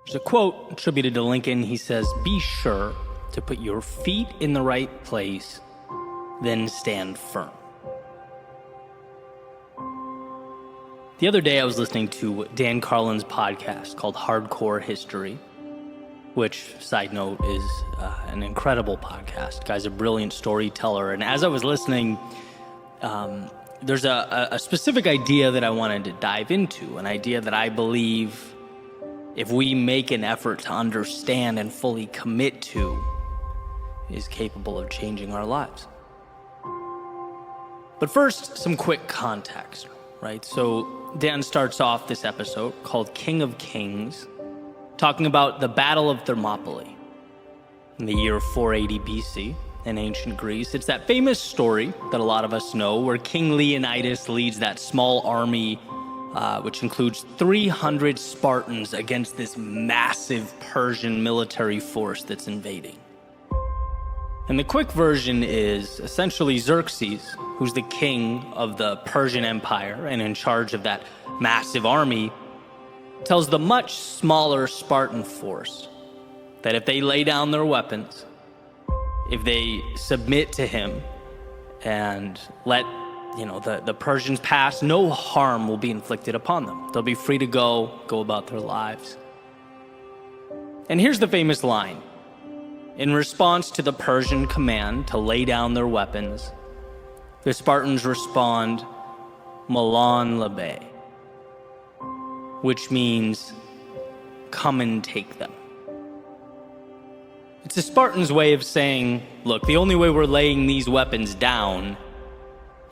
There's a quote attributed to Lincoln. He says, "Be sure to put your feet in the right place, then stand firm." The other day I was listening to Dan Carlin's podcast called Hardcore History, which, side note, is an incredible podcast. The guy's a brilliant storyteller. And as I was listening, there's a specific idea that I wanted to dive into, an idea that I believe if we make an effort to understand and fully commit to, is capable of changing our lives. But first, some quick context, right? So Dan starts off this episode called King of Kings, talking about the Battle of Thermopylae in the year 480 BC in ancient Greece. It's that famous story that a lot of us know where King Leonidas leads that small army, which includes 300 Spartans against this massive Persian military force that's invading. And the quick version is essentially Xerxes, who's the king of the Persian Empire and in charge of that massive army, tells the much smaller Spartan force that if they lay down their weapons, if they submit to him and let the Persians pass, no harm will be inflicted upon them. They'll be free to go about their lives. And here's the famous line. In response to the Persian command to lay down their weapons, the Spartans respond, "Malan labe," which means, "Come and take them." It's the Spartans' way of saying, look, the only way we're laying these weapons down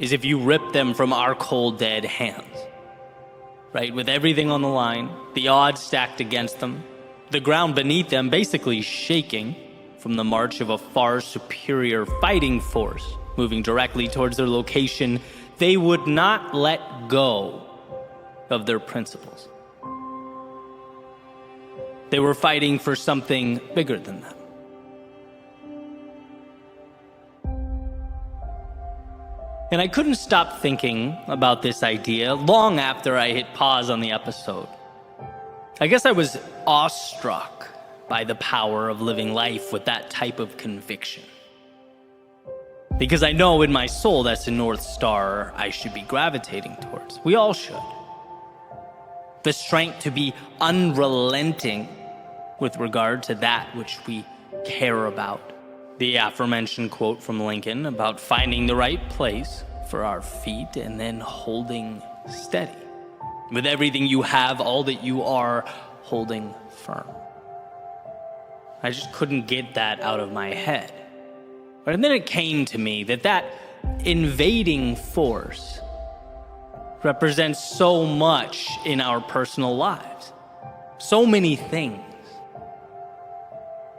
is if you rip them from our cold, dead hands. Right? With everything on the line, the odds stacked against them, the ground beneath them basically shaking from the march of a far superior fighting force moving directly towards their location, they would not let go of their principles. They were fighting for something bigger than them. And I couldn't stop thinking about this idea long after I hit pause on the episode. I guess I was awestruck by the power of living life with that type of conviction. Because I know in my soul that's the North Star I should be gravitating towards. We all should. The strength to be unrelenting with regard to that which we care about. The aforementioned quote from Lincoln about finding the right place for our feet and then holding steady. With everything you have, all that you are, holding firm. I just couldn't get that out of my head. And then it came to me that invading force represents so much in our personal lives. So many things.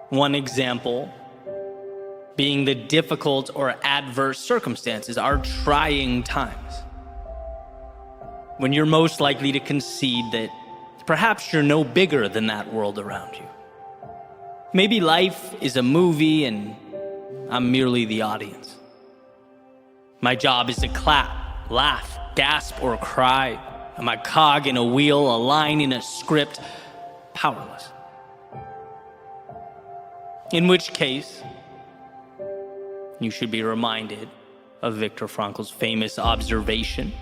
One example being the difficult or adverse circumstances, our trying times. When you're most likely to concede that perhaps you're no bigger than that world around you. Maybe life is a movie and I'm merely the audience. My job is to clap, laugh, gasp, or cry. I'm a cog in a wheel, a line in a script, powerless. In which case, you should be reminded of Viktor Frankl's famous observation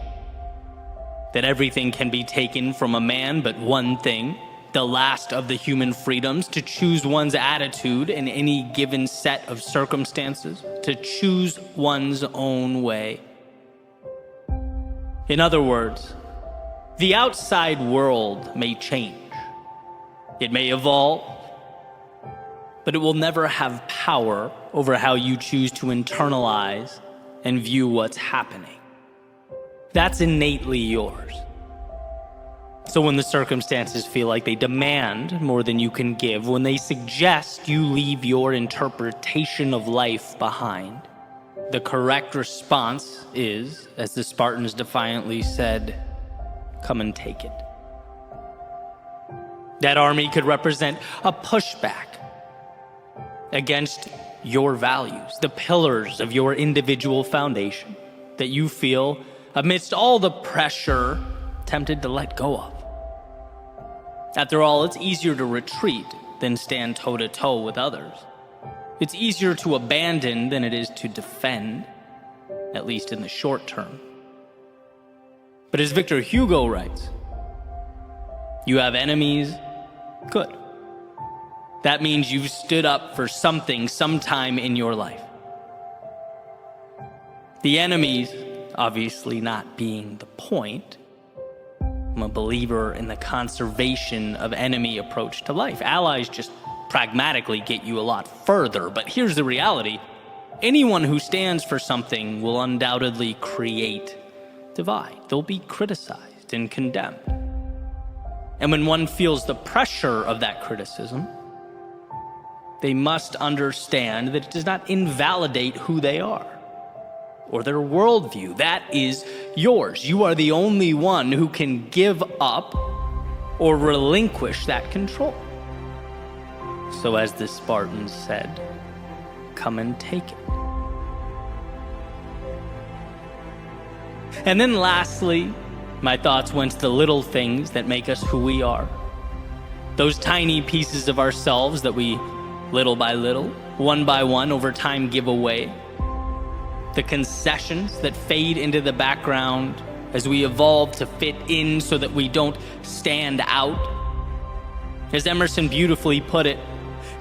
that everything can be taken from a man but one thing, the last of the human freedoms, to choose one's attitude in any given set of circumstances, to choose one's own way. In other words, the outside world may change. It may evolve, but it will never have power over how you choose to internalize and view what's happening. That's innately yours. So when the circumstances feel like they demand more than you can give, when they suggest you leave your interpretation of life behind, the correct response is, as the Spartans defiantly said, "Come and take it." That army could represent a pushback against your values, the pillars of your individual foundation that you feel, amidst all the pressure, tempted to let go of. After all, it's easier to retreat than stand toe-to-toe with others. It's easier to abandon than it is to defend, at least in the short term. But as Victor Hugo writes, you have enemies? Good. That means you've stood up for something sometime in your life. The enemies obviously not being the point. I'm a believer in the conservation of enemy approach to life. Allies just pragmatically get you a lot further. But here's the reality. Anyone who stands for something will undoubtedly create divide. They'll be criticized and condemned. And when one feels the pressure of that criticism, they must understand that it does not invalidate who they are or their worldview. That is yours. You are the only one who can give up or relinquish that control. So as the Spartans said, come and take it. And then lastly, my thoughts went to the little things that make us who we are. Those tiny pieces of ourselves that we, little by little, one by one, over time give away. The concessions that fade into the background as we evolve to fit in so that we don't stand out. As Emerson beautifully put it,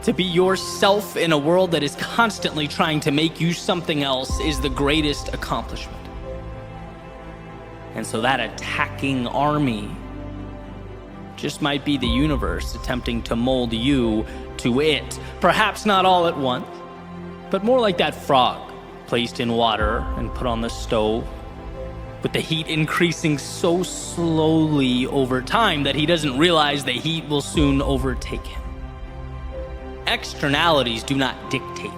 to be yourself in a world that is constantly trying to make you something else is the greatest accomplishment. And so that attacking army just might be the universe attempting to mold you to it. Perhaps not all at once, but more like that frog placed in water and put on the stove, with the heat increasing so slowly over time that he doesn't realize the heat will soon overtake him. Externalities do not dictate.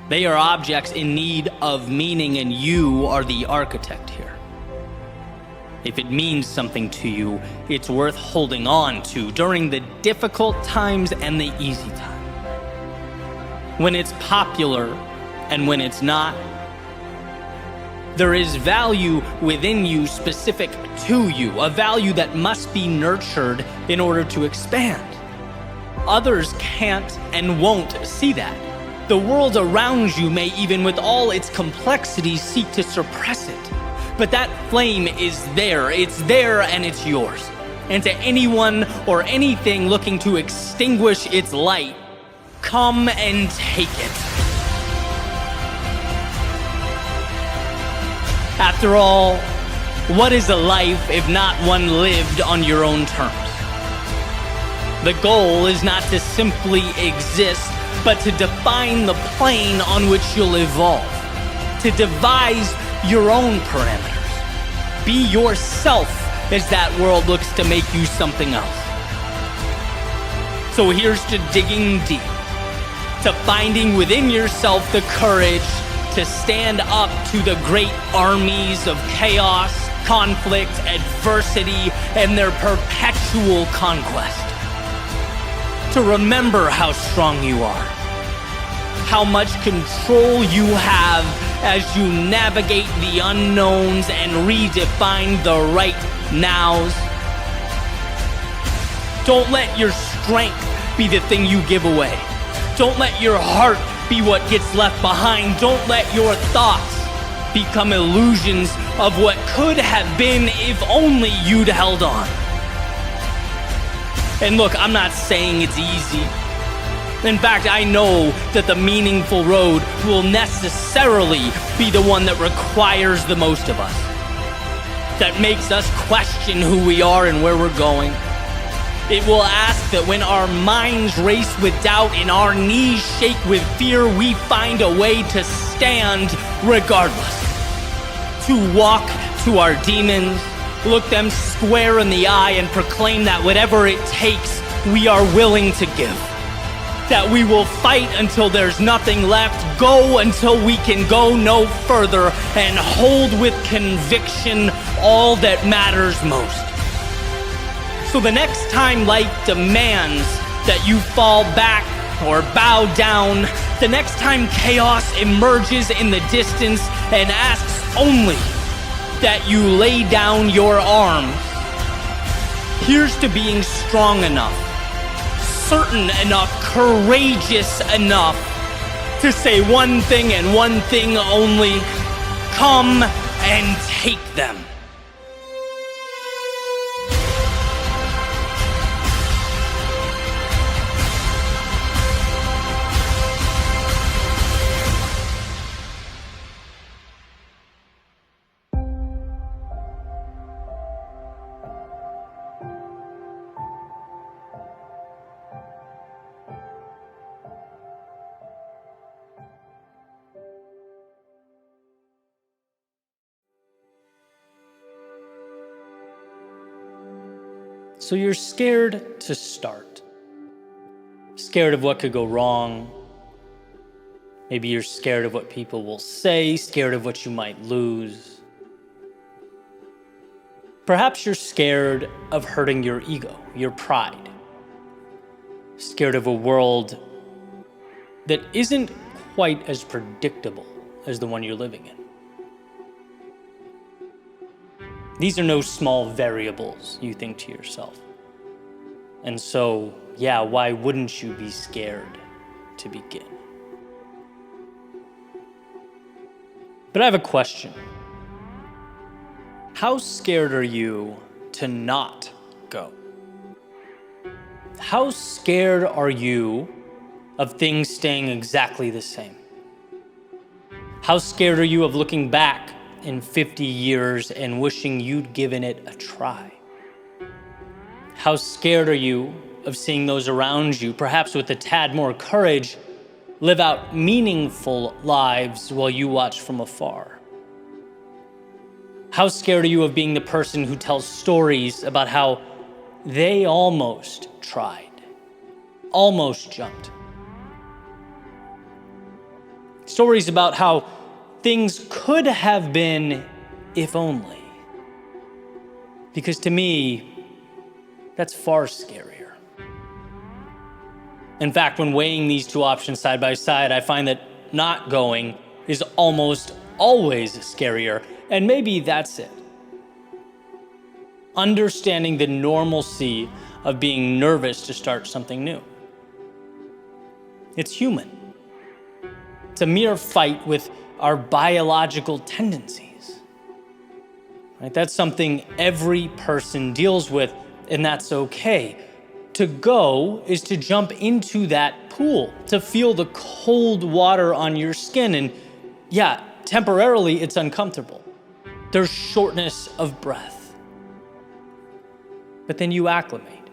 They are objects in need of meaning, and you are the architect here. If it means something to you, it's worth holding on to during the difficult times and the easy times. When it's popular and when it's not, there is value within you specific to you, a value that must be nurtured in order to expand. Others can't and won't see that. The world around you may, even with all its complexities, seek to suppress it. But that flame is there. It's there and it's yours. And to anyone or anything looking to extinguish its light, come and take it. After all, what is a life if not one lived on your own terms? The goal is not to simply exist, but to define the plane on which you'll evolve, to devise your own parameters. Be yourself as that world looks to make you something else. So here's to digging deep, to finding within yourself the courage to stand up to the great armies of chaos, conflict, adversity, and their perpetual conquest. To remember how strong you are, how much control you have as you navigate the unknowns and redefine the right nows. Don't let your strength be the thing you give away. Don't let your heart be what gets left behind. Don't let your thoughts become illusions of what could have been if only you'd held on. And look, I'm not saying it's easy. In fact, I know that the meaningful road will necessarily be the one that requires the most of us, that makes us question who we are and where we're going. It will ask that when our minds race with doubt and our knees shake with fear, we find a way to stand regardless, to walk to our demons, look them square in the eye and proclaim that whatever it takes, we are willing to give. That we will fight until there's nothing left, go until we can go no further, and hold with conviction all that matters most. So the next time life demands that you fall back or bow down, the next time chaos emerges in the distance and asks only that you lay down your arms, Here's to being strong enough, certain enough, courageous enough to say one thing and one thing only: come and take them. So you're scared to start. Scared of what could go wrong. Maybe you're scared of what people will say, scared of what you might lose. Perhaps you're scared of hurting your ego, your pride. Scared of a world that isn't quite as predictable as the one you're living in. These are no small variables, you think to yourself. And so, yeah, why wouldn't you be scared to begin? But I have a question. How scared are you to not go? How scared are you of things staying exactly the same? How scared are you of looking back in 50 years and wishing you'd given it a try? How scared are you of seeing those around you, perhaps with a tad more courage, live out meaningful lives while you watch from afar? How scared are you of being the person who tells stories about how they almost tried, almost jumped? Stories about how things could have been if only. Because to me, that's far scarier. In fact, when weighing these two options side by side, I find that not going is almost always scarier. And maybe that's it. Understanding the normalcy of being nervous to start something new. It's human. It's a mere fight with our biological tendencies. Right? That's something every person deals with, and that's okay. To go is to jump into that pool, to feel the cold water on your skin. And yeah, temporarily it's uncomfortable. There's shortness of breath. But then you acclimate.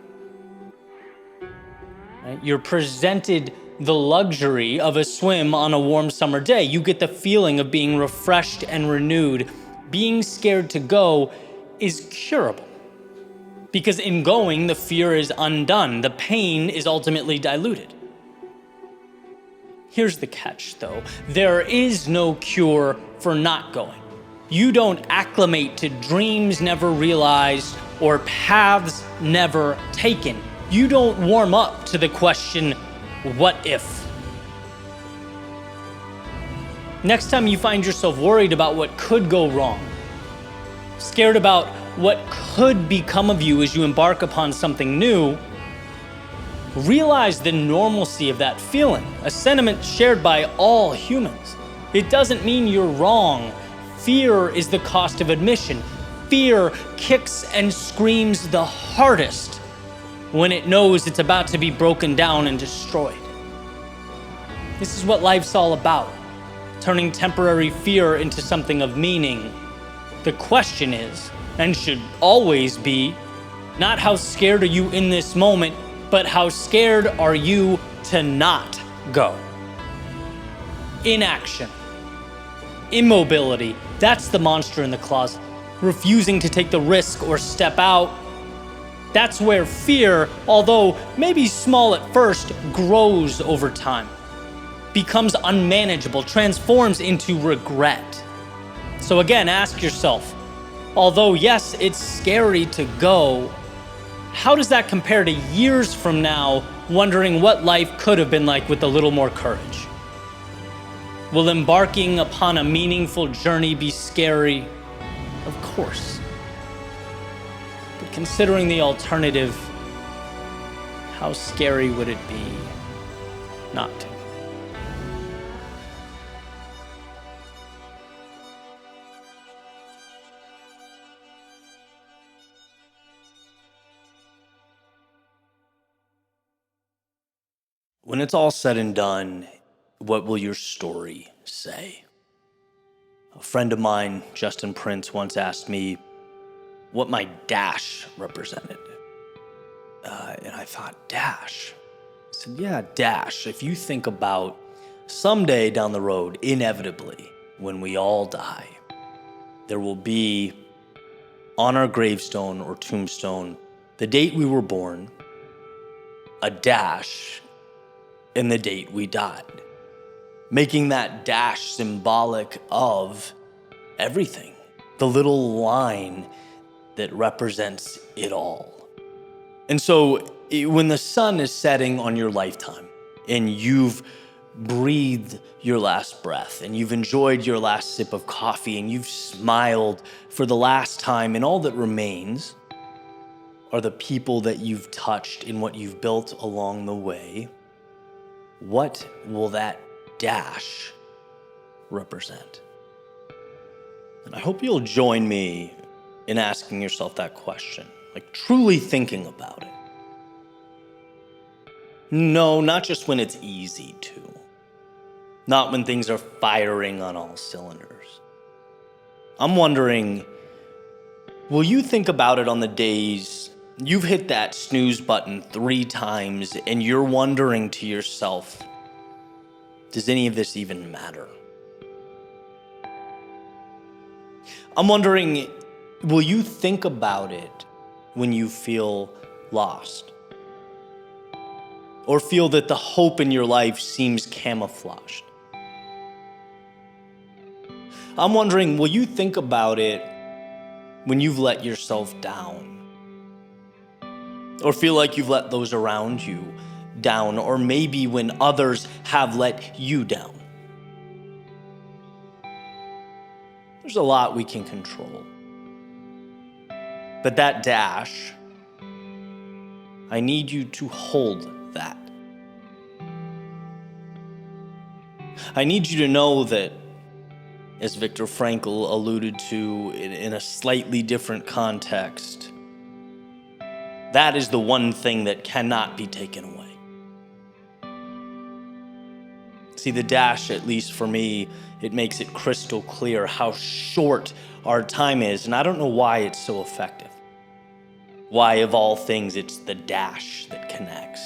Right? You're presented the luxury of a swim on a warm summer day. You get the feeling of being refreshed and renewed. Being scared to go is curable. Because in going, the fear is undone. The pain is ultimately diluted. Here's the catch, though. There is no cure for not going. You don't acclimate to dreams never realized or paths never taken. You don't warm up to the question, what if? Next time you find yourself worried about what could go wrong, scared about what could become of you as you embark upon something new, realize the normalcy of that feeling, a sentiment shared by all humans. It doesn't mean you're wrong. Fear is the cost of admission. Fear kicks and screams the hardest when it knows it's about to be broken down and destroyed. This is what life's all about, turning temporary fear into something of meaning. The question is, and should always be, not how scared are you in this moment, but how scared are you to not go? Inaction, immobility, that's the monster in the closet. Refusing to take the risk or step out. That's where fear, although maybe small at first, grows over time, becomes unmanageable, transforms into regret. So again, ask yourself, although yes, it's scary to go, how does that compare to years from now, wondering what life could have been like with a little more courage? Will embarking upon a meaningful journey be scary? Of course. But considering the alternative, how scary would it be not to? When it's all said and done, what will your story say? A friend of mine, Justin Prince, once asked me what my dash represented. And I thought, dash? I said, yeah, dash. If you think about someday down the road, inevitably, when we all die, there will be on our gravestone or tombstone the date we were born, a dash, and the date we died, making that dash symbolic of everything, the little line that represents it all. And so when the sun is setting on your lifetime and you've breathed your last breath and you've enjoyed your last sip of coffee and you've smiled for the last time, and all that remains are the people that you've touched and what you've built along the way, what will that dash represent? And I hope you'll join me in asking yourself that question, like truly thinking about it. No, not just when it's easy to. Not when things are firing on all cylinders. I'm wondering, will you think about it on the days you've hit that snooze button 3 times and you're wondering to yourself, does any of this even matter? I'm wondering, will you think about it when you feel lost? Or feel that the hope in your life seems camouflaged? I'm wondering, will you think about it when you've let yourself down? Or feel like you've let those around you down? Or maybe when others have let you down? There's a lot we can control. But that dash, I need you to hold that. I need you to know that, as Viktor Frankl alluded to in a slightly different context, that is the one thing that cannot be taken away. See, the dash, at least for me, it makes it crystal clear how short our time is, and I don't know why it's so effective. Why, of all things, it's the dash that connects.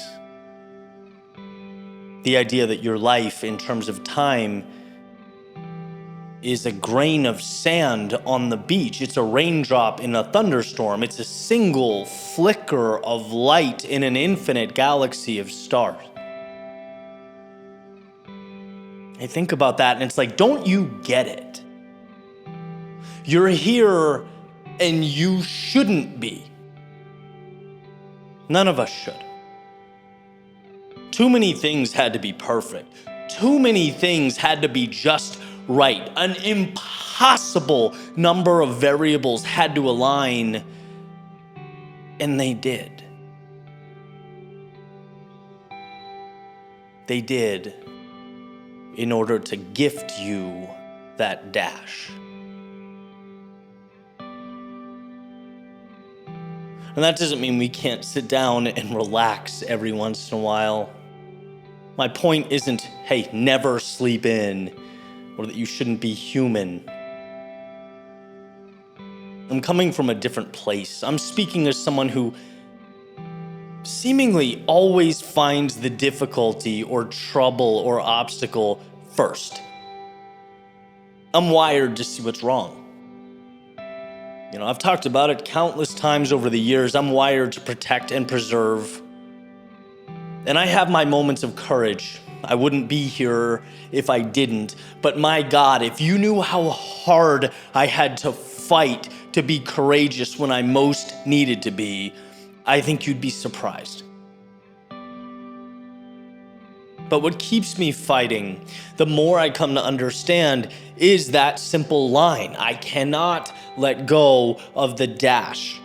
The idea that your life, in terms of time, is a grain of sand on the beach. It's a raindrop in a thunderstorm. It's a single flicker of light in an infinite galaxy of stars. I think about that and it's like, don't you get it? You're here and you shouldn't be. None of us should. Too many things had to be perfect. Too many things had to be just right. An impossible number of variables had to align, and they did. They did in order to gift you that dash. And that doesn't mean we can't sit down and relax every once in a while. My point isn't, hey, never sleep in, or that you shouldn't be human. I'm coming from a different place. I'm speaking as someone who seemingly always finds the difficulty or trouble or obstacle first. I'm wired to see what's wrong. You know, I've talked about it countless times over the years. I'm wired to protect and preserve. And I have my moments of courage. I wouldn't be here if I didn't. But my God, if you knew how hard I had to fight to be courageous when I most needed to be, I think you'd be surprised. But what keeps me fighting, the more I come to understand, is that simple line. I cannot let go of the dash.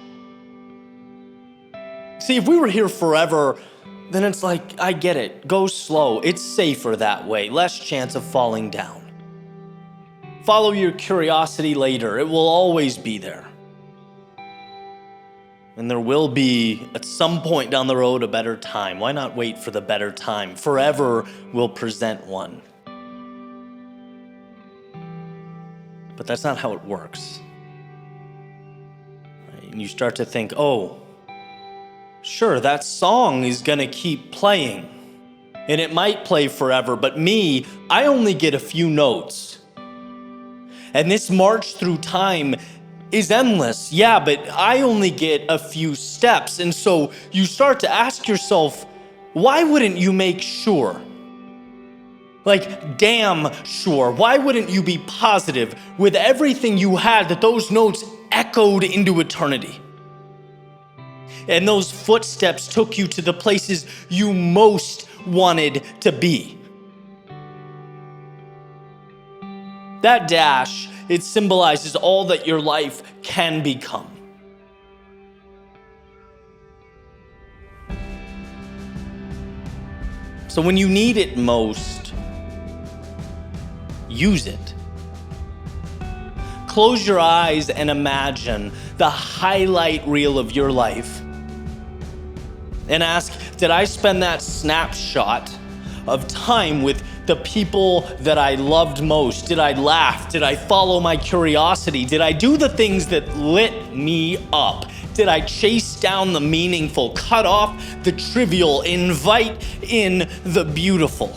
See, if we were here forever, then it's like, I get it. Go slow. It's safer that way. Less chance of falling down. Follow your curiosity later. It will always be there. And there will be, at some point down the road, a better time. Why not wait for the better time? Forever will present one. But that's not how it works. Right? And you start to think, oh, sure, that song is gonna keep playing. And it might play forever, but me, I only get a few notes. And this march through time is endless. Yeah, but I only get a few steps. And so you start to ask yourself, why wouldn't you make sure? Like, damn sure. Why wouldn't you be positive with everything you had that those notes echoed into eternity? And those footsteps took you to the places you most wanted to be. That dash, it symbolizes all that your life can become. So when you need it most, use it. Close your eyes and imagine the highlight reel of your life. And ask, did I spend that snapshot of time with the people that I loved most? Did I laugh? Did I follow my curiosity? Did I do the things that lit me up? Did I chase down the meaningful, cut off the trivial, invite in the beautiful?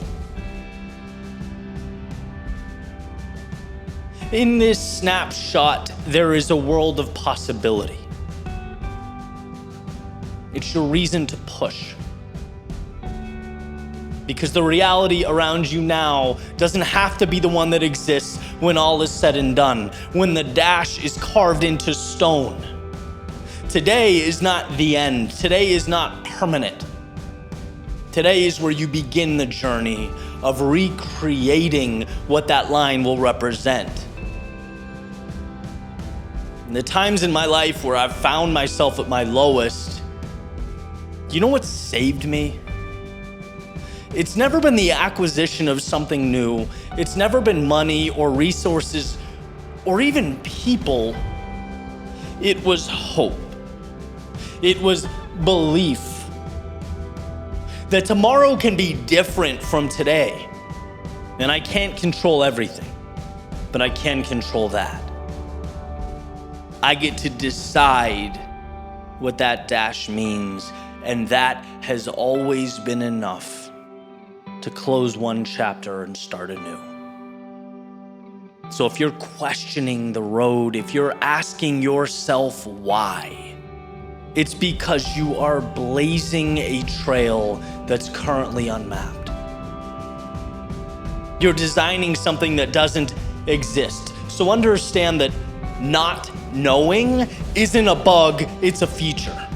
In this snapshot, there is a world of possibility. It's your reason to push. Because the reality around you now doesn't have to be the one that exists when all is said and done, when the dash is carved into stone. Today is not the end. Today is not permanent. Today is where you begin the journey of recreating what that line will represent. In the times in my life where I've found myself at my lowest, you know what saved me? It's never been the acquisition of something new. It's never been money or resources or even people. It was hope. It was belief that tomorrow can be different from today. And I can't control everything, but I can control that. I get to decide what that dash means, and that has always been enough to close one chapter and start anew. So if you're questioning the road, if you're asking yourself why, it's because you are blazing a trail that's currently unmapped. You're designing something that doesn't exist. So understand that not knowing isn't a bug, it's a feature.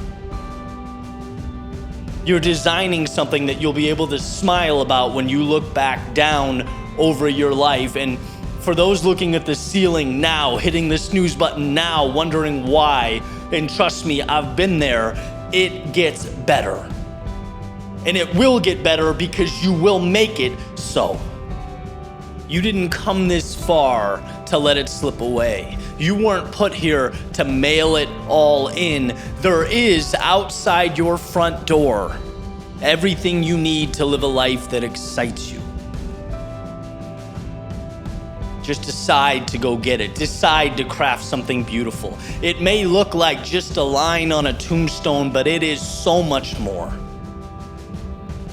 You're designing something that you'll be able to smile about when you look back down over your life. And for those looking at the ceiling now, hitting the snooze button now, wondering why, and trust me, I've been there, it gets better. And it will get better because you will make it so. You didn't come this far to let it slip away. You weren't put here to mail it all in. There is outside your front door everything you need to live a life that excites you. Just decide to go get it. Decide to craft something beautiful. It may look like just a line on a tombstone, but it is so much more.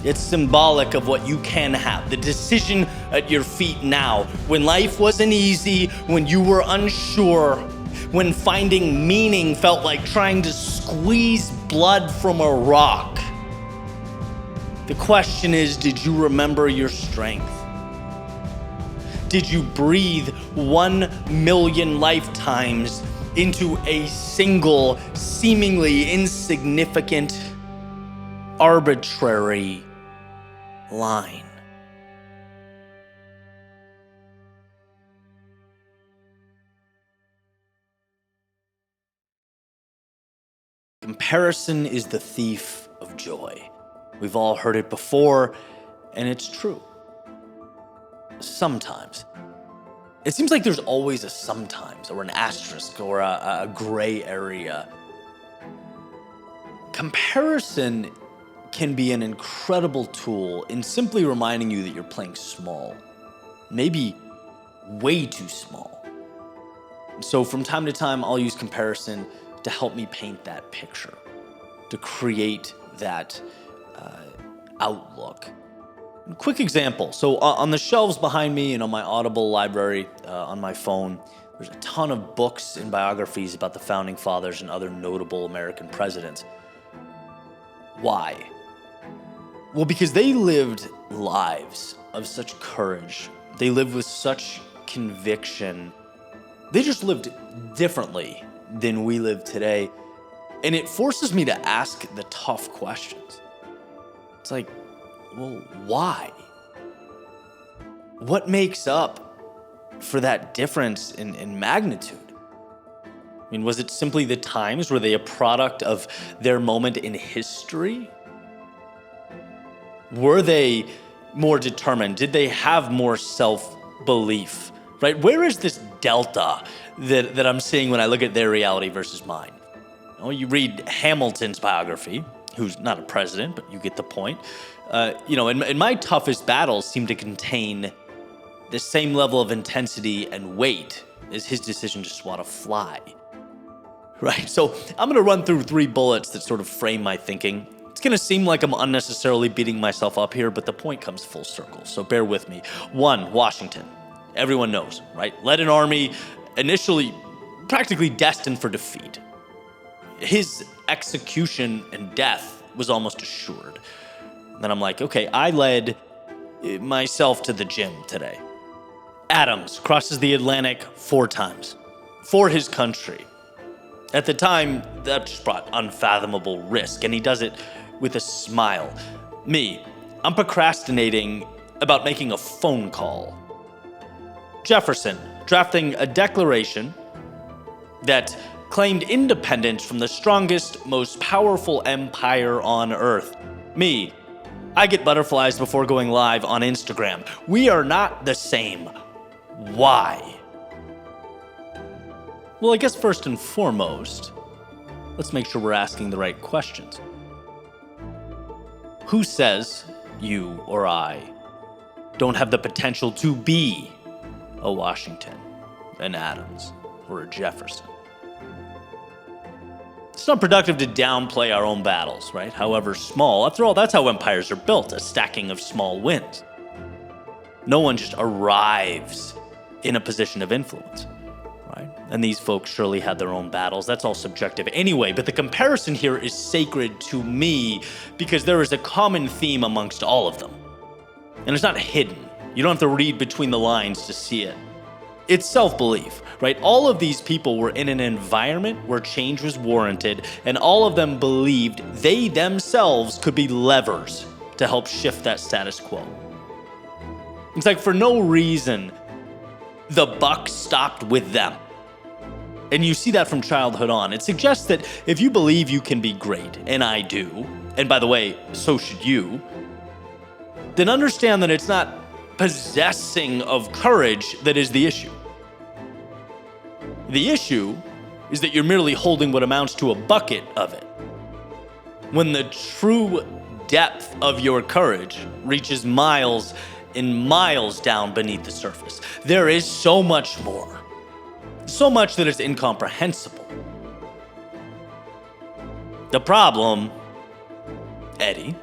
It's symbolic of what you can have, the decision at your feet now. When life wasn't easy, when you were unsure, when finding meaning felt like trying to squeeze blood from a rock. The question is, did you remember your strength? Did you breathe 1,000,000 lifetimes into a single, seemingly insignificant, arbitrary line? Comparison is the thief of joy. We've all heard it before, and it's true. Sometimes. It seems like there's always a sometimes, or an asterisk, or a gray area. Comparison can be an incredible tool in simply reminding you that you're playing small. Maybe way too small. So from time to time, I'll use comparison to help me paint that picture, to create that outlook. Quick example. So on the shelves behind me and on my Audible library on my phone, there's a ton of books and biographies about the founding fathers and other notable American presidents. Why? Well, because they lived lives of such courage. They lived with such conviction. They just lived differently than we live today. And it forces me to ask the tough questions. It's like, well, why? What makes up for that difference in magnitude? I mean, was it simply the times? Were they a product of their moment in history? Were they more determined? Did they have more self-belief? Right? Where is this delta that I'm seeing when I look at their reality versus mine? You read Hamilton's biography, who's not a president, but you get the point. And my toughest battles seem to contain the same level of intensity and weight as his decision to swat a fly. Right? So I'm going to run through 3 bullets that sort of frame my thinking. It's going to seem like I'm unnecessarily beating myself up here, but the point comes full circle, so bear with me. 1, Washington. Everyone knows, right? Led an army initially practically destined for defeat. His execution and death was almost assured. Then I'm like, okay, I led myself to the gym today. Adams crosses the Atlantic 4 times for his country. At the time, that just brought unfathomable risk, and he does it with a smile. Me, I'm procrastinating about making a phone call. Jefferson, drafting a declaration that claimed independence from the strongest, most powerful empire on earth. Me, I get butterflies before going live on Instagram. We are not the same. Why? Well, I guess first and foremost, let's make sure we're asking the right questions. Who says you or I don't have the potential to be a Washington, an Adams, or a Jefferson? It's not productive to downplay our own battles, right? However small. After all, that's how empires are built, a stacking of small wins. No one just arrives in a position of influence, right? And these folks surely had their own battles. That's all subjective anyway, but the comparison here is sacred to me because there is a common theme amongst all of them. And it's not hidden. You don't have to read between the lines to see it. It's self-belief, right? All of these people were in an environment where change was warranted, and all of them believed they themselves could be levers to help shift that status quo. It's like for no reason, the buck stopped with them. And you see that from childhood on. It suggests that if you believe you can be great, and I do, and by the way, so should you, then understand that it's not possessing of courage that is the issue. The issue is that you're merely holding what amounts to a bucket of it. When the true depth of your courage reaches miles and miles down beneath the surface, there is so much more. So much that is incomprehensible. The problem, Eddie,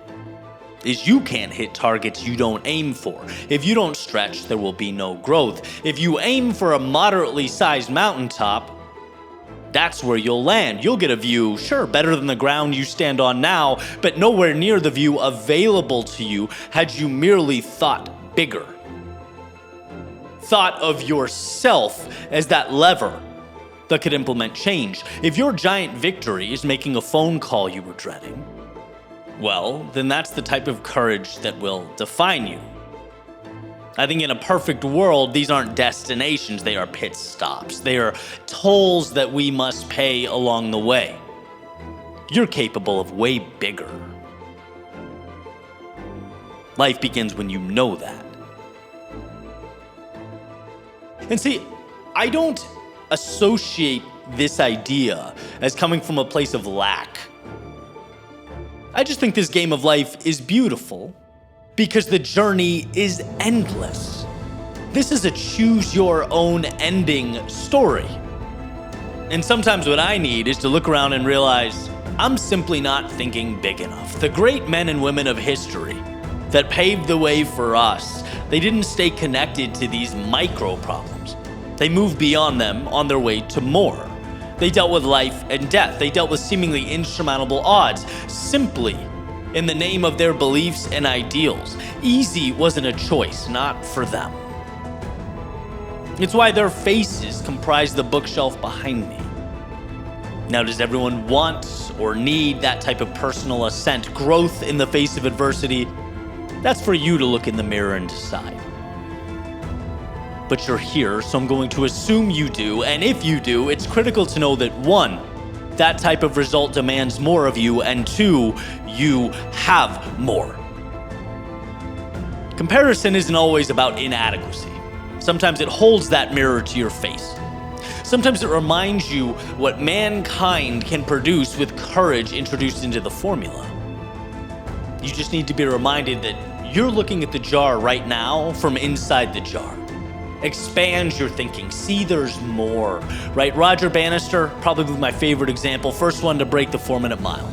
is you can't hit targets you don't aim for. If you don't stretch, there will be no growth. If you aim for a moderately sized mountaintop, that's where you'll land. You'll get a view, sure, better than the ground you stand on now, but nowhere near the view available to you had you merely thought bigger. Thought of yourself as that lever that could implement change. If your giant victory is making a phone call you were dreading, well, then that's the type of courage that will define you. I think in a perfect world, these aren't destinations, they are pit stops. They are tolls that we must pay along the way. You're capable of way bigger. Life begins when you know that. And see, I don't associate this idea as coming from a place of lack. I just think this game of life is beautiful because the journey is endless. This is a choose your own ending story. And sometimes what I need is to look around and realize I'm simply not thinking big enough. The great men and women of history that paved the way for us, they didn't stay connected to these micro problems. They moved beyond them on their way to more. They dealt with life and death. They dealt with seemingly insurmountable odds, simply in the name of their beliefs and ideals. Easy wasn't a choice, not for them. It's why their faces comprise the bookshelf behind me. Now, does everyone want or need that type of personal ascent, growth in the face of adversity? That's for you to look in the mirror and decide. But you're here, so I'm going to assume you do, and if you do, it's critical to know that 1, that type of result demands more of you, and 2, you have more. Comparison isn't always about inadequacy. Sometimes it holds that mirror to your face. Sometimes it reminds you what mankind can produce with courage introduced into the formula. You just need to be reminded that you're looking at the jar right now from inside the jar. Expand your thinking. See there's more, right? Roger Bannister, probably my favorite example, first one to break the 4-minute mile.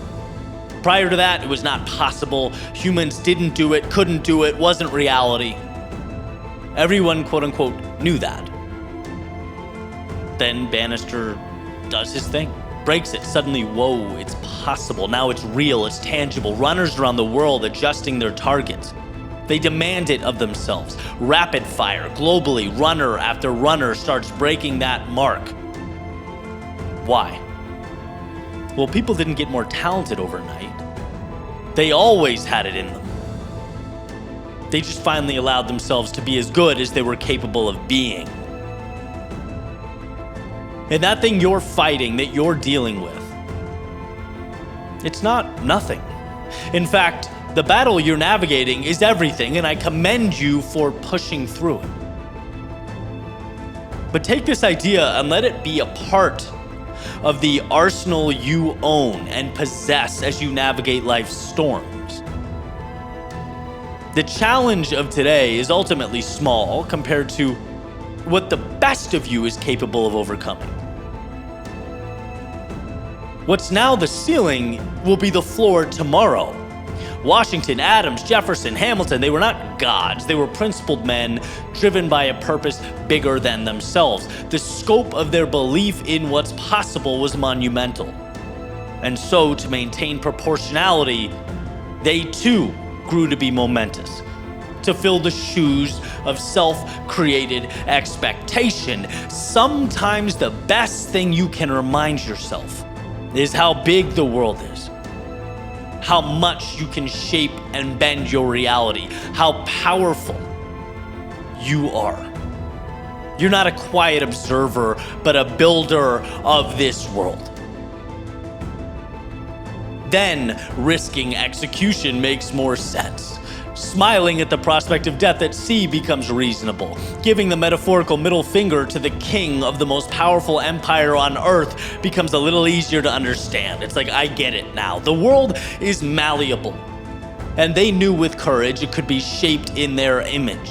Prior to that, it was not possible. Humans didn't do it, couldn't do it, wasn't reality. Everyone, quote unquote, knew that. Then Bannister does his thing, breaks it. Suddenly, whoa, it's possible. Now it's real, it's tangible. Runners around the world adjusting their targets. They demand it of themselves. Rapid fire, globally, runner after runner starts breaking that mark. Why? Well, people didn't get more talented overnight. They always had it in them. They just finally allowed themselves to be as good as they were capable of being. And that thing you're fighting, that you're dealing with, it's not nothing. In fact, the battle you're navigating is everything, and I commend you for pushing through it. But take this idea and let it be a part of the arsenal you own and possess as you navigate life's storms. The challenge of today is ultimately small compared to what the best of you is capable of overcoming. What's now the ceiling will be the floor tomorrow. Washington, Adams, Jefferson, Hamilton, they were not gods. They were principled men driven by a purpose bigger than themselves. The scope of their belief in what's possible was monumental. And so, to maintain proportionality, they too grew to be momentous, to fill the shoes of self-created expectation. Sometimes the best thing you can remind yourself is how big the world is, how much you can shape and bend your reality, how powerful you are. You're not a quiet observer, but a builder of this world. Then risking execution makes more sense. Smiling at the prospect of death at sea becomes reasonable. Giving the metaphorical middle finger to the king of the most powerful empire on earth becomes a little easier to understand. It's like, I get it now. The world is malleable, and they knew with courage it could be shaped in their image.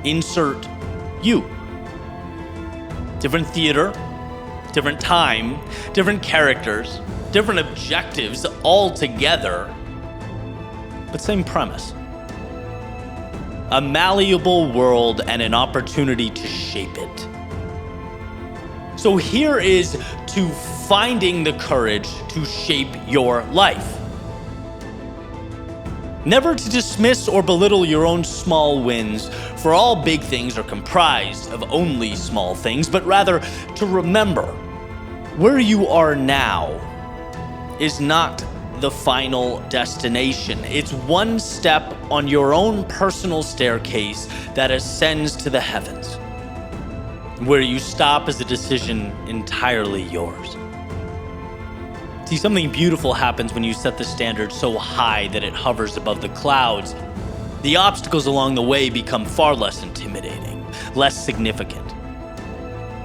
Insert you. Different theater, different time, different characters, different objectives all together, but same premise. A malleable world and an opportunity to shape it. So here is to finding the courage to shape your life. Never to dismiss or belittle your own small wins, for all big things are comprised of only small things, but rather to remember where you are now is not the final destination. It's one step on your own personal staircase that ascends to the heavens. Where you stop is a decision entirely yours. See, something beautiful happens when you set the standard so high that it hovers above the clouds. The obstacles along the way become far less intimidating, less significant.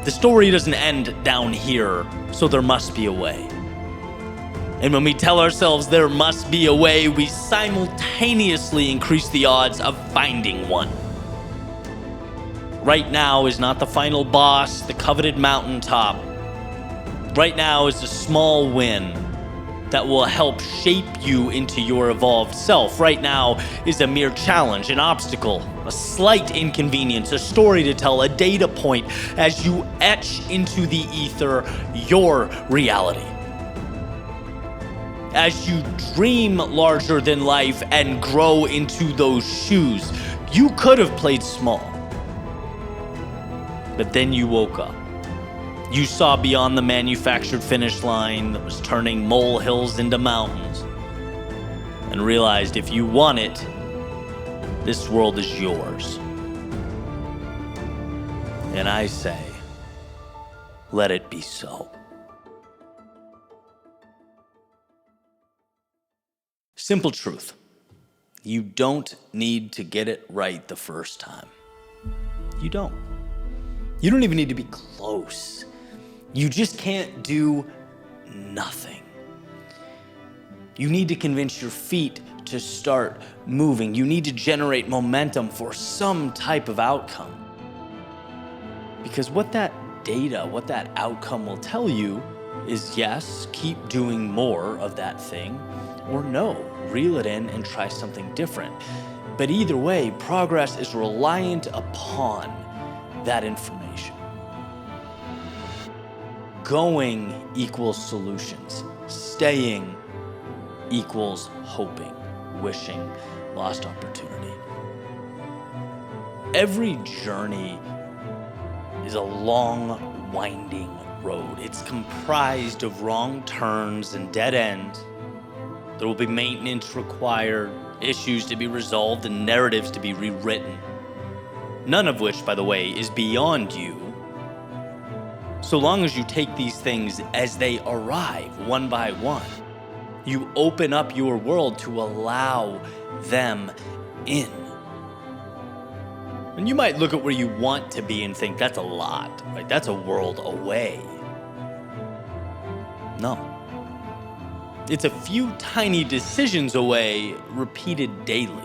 The story doesn't end down here, so there must be a way. And when we tell ourselves there must be a way, we simultaneously increase the odds of finding one. Right now is not the final boss, the coveted mountaintop. Right now is a small win that will help shape you into your evolved self. Right now is a mere challenge, an obstacle, a slight inconvenience, a story to tell, a data point as you etch into the ether your reality. As you dream larger than life and grow into those shoes, you could have played small. But then you woke up. You saw beyond the manufactured finish line that was turning molehills into mountains and realized if you want it, this world is yours. And I say, let it be so. Simple truth. You don't need to get it right the first time. You don't. You don't even need to be close. You just can't do nothing. You need to convince your feet to start moving. You need to generate momentum for some type of outcome. Because what that data, what that outcome will tell you is yes, keep doing more of that thing, or no, reel it in and try something different. But either way, progress is reliant upon that information. Going equals solutions. Staying equals hoping, wishing, lost opportunity. Every journey is a long, winding road. It's comprised of wrong turns and dead ends. There will be maintenance required, issues to be resolved, and narratives to be rewritten. None of which, by the way, is beyond you. So long as you take these things as they arrive, one by one, you open up your world to allow them in. And you might look at where you want to be and think, that's a lot, right? That's a world away. No. It's a few tiny decisions away, repeated daily.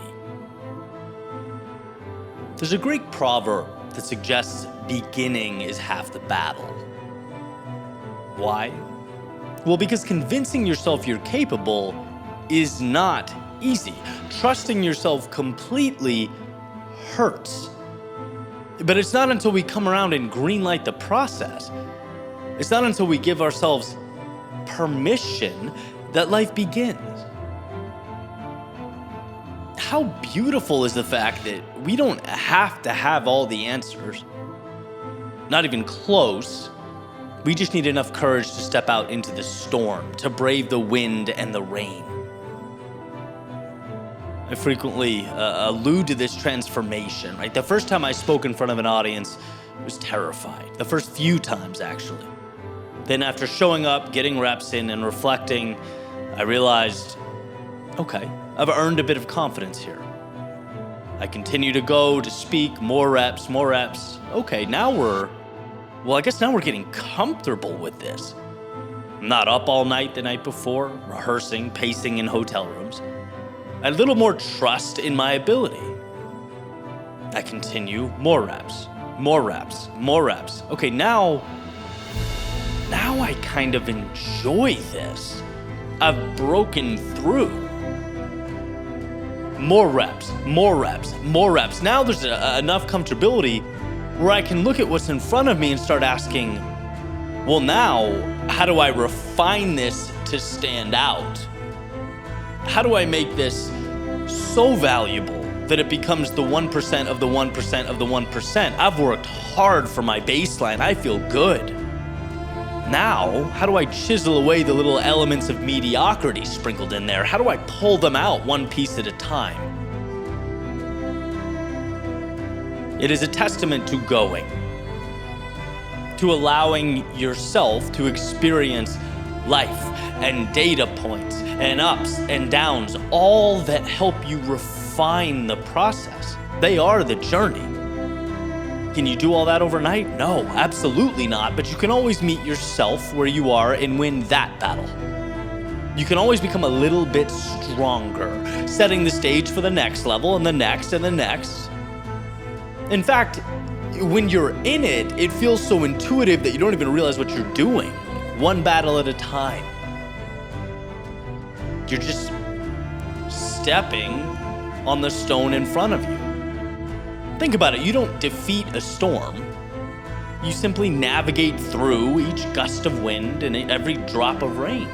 There's a Greek proverb that suggests beginning is half the battle. Why? Well, because convincing yourself you're capable is not easy. Trusting yourself completely hurts. But it's not until we come around and greenlight the process, it's not until we give ourselves permission that life begins. How beautiful is the fact that we don't have to have all the answers, not even close. We just need enough courage to step out into the storm, to brave the wind and the rain. I frequently allude to this transformation, right? The first time I spoke in front of an audience, I was terrified. The first few times, actually. Then after showing up, getting reps in, and reflecting, I realized, okay, I've earned a bit of confidence here. I continue to go, to speak, more reps. Okay, now we're getting comfortable with this. I'm not up all night the night before, rehearsing, pacing in hotel rooms. I had a little more trust in my ability. I continue, more reps. Okay, now I kind of enjoy this. I've broken through. More reps. Now there's enough comfortability where I can look at what's in front of me and start asking, well, now, how do I refine this to stand out? How do I make this so valuable that it becomes the 1% of the 1% of the 1%? I've worked hard for my baseline. I feel good. Now, how do I chisel away the little elements of mediocrity sprinkled in there? How do I pull them out one piece at a time? It is a testament to going, to allowing yourself to experience life and data points and ups and downs, all that help you refine the process. They are the journey. Can you do all that overnight? No, absolutely not. But you can always meet yourself where you are and win that battle. You can always become a little bit stronger, setting the stage for the next level and the next and the next. In fact, when you're in it, it feels so intuitive that you don't even realize what you're doing, one battle at a time. You're just stepping on the stone in front of you. Think about it, you don't defeat a storm. You simply navigate through each gust of wind and every drop of rain.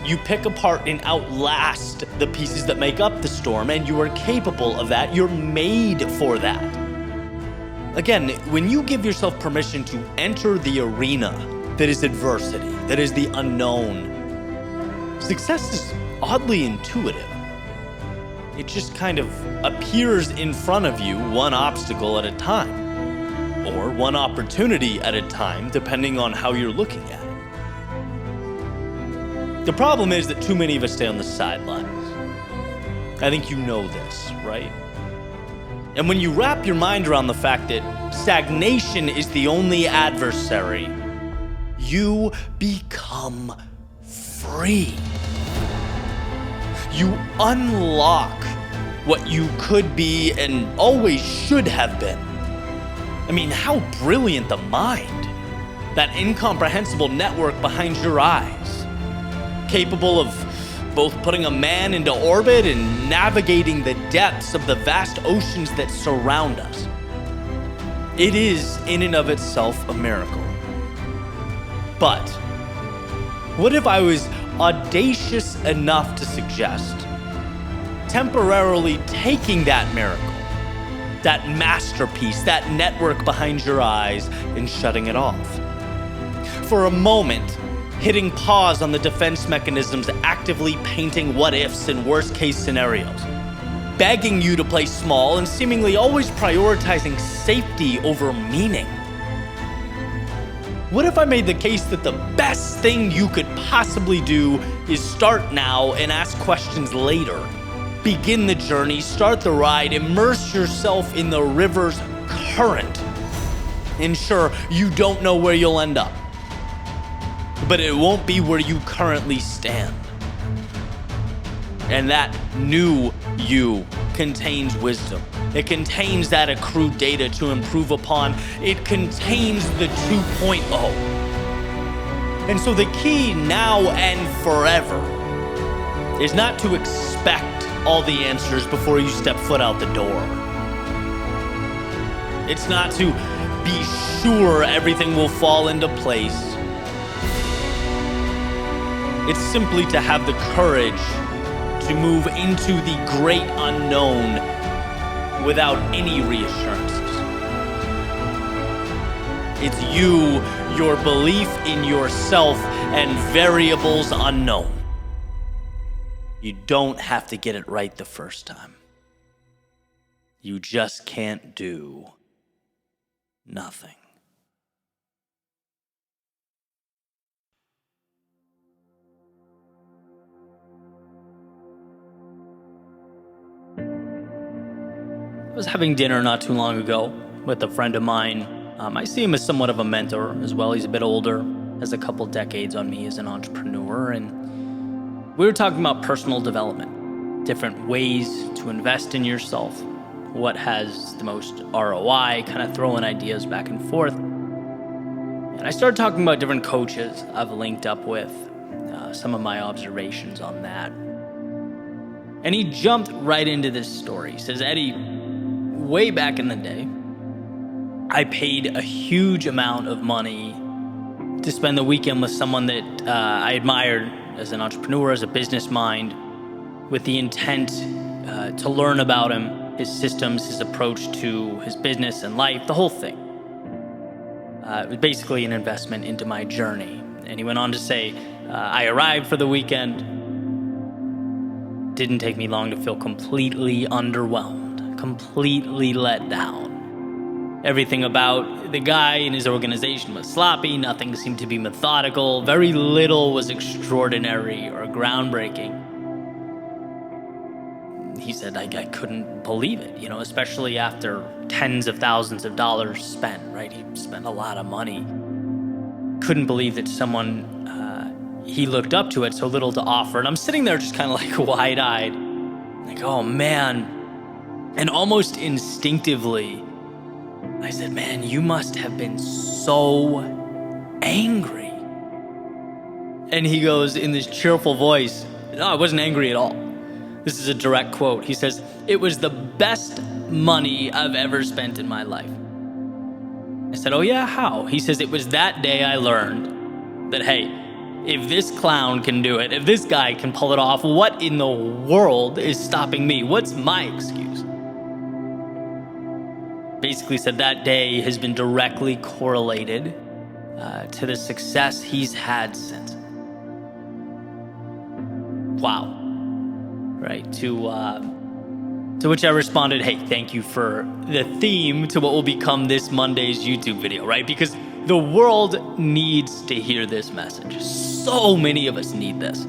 You pick apart and outlast the pieces that make up the storm, and you are capable of that. You're made for that. Again, when you give yourself permission to enter the arena that is adversity, that is the unknown, success is oddly intuitive. It just kind of appears in front of you one obstacle at a time, or one opportunity at a time, depending on how you're looking at it. The problem is that too many of us stay on the sidelines. I think you know this, right? And when you wrap your mind around the fact that stagnation is the only adversary, you become free. You unlock what you could be and always should have been. I mean, how brilliant the mind, that incomprehensible network behind your eyes, capable of both putting a man into orbit and navigating the depths of the vast oceans that surround us. It is, in and of itself, a miracle. But what if I was audacious enough to suggest temporarily taking that miracle, that masterpiece, that network behind your eyes, and shutting it off? For a moment, hitting pause on the defense mechanisms, actively painting what-ifs and worst-case scenarios, begging you to play small and seemingly always prioritizing safety over meaning. What if I made the case that the best thing you could possibly do is start now and ask questions later? Begin the journey, start the ride, immerse yourself in the river's current. And sure, you don't know where you'll end up, but it won't be where you currently stand. And that new you contains wisdom. It contains that accrued data to improve upon. It contains the 2.0. And so the key now and forever is not to expect all the answers before you step foot out the door. It's not to be sure everything will fall into place. It's simply to have the courage to move into the great unknown without any reassurances. It's you, your belief in yourself, and variables unknown. You don't have to get it right the first time. You just can't do nothing. I was having dinner not too long ago with a friend of mine. I see him as somewhat of a mentor as well. He's a bit older, has a couple decades on me as an entrepreneur, and we were talking about personal development, different ways to invest in yourself, what has the most ROI, kind of throwing ideas back and forth. And I started talking about different coaches I've linked up with, some of my observations on that. And he jumped right into this story. He says, Eddie, way back in the day, I paid a huge amount of money to spend the weekend with someone that I admired as an entrepreneur, as a business mind, with the intent to learn about him, his systems, his approach to his business and life, the whole thing. It was basically an investment into my journey. And he went on to say, I arrived for the weekend. Didn't take me long to feel completely underwhelmed, completely let down. Everything about the guy and his organization was sloppy, nothing seemed to be methodical, very little was extraordinary or groundbreaking. He said, I couldn't believe it, especially after tens of thousands of dollars spent, right? He spent a lot of money. Couldn't believe that someone he looked up to had so little to offer. And I'm sitting there just kind of like wide-eyed, like, oh man. And almost instinctively, I said, man, you must have been so angry. And he goes in this cheerful voice, no, I wasn't angry at all. This is a direct quote. He says, it was the best money I've ever spent in my life. I said, oh yeah, how? He says, it was that day I learned that, hey, if this clown can do it, if this guy can pull it off, what in the world is stopping me? What's my excuse? Basically said that day has been directly correlated to the success he's had since. Wow. Right, to which I responded, hey, thank you for the theme to what will become this Monday's YouTube video, right? Because the world needs to hear this message. So many of us need this.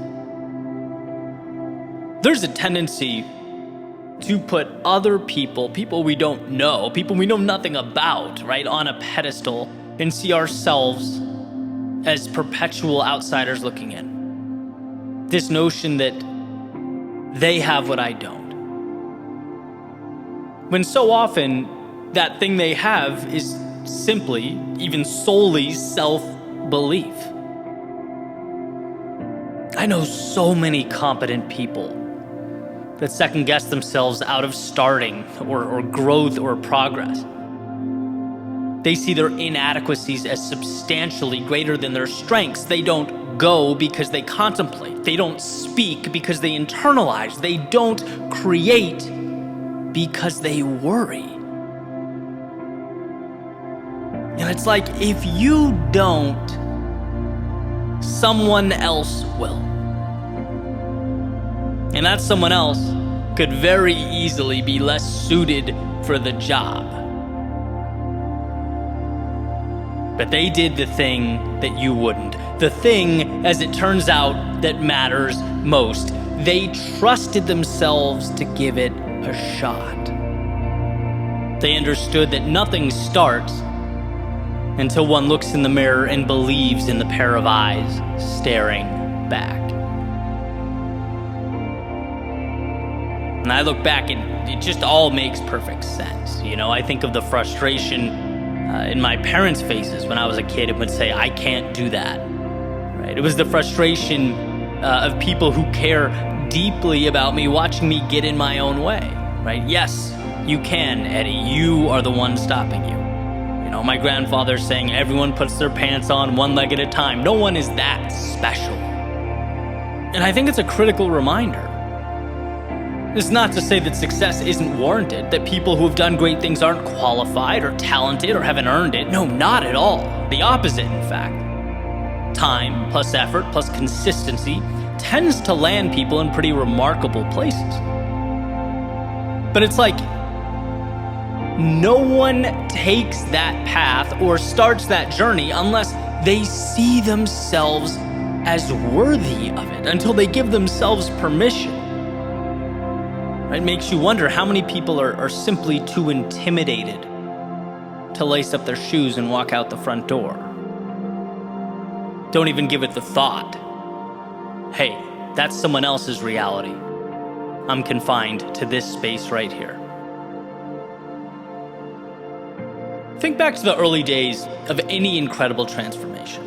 There's a tendency to put other people we don't know, people we know nothing about, right, on a pedestal and see ourselves as perpetual outsiders looking in. This notion that they have what I don't. When so often that thing they have is simply, even solely, self-belief. I know so many competent people that second-guess themselves out of starting or growth or progress. They see their inadequacies as substantially greater than their strengths. They don't go because they contemplate. They don't speak because they internalize. They don't create because they worry. And it's like, if you don't, someone else will. And that someone else could very easily be less suited for the job. But they did the thing that you wouldn't. The thing, as it turns out, that matters most. They trusted themselves to give it a shot. They understood that nothing starts until one looks in the mirror and believes in the pair of eyes staring back. And I look back and it just all makes perfect sense. I think of the frustration in my parents' faces when I was a kid and would say, I can't do that. Right? It was the frustration of people who care deeply about me watching me get in my own way. Right? Yes, you can, Eddie. You are the one stopping you. My grandfather saying everyone puts their pants on one leg at a time. No one is that special. And I think it's a critical reminder. It's not to say that success isn't warranted, that people who have done great things aren't qualified or talented or haven't earned it. No, not at all. The opposite, in fact. Time plus effort plus consistency tends to land people in pretty remarkable places. But it's like, no one takes that path or starts that journey unless they see themselves as worthy of it, until they give themselves permission. It makes you wonder how many people are simply too intimidated to lace up their shoes and walk out the front door. Don't even give it the thought. Hey, that's someone else's reality. I'm confined to this space right here. Think back to the early days of any incredible transformation.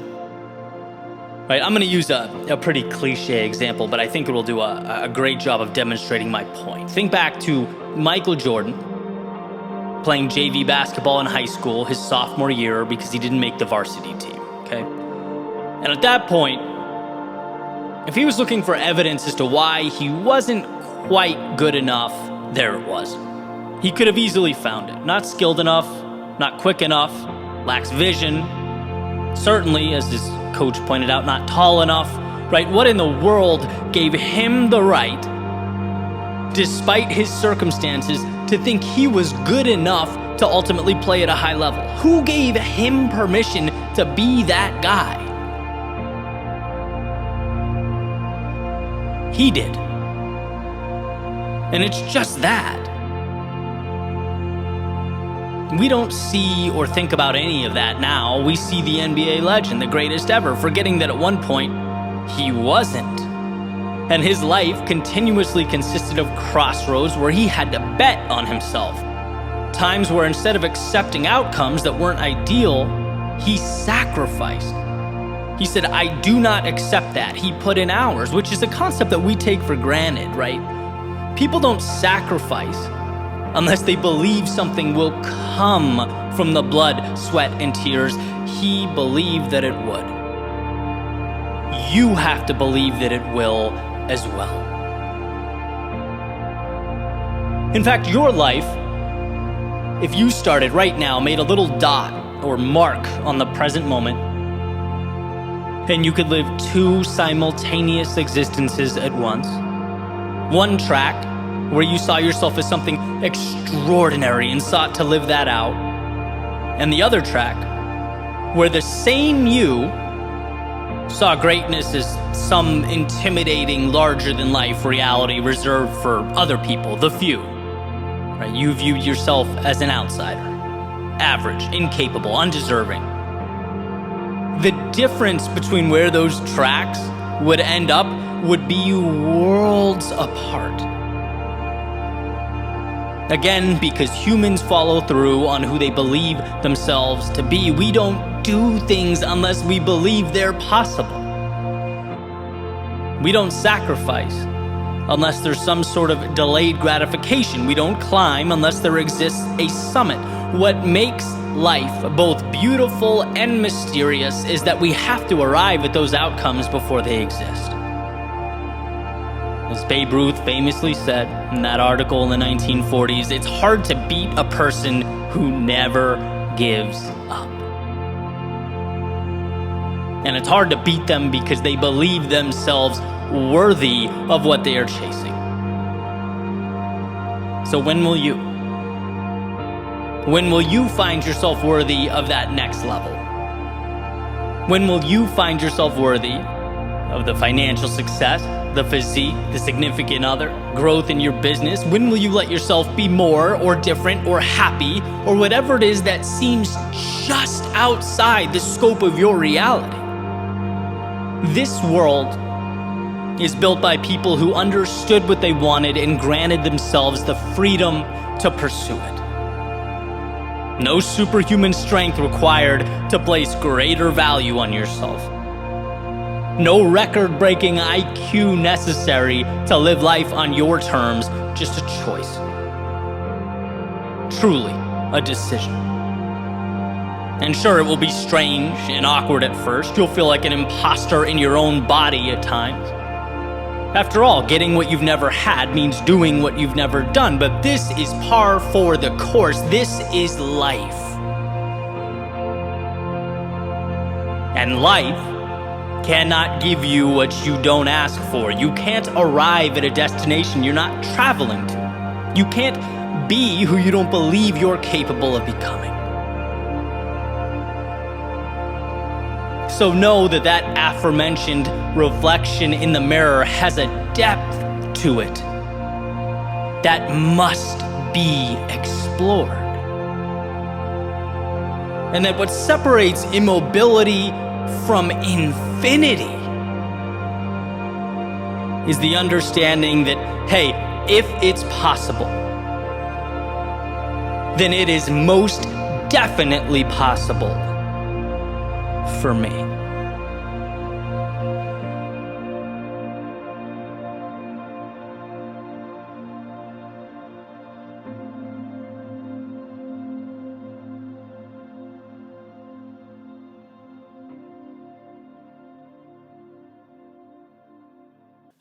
Right, I'm going to use a pretty cliche example, but I think it will do a great job of demonstrating my point. Think back to Michael Jordan playing JV basketball in high school his sophomore year because he didn't make the varsity team, okay? And at that point, if he was looking for evidence as to why he wasn't quite good enough, there it was. He could have easily found it. Not skilled enough, not quick enough, lacks vision. Certainly, as his coach pointed out, not tall enough, right? What in the world gave him the right despite his circumstances, to think he was good enough to ultimately play at a high level? Who gave him permission to be that guy? He did. And it's just that. We don't see or think about any of that now. We see the NBA legend, the greatest ever, forgetting that at one point, he wasn't. And his life continuously consisted of crossroads where he had to bet on himself. Times where instead of accepting outcomes that weren't ideal, he sacrificed. He said, I do not accept that. He put in hours, which is a concept that we take for granted, right? People don't sacrifice unless they believe something will come from the blood, sweat, and tears. He believed that it would. You have to believe that it will as well. In fact, your life, if you started right now, made a little dot or mark on the present moment, and you could live two simultaneous existences at once. One track where you saw yourself as something extraordinary and sought to live that out, and the other track where the same you saw greatness as some intimidating, larger-than-life reality reserved for other people, the few. Right? You viewed yourself as an outsider, average, incapable, undeserving. The difference between where those tracks would end up would be worlds apart. Again, because humans follow through on who they believe themselves to be. We don't do things unless we believe they're possible. We don't sacrifice unless there's some sort of delayed gratification. We don't climb unless there exists a summit. What makes life both beautiful and mysterious is that we have to arrive at those outcomes before they exist. As Babe Ruth famously said in that article in the 1940s, it's hard to beat a person who never gives up. And it's hard to beat them because they believe themselves worthy of what they are chasing. So when will you? When will you find yourself worthy of that next level? When will you find yourself worthy of the financial success, the physique, the significant other, growth in your business? When will you let yourself be more or different or happy or whatever it is that seems just outside the scope of your reality? This world is built by people who understood what they wanted and granted themselves the freedom to pursue it. No superhuman strength required to place greater value on yourself. No record-breaking IQ necessary to live life on your terms, just a choice. Truly, a decision. And sure, it will be strange and awkward at first. You'll feel like an imposter in your own body at times. After all, getting what you've never had means doing what you've never done, but this is par for the course. This is life. And life cannot give you what you don't ask for. You can't arrive at a destination you're not traveling to. You can't be who you don't believe you're capable of becoming. So know that that aforementioned reflection in the mirror has a depth to it that must be explored. And that what separates immobility from infinity is the understanding that, hey, if it's possible, then it is most definitely possible for me.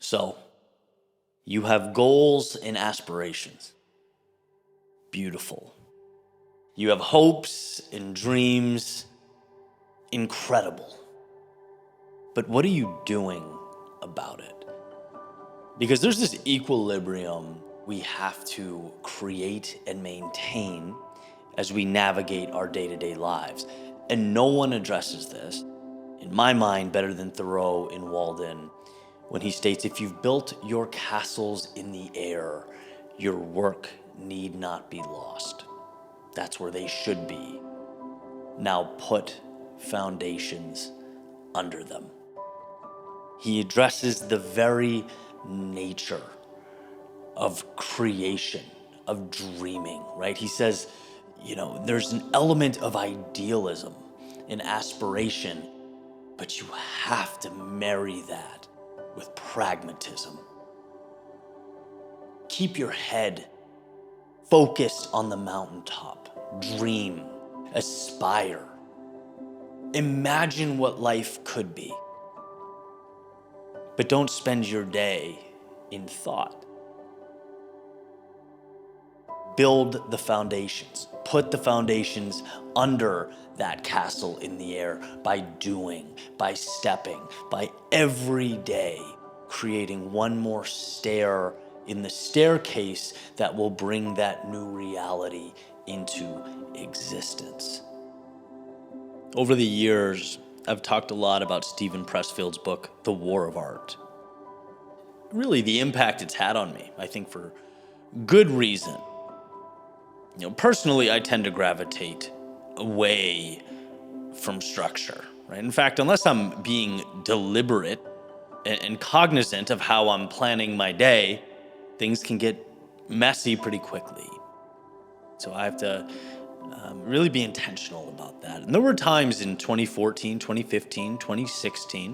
So, you have goals and aspirations. Beautiful. You have hopes and dreams. Incredible. But what are you doing about it? Because there's this equilibrium we have to create and maintain as we navigate our day-to-day lives. And no one addresses this, in my mind, better than Thoreau in Walden, when he states, if you've built your castles in the air, your work need not be lost. That's where they should be. Now put foundations under them. He addresses the very nature of creation, of dreaming, right? He says, there's an element of idealism and aspiration, but you have to marry that with pragmatism. Keep your head focused on the mountaintop. Dream, aspire. Imagine what life could be. But don't spend your day in thought. Build the foundations. Put the foundations under that castle in the air by doing, by stepping, by every day creating one more stair in the staircase that will bring that new reality into existence. Over the years, I've talked a lot about Steven Pressfield's book, The War of Art. Really, the impact it's had on me, I think for good reason. Personally, I tend to gravitate away from structure, right? In fact, unless I'm being deliberate and cognizant of how I'm planning my day, things can get messy pretty quickly. So I have to really be intentional about that. And there were times in 2014, 2015, 2016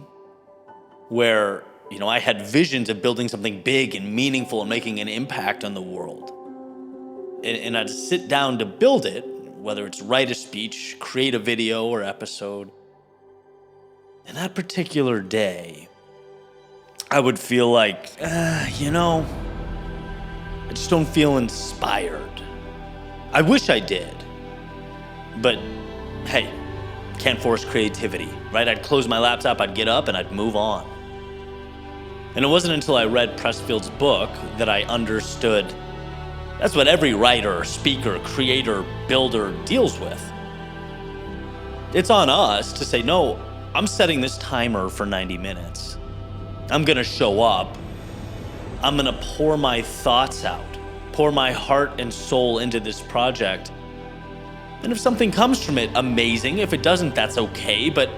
where, I had visions of building something big and meaningful and making an impact on the world. And I'd sit down to build it, whether it's write a speech, create a video or episode. And that particular day, I would feel like, I just don't feel inspired. I wish I did. But hey, can't force creativity, right? I'd close my laptop, I'd get up, and I'd move on. And it wasn't until I read Pressfield's book that I understood that's what every writer, speaker, creator, builder deals with. It's on us to say, no, I'm setting this timer for 90 minutes. I'm gonna show up. I'm gonna pour my thoughts out, pour my heart and soul into this project. And if something comes from it, amazing. If it doesn't, that's okay. But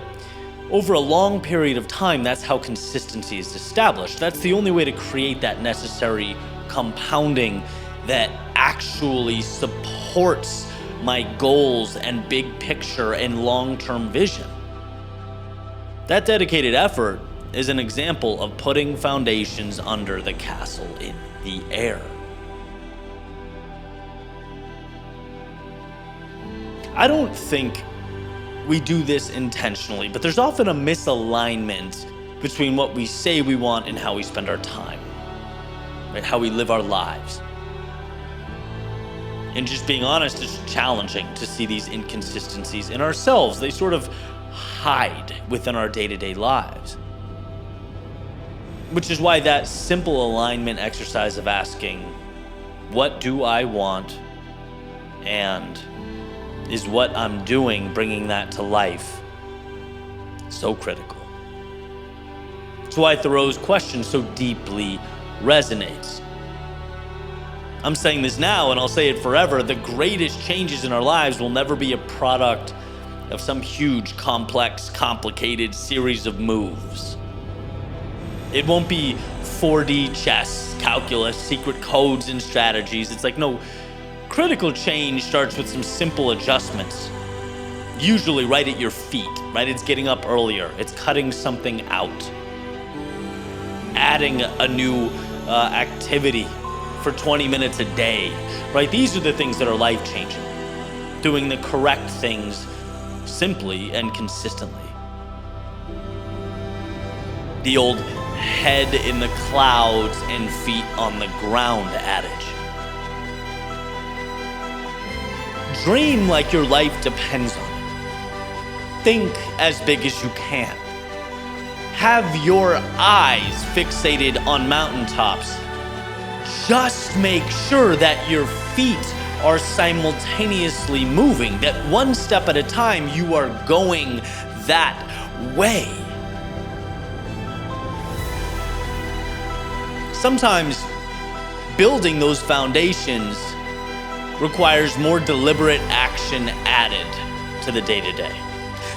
over a long period of time, that's how consistency is established. That's the only way to create that necessary compounding that actually supports my goals and big picture and long-term vision. That dedicated effort is an example of putting foundations under the castle in the air. I don't think we do this intentionally, but there's often a misalignment between what we say we want and how we spend our time, right? How we live our lives. And just being honest, it's challenging to see these inconsistencies in ourselves. They sort of hide within our day-to-day lives. Which is why that simple alignment exercise of asking, what do I want? And is what I'm doing bringing that to life so critical? It's why Thoreau's question so deeply resonates. I'm saying this now and I'll say it forever. The greatest changes in our lives will never be a product of some huge, complex, complicated series of moves. It won't be 4D chess, calculus, secret codes and strategies. It's like, no, critical change starts with some simple adjustments. Usually right at your feet, right? It's getting up earlier. It's cutting something out. Adding a new activity for 20 minutes a day, right? These are the things that are life-changing. Doing the correct things simply and consistently. The old head in the clouds and feet on the ground adage. Dream like your life depends on it. Think as big as you can. Have your eyes fixated on mountaintops. just make sure that your feet are simultaneously moving, that one step at a time you are going that way. Sometimes building those foundations requires more deliberate action added to the day-to-day.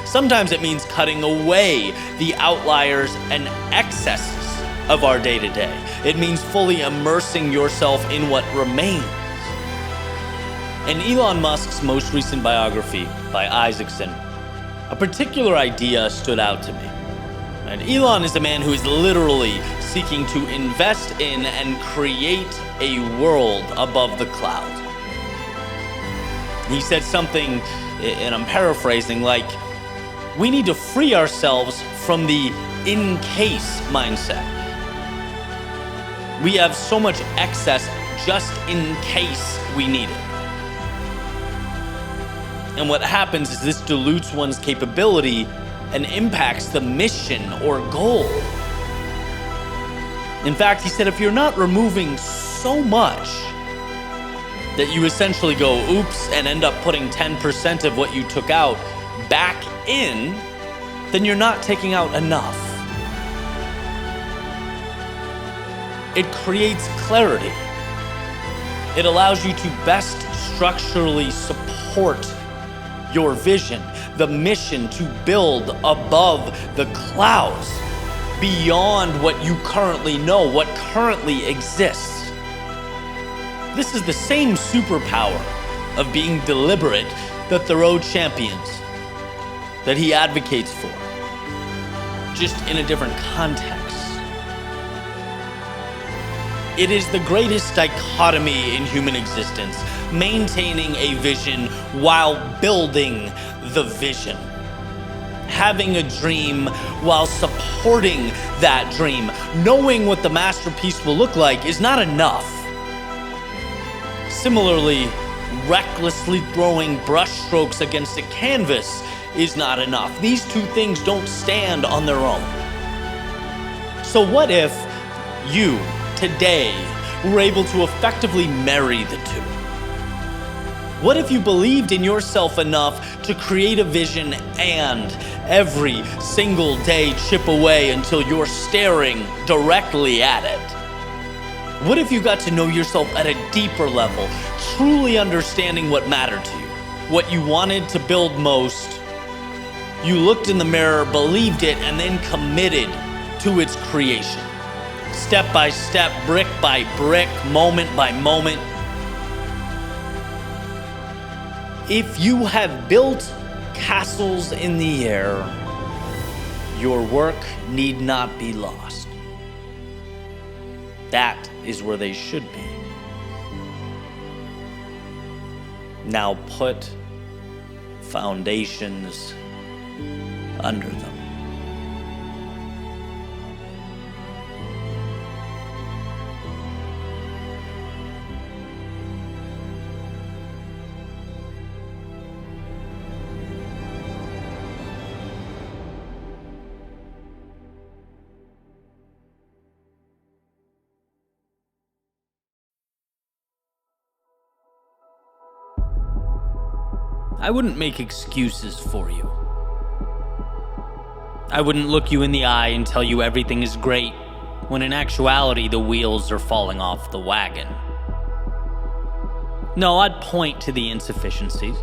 Sometimes it means cutting away the outliers and excesses of our day-to-day. It means fully immersing yourself in what remains. In Elon Musk's most recent biography by Isaacson, a particular idea stood out to me. And Elon is a man who is literally seeking to invest in and create a world above the clouds. He said something, and I'm paraphrasing, like, we need to free ourselves from the in case mindset. We have so much excess just in case we need it. And what happens is this dilutes one's capability and impacts the mission or goal. In fact, he said, if you're not removing so much that you essentially go oops and end up putting 10% of what you took out back in, then you're not taking out enough. It creates clarity. It allows you to best structurally support your vision, the mission to build above the clouds, beyond what you currently know, what currently exists. This is the same superpower of being deliberate that Thoreau champions, that he advocates for, just in a different context. It is the greatest dichotomy in human existence, maintaining a vision while building the vision. Having a dream while supporting that dream. Knowing what the masterpiece will look like is not enough. Similarly, recklessly throwing brushstrokes against a canvas is not enough. These two things don't stand on their own. So what if you, today, were able to effectively marry the two? What if you believed in yourself enough to create a vision and every single day chip away until you're staring directly at it? What if you got to know yourself at a deeper level, truly understanding what mattered to you, what you wanted to build most? You looked in the mirror, believed it, and then committed to its creation. Step by step, brick by brick, moment by moment. If you have built castles in the air, your work need not be lost. That is where they should be. Now put foundations under them. I wouldn't make excuses for you. I wouldn't look you in the eye and tell you everything is great, when in actuality the wheels are falling off the wagon. No, I'd point to the insufficiencies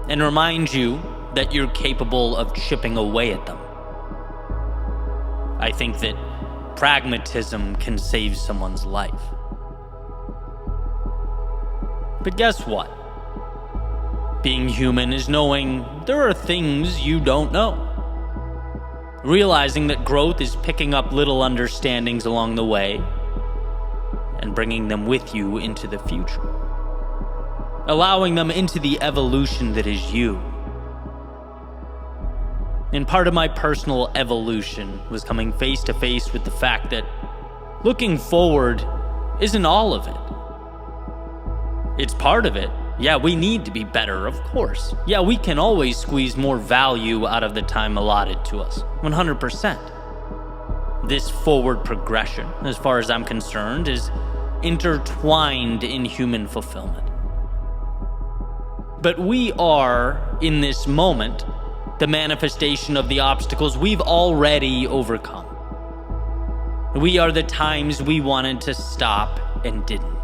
and remind you that you're capable of chipping away at them. I think that pragmatism can save someone's life. But guess what? Being human is knowing there are things you don't know. Realizing that growth is picking up little understandings along the way and bringing them with you into the future. Allowing them into the evolution that is you. And part of my personal evolution was coming face to face with the fact that looking forward isn't all of it. It's part of it. Yeah, we need to be better, of course. Yeah, we can always squeeze more value out of the time allotted to us, 100%. This forward progression, as far as I'm concerned, is intertwined in human fulfillment. But we are, in this moment, the manifestation of the obstacles we've already overcome. We are the times we wanted to stop and didn't.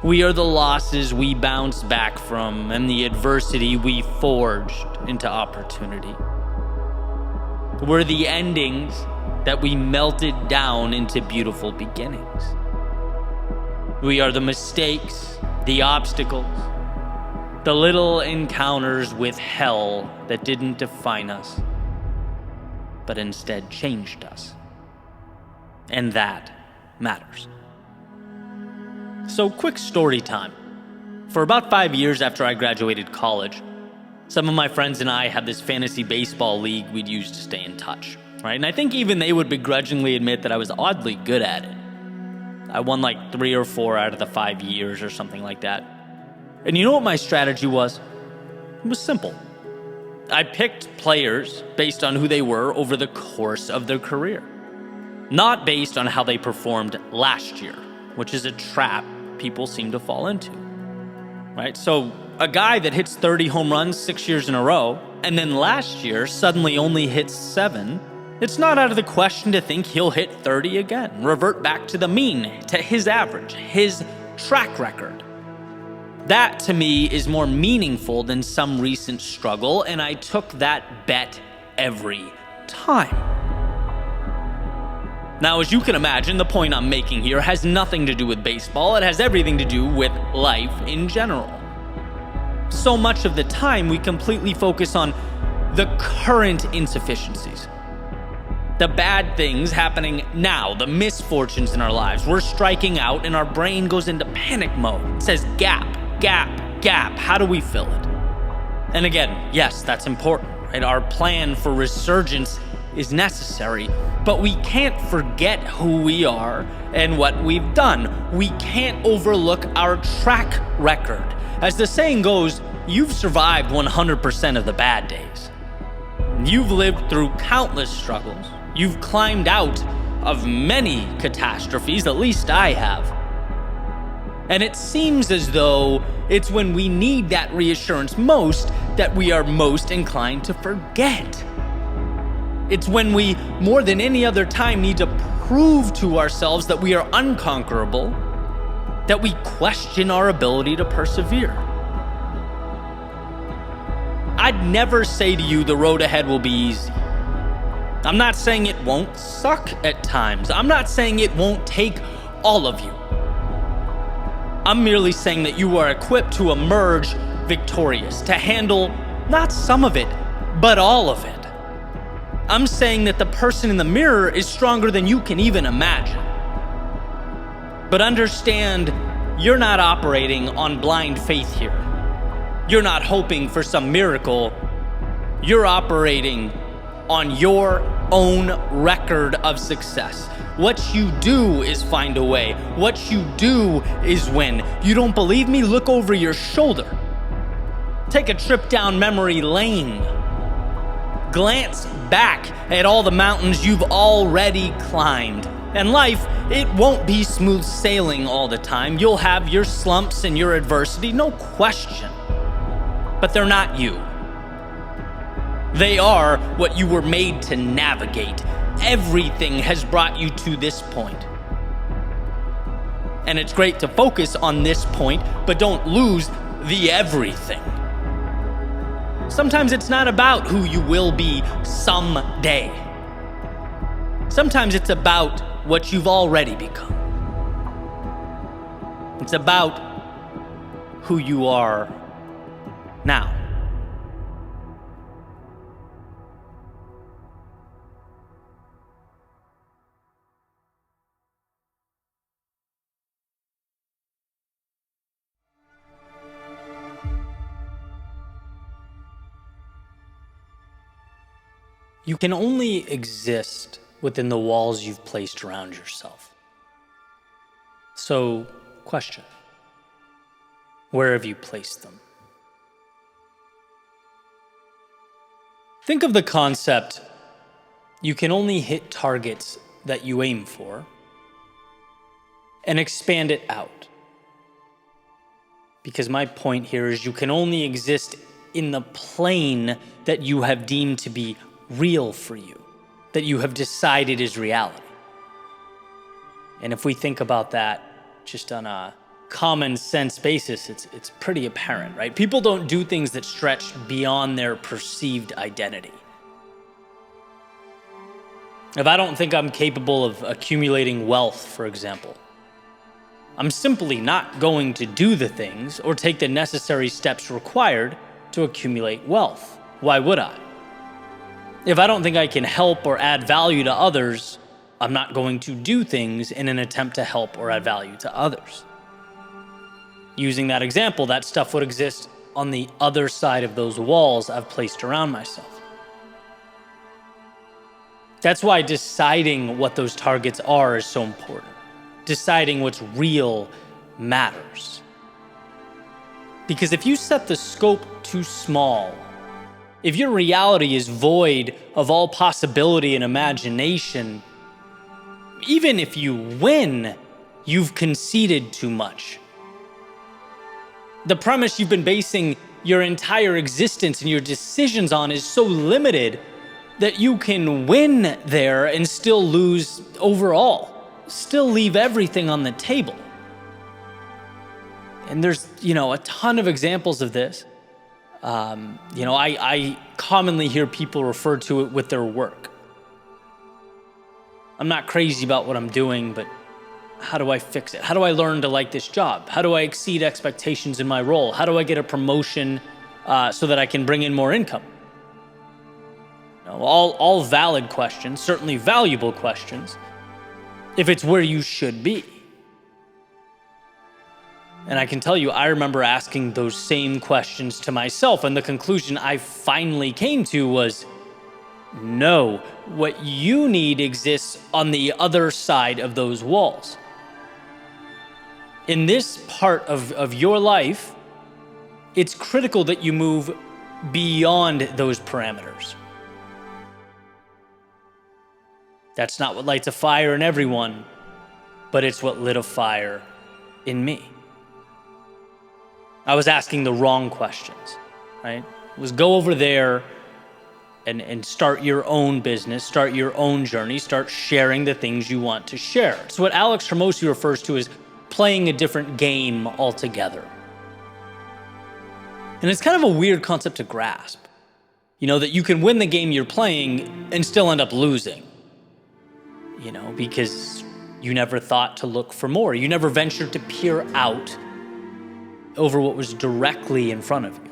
We are the losses we bounced back from and the adversity we forged into opportunity. We're the endings that we melted down into beautiful beginnings. We are the mistakes, the obstacles, the little encounters with hell that didn't define us, but instead changed us. And that matters. So, quick story time. For about 5 years after I graduated college, some of my friends and I had this fantasy baseball league we'd use to stay in touch, right? And I think even they would begrudgingly admit that I was oddly good at it. I won like 3 or 4 out of the 5 years or something like that. And you know what my strategy was? It was simple. I picked players based on who they were over the course of their career, not based on how they performed last year, which is a trap people seem to fall into, right? So a guy that hits 30 home runs 6 years in a row, and then last year suddenly only hits 7, it's not out of the question to think he'll hit 30 again, revert back to the mean, to his average, his track record. That, to me, is more meaningful than some recent struggle, and I took that bet every time. Now, as you can imagine, the point I'm making here has nothing to do with baseball. It has everything to do with life in general. So much of the time, we completely focus on the current insufficiencies, the bad things happening now, the misfortunes in our lives. We're striking out, and our brain goes into panic mode. It says gap, gap, gap. How do we fill it? And again, yes, that's important, right? Our plan for resurgence is necessary, but we can't forget who we are and what we've done. We can't overlook our track record. As the saying goes, you've survived 100% of the bad days. You've lived through countless struggles. You've climbed out of many catastrophes, at least I have. And it seems as though it's when we need that reassurance most that we are most inclined to forget. It's when we, more than any other time, need to prove to ourselves that we are unconquerable, that we question our ability to persevere. I'd never say to you the road ahead will be easy. I'm not saying it won't suck at times. I'm not saying it won't take all of you. I'm merely saying that you are equipped to emerge victorious, to handle not some of it, but all of it. I'm saying that the person in the mirror is stronger than you can even imagine. But understand, you're not operating on blind faith here. You're not hoping for some miracle. You're operating on your own record of success. What you do is find a way. What you do is win. You don't believe me? Look over your shoulder. Take a trip down memory lane. Glance back at all the mountains you've already climbed. And life, it won't be smooth sailing all the time. You'll have your slumps and your adversity, no question. But they're not you. They are what you were made to navigate. Everything has brought you to this point. And it's great to focus on this point, but don't lose the everything. Sometimes it's not about who you will be someday. Sometimes it's about what you've already become. It's about who you are now. You can only exist within the walls you've placed around yourself. So, question: where have you placed them? Think of the concept: you can only hit targets that you aim for, and expand it out. Because my point here is you can only exist in the plane that you have deemed to be real for you, that you have decided is reality. And if we think about that just on a common sense basis, it's pretty apparent, right? People don't do things that stretch beyond their perceived identity. If I don't think I'm capable of accumulating wealth, for example, I'm simply not going to do the things or take the necessary steps required to accumulate wealth. Why would I? If I don't think I can help or add value to others, I'm not going to do things in an attempt to help or add value to others. Using that example, that stuff would exist on the other side of those walls I've placed around myself. That's why deciding what those targets are is so important. Deciding what's real matters. Because if you set the scope too small, if your reality is void of all possibility and imagination, even if you win, you've conceded too much. The premise you've been basing your entire existence and your decisions on is so limited that you can win there and still lose overall. Still leave everything on the table. And there's, a ton of examples of this. I commonly hear people refer to it with their work. I'm not crazy about what I'm doing, but how do I fix it? How do I learn to like this job? How do I exceed expectations in my role? How do I get a promotion so that I can bring in more income? All valid questions, certainly valuable questions, if it's where you should be. And I can tell you, I remember asking those same questions to myself, and the conclusion I finally came to was, no, what you need exists on the other side of those walls. In this part of your life, it's critical that you move beyond those parameters. That's not what lights a fire in everyone, but it's what lit a fire in me. I was asking the wrong questions, right? It was go over there and start your own business, start your own journey, start sharing the things you want to share. It's what Alex Hormozi refers to as playing a different game altogether. And it's kind of a weird concept to grasp, that you can win the game you're playing and still end up losing. Because you never thought to look for more. You never ventured to peer out over what was directly in front of you.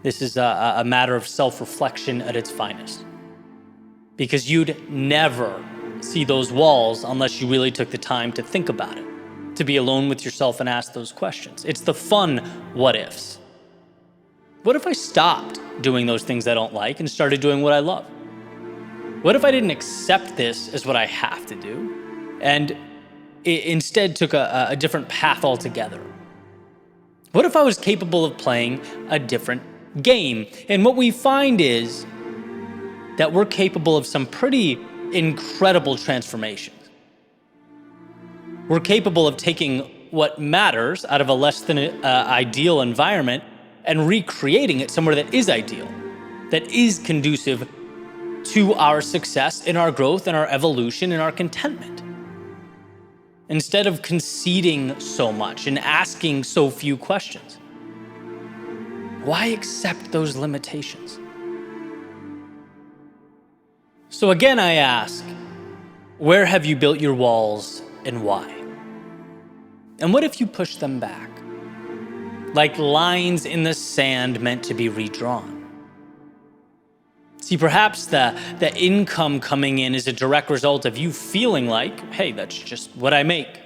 This is a matter of self-reflection at its finest. Because you'd never see those walls unless you really took the time to think about it, to be alone with yourself and ask those questions. It's the fun what-ifs. What if I stopped doing those things I don't like and started doing what I love? What if I didn't accept this as what I have to do and instead took a different path altogether? What if I was capable of playing a different game? And what we find is that we're capable of some pretty incredible transformations. We're capable of taking what matters out of a less than ideal environment and recreating it somewhere that is ideal, that is conducive to our success in our growth and our evolution and our contentment. Instead of conceding so much and asking so few questions, why accept those limitations? So again, I ask, where have you built your walls and why? And what if you push them back? Like lines in the sand meant to be redrawn. See, perhaps the income coming in is a direct result of you feeling like, hey, that's just what I make.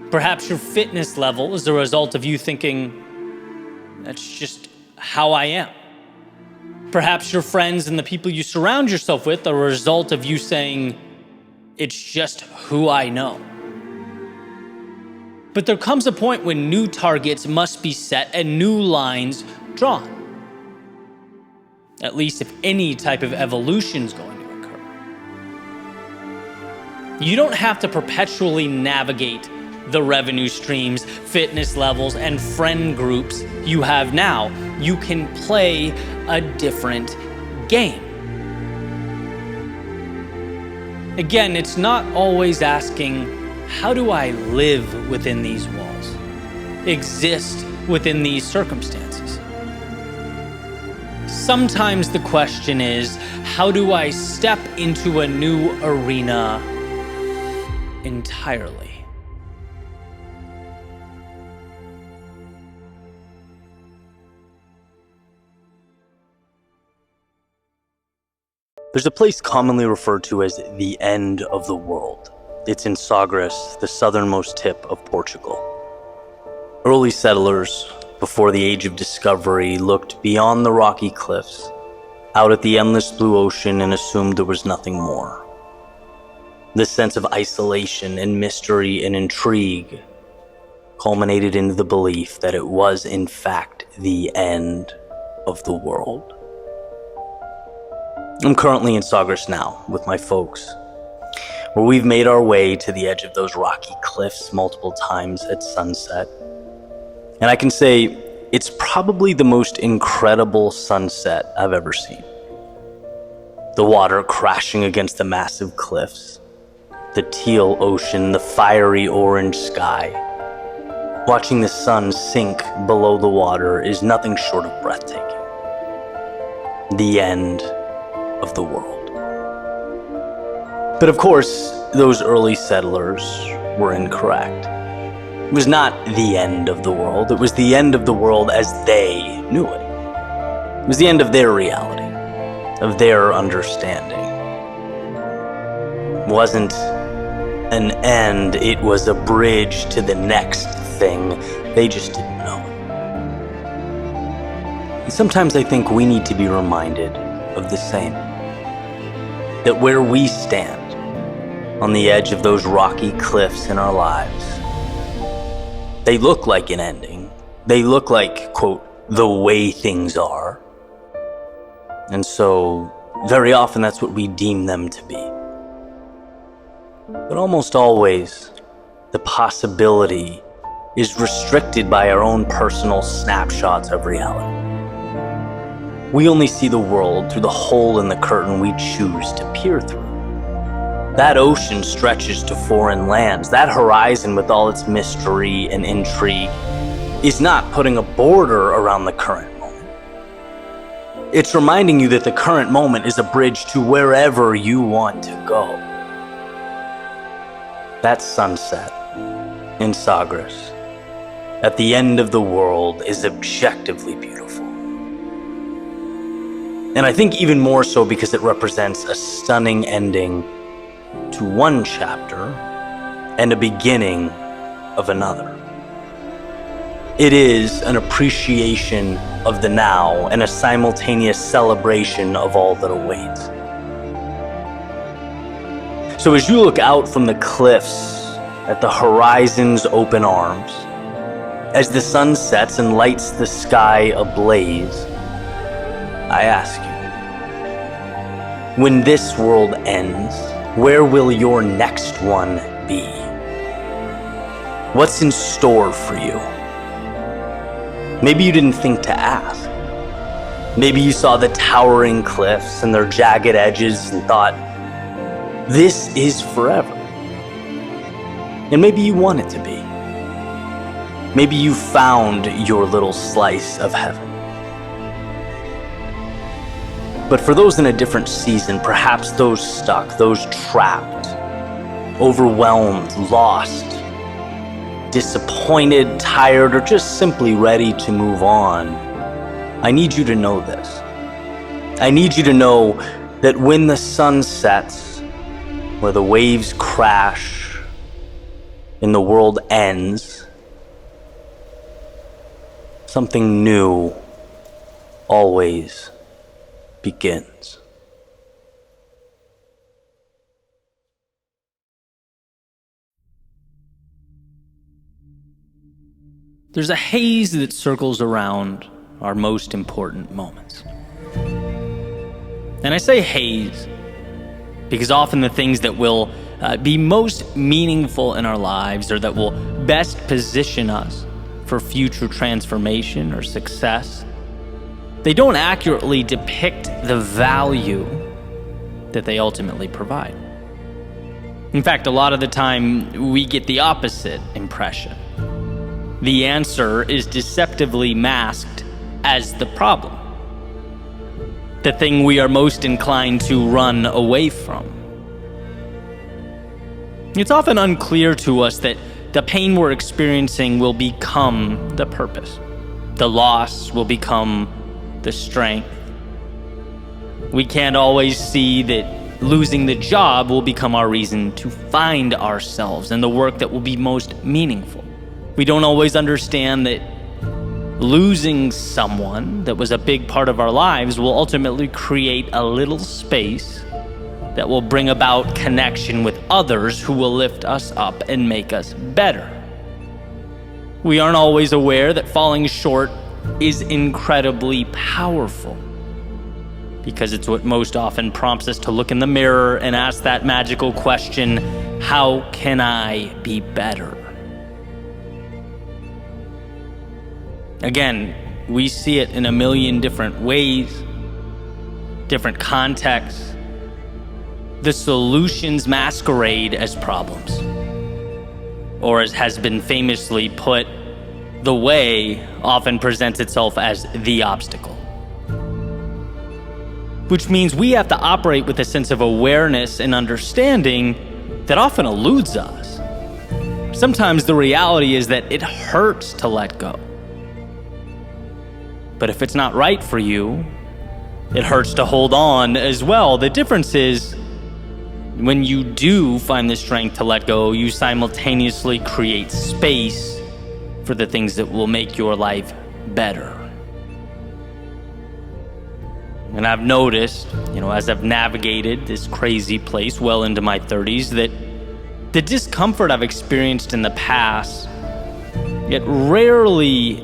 Perhaps your fitness level is the result of you thinking, that's just how I am. Perhaps your friends and the people you surround yourself with are a result of you saying, it's just who I know. But there comes a point when new targets must be set and new lines drawn. At least if any type of evolution is going to occur. You don't have to perpetually navigate the revenue streams, fitness levels, and friend groups you have now. You can play a different game. Again, it's not always asking, how do I live within these walls, exist within these circumstances? Sometimes the question is, how do I step into a new arena entirely? There's a place commonly referred to as the end of the world. It's in Sagres, the southernmost tip of Portugal. Early settlers, before the age of discovery, looked beyond the rocky cliffs, out at the endless blue ocean, and assumed there was nothing more. This sense of isolation and mystery and intrigue culminated into the belief that it was, in fact, the end of the world. I'm currently in Sagres now with my folks, where we've made our way to the edge of those rocky cliffs multiple times at sunset. And I can say it's probably the most incredible sunset I've ever seen. The water crashing against the massive cliffs, the teal ocean, the fiery orange sky. Watching the sun sink below the water is nothing short of breathtaking. The end of the world. But of course, those early settlers were incorrect. It was not the end of the world. It was the end of the world as they knew it. It was the end of their reality, of their understanding. It wasn't an end, it was a bridge to the next thing. They just didn't know it. And sometimes I think we need to be reminded of the same. That where we stand, on the edge of those rocky cliffs in our lives, they look like an ending. They look like, quote, the way things are. And so, very often that's what we deem them to be. But almost always, the possibility is restricted by our own personal snapshots of reality. We only see the world through the hole in the curtain we choose to peer through. That ocean stretches to foreign lands. That horizon with all its mystery and intrigue is not putting a border around the current moment. It's reminding you that the current moment is a bridge to wherever you want to go. That sunset in Sagres, at the end of the world, is objectively beautiful. And I think even more so because it represents a stunning ending to one chapter and a beginning of another. It is an appreciation of the now and a simultaneous celebration of all that awaits. So as you look out from the cliffs at the horizon's open arms, as the sun sets and lights the sky ablaze, I ask you, when this world ends, where will your next one be? What's in store for you? Maybe you didn't think to ask. Maybe you saw the towering cliffs and their jagged edges and thought, this is forever. And maybe you want it to be. Maybe you found your little slice of heaven. But for those in a different season, perhaps those stuck, those trapped, overwhelmed, lost, disappointed, tired, or just simply ready to move on, I need you to know this. I need you to know that when the sun sets, where the waves crash and the world ends, something new always begins. There's a haze that circles around our most important moments. And I say haze because often the things that will be most meaningful in our lives, or that will best position us for future transformation or success, they don't accurately depict the value that they ultimately provide. In fact, a lot of the time, we get the opposite impression. The answer is deceptively masked as the problem, the thing we are most inclined to run away from. It's often unclear to us that the pain we're experiencing will become the purpose. The loss will become the strength. We can't always see that losing the job will become our reason to find ourselves and the work that will be most meaningful. We don't always understand that losing someone that was a big part of our lives will ultimately create a little space that will bring about connection with others who will lift us up and make us better. We aren't always aware that falling short is incredibly powerful, because it's what most often prompts us to look in the mirror and ask that magical question, how can I be better? Again, we see it in a million different ways, different contexts. The solutions masquerade as problems, or as has been famously put, the way often presents itself as the obstacle. Which means we have to operate with a sense of awareness and understanding that often eludes us. Sometimes the reality is that it hurts to let go. But if it's not right for you, it hurts to hold on as well. The difference is, when you do find the strength to let go, you simultaneously create space for the things that will make your life better. And I've noticed, as I've navigated this crazy place well into my 30s, that the discomfort I've experienced in the past, it rarely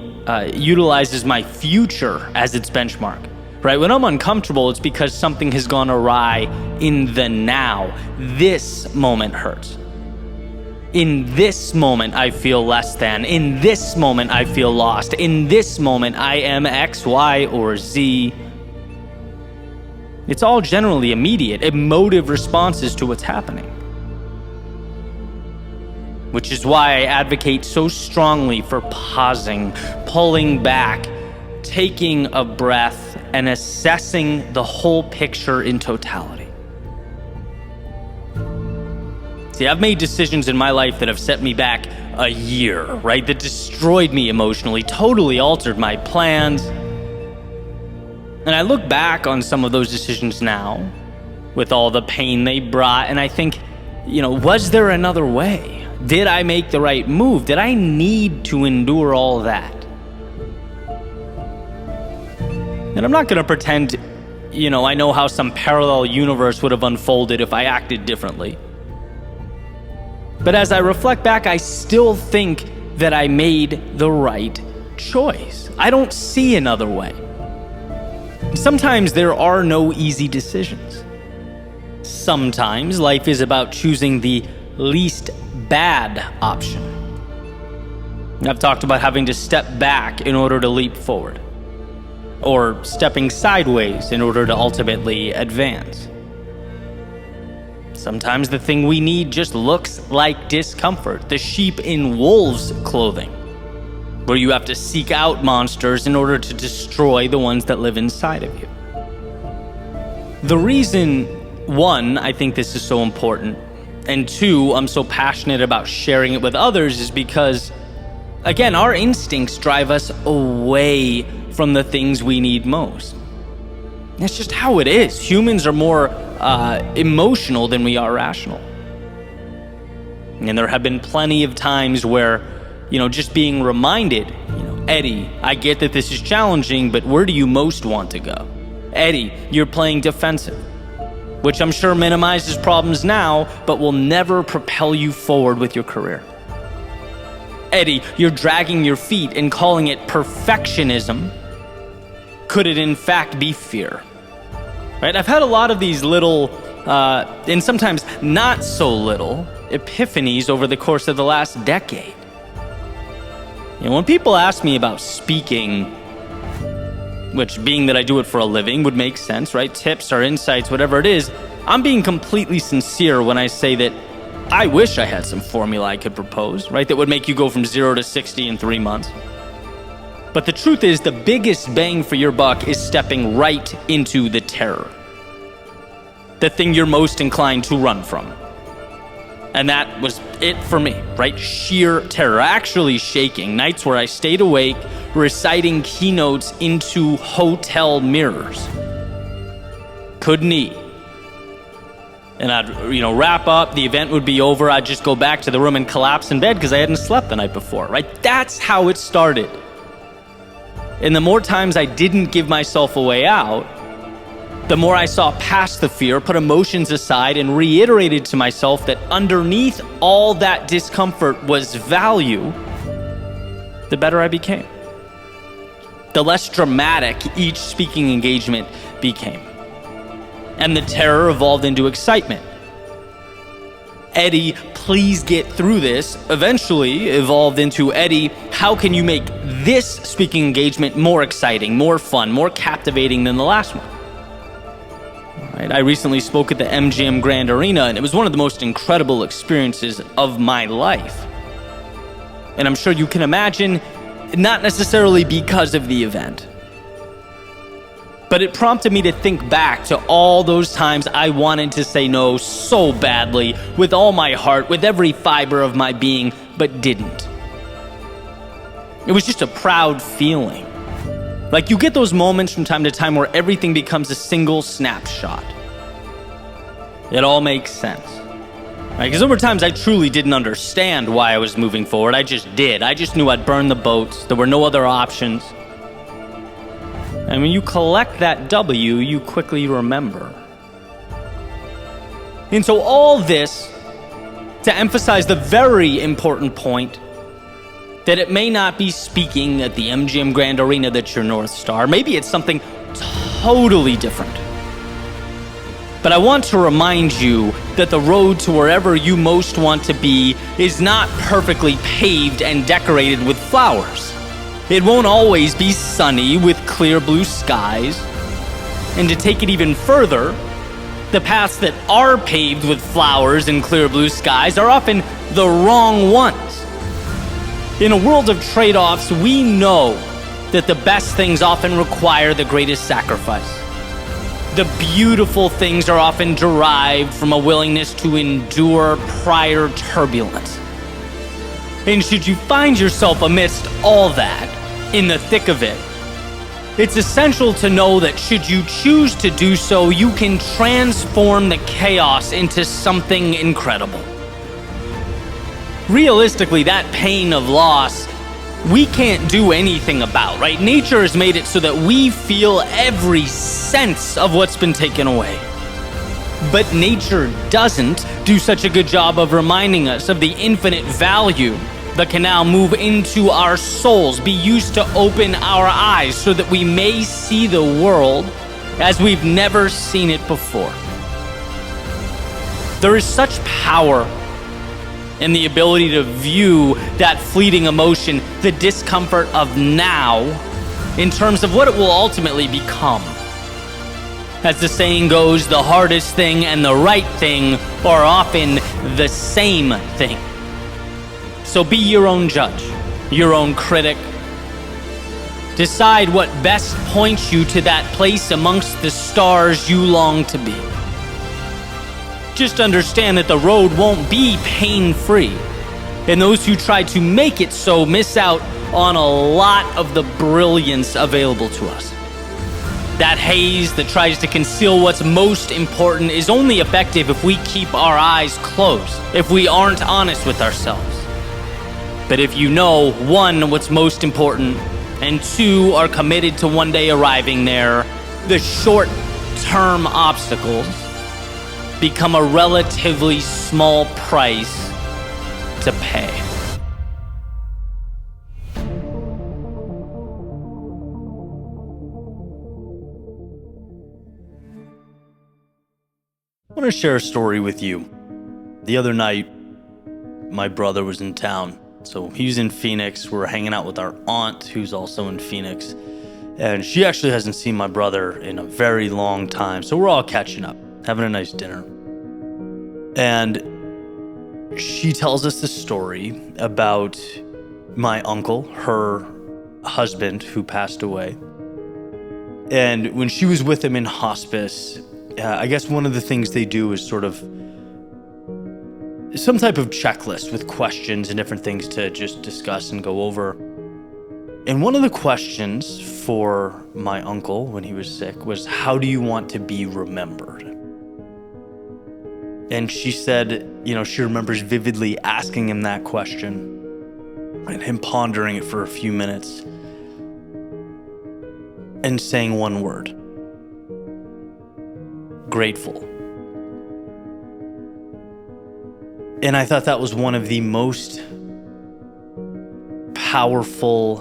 utilizes my future as its benchmark. Right? When I'm uncomfortable, it's because something has gone awry in the now. This moment hurts. In this moment, I feel less than. In this moment, I feel lost. In this moment, I am X, Y, or Z. It's all generally immediate, emotive responses to what's happening. Which is why I advocate so strongly for pausing, pulling back, taking a breath, and assessing the whole picture in totality. See, I've made decisions in my life that have set me back a year, right? That destroyed me emotionally, totally altered my plans. And I look back on some of those decisions now, with all the pain they brought, and I think, was there another way? Did I make the right move? Did I need to endure all that? And I'm not going to pretend, I know how some parallel universe would have unfolded if I acted differently. But as I reflect back, I still think that I made the right choice. I don't see another way. Sometimes there are no easy decisions. Sometimes life is about choosing the least bad option. I've talked about having to step back in order to leap forward, or stepping sideways in order to ultimately advance. Sometimes the thing we need just looks like discomfort, the sheep in wolves' clothing, where you have to seek out monsters in order to destroy the ones that live inside of you. The reason, one, I think this is so important, and two, I'm so passionate about sharing it with others is because, again, our instincts drive us away from the things we need most. That's just how it is. Humans are more emotional than we are rational. And there have been plenty of times where, just being reminded, Eddie, I get that this is challenging, but where do you most want to go? Eddie, you're playing defensive, which I'm sure minimizes problems now, but will never propel you forward with your career. Eddie, you're dragging your feet and calling it perfectionism. Could it in fact be fear? Right? I've had a lot of these little and sometimes not so little, epiphanies over the course of the last decade. When people ask me about speaking, which being that I do it for a living would make sense, right? Tips or insights, whatever it is, I'm being completely sincere when I say that I wish I had some formula I could propose, right? That would make you go from 0 to 60 in 3 months. But the truth is, the biggest bang for your buck is stepping right into the terror. The thing you're most inclined to run from. And that was it for me, right? Sheer terror, actually shaking. Nights where I stayed awake, reciting keynotes into hotel mirrors. Couldn't eat. And I'd, wrap up, the event would be over, I'd just go back to the room and collapse in bed because I hadn't slept the night before, right? That's how it started. And the more times I didn't give myself a way out, the more I saw past the fear, put emotions aside, and reiterated to myself that underneath all that discomfort was value, the better I became. The less dramatic each speaking engagement became. And the terror evolved into excitement. Eddie, please get through this, eventually evolved into, Eddie, how can you make this speaking engagement more exciting, more fun, more captivating than the last one? Right? I recently spoke at the MGM Grand Arena, and it was one of the most incredible experiences of my life. And I'm sure you can imagine, not necessarily because of the event, but it prompted me to think back to all those times I wanted to say no so badly, with all my heart, with every fiber of my being, but didn't. It was just a proud feeling. Like you get those moments from time to time where everything becomes a single snapshot. It all makes sense. Right? Because there were times I truly didn't understand why I was moving forward. I just did. I just knew I'd burn the boats. There were no other options. And when you collect that W, you quickly remember. And so all this to emphasize the very important point that it may not be speaking at the MGM Grand Arena that's your North Star. Maybe it's something totally different. But I want to remind you that the road to wherever you most want to be is not perfectly paved and decorated with flowers. It won't always be sunny with clear blue skies. And to take it even further, the paths that are paved with flowers and clear blue skies are often the wrong ones. In a world of trade-offs, we know that the best things often require the greatest sacrifice. The beautiful things are often derived from a willingness to endure prior turbulence. And should you find yourself amidst all that, in the thick of it, it's essential to know that should you choose to do so, you can transform the chaos into something incredible. Realistically, that pain of loss, we can't do anything about, right? Nature has made it so that we feel every sense of what's been taken away. But nature doesn't do such a good job of reminding us of the infinite value that can now move into our souls, be used to open our eyes so that we may see the world as we've never seen it before. There is such power in the ability to view that fleeting emotion, the discomfort of now, in terms of what it will ultimately become. As the saying goes, the hardest thing and the right thing are often the same thing. So be your own judge, your own critic. Decide what best points you to that place amongst the stars you long to be. Just understand that the road won't be pain-free, and those who try to make it so miss out on a lot of the brilliance available to us. That haze that tries to conceal what's most important is only effective if we keep our eyes closed, if we aren't honest with ourselves. But if you know, one, what's most important, and two, are committed to one day arriving there, the short-term obstacles become a relatively small price to pay. I want to share a story with you. The other night, my brother was in town. So he was in Phoenix. We were hanging out with our aunt, who's also in Phoenix. And she actually hasn't seen my brother in a very long time. So we're all catching up, having a nice dinner. And she tells us the story about my uncle, her husband, who passed away. And when she was with him in hospice, I guess one of the things they do is sort of some type of checklist with questions and different things to just discuss and go over. And one of the questions for my uncle when he was sick was, how do you want to be remembered? And she said, she remembers vividly asking him that question and him pondering it for a few minutes and saying one word: grateful. And I thought that was one of the most powerful,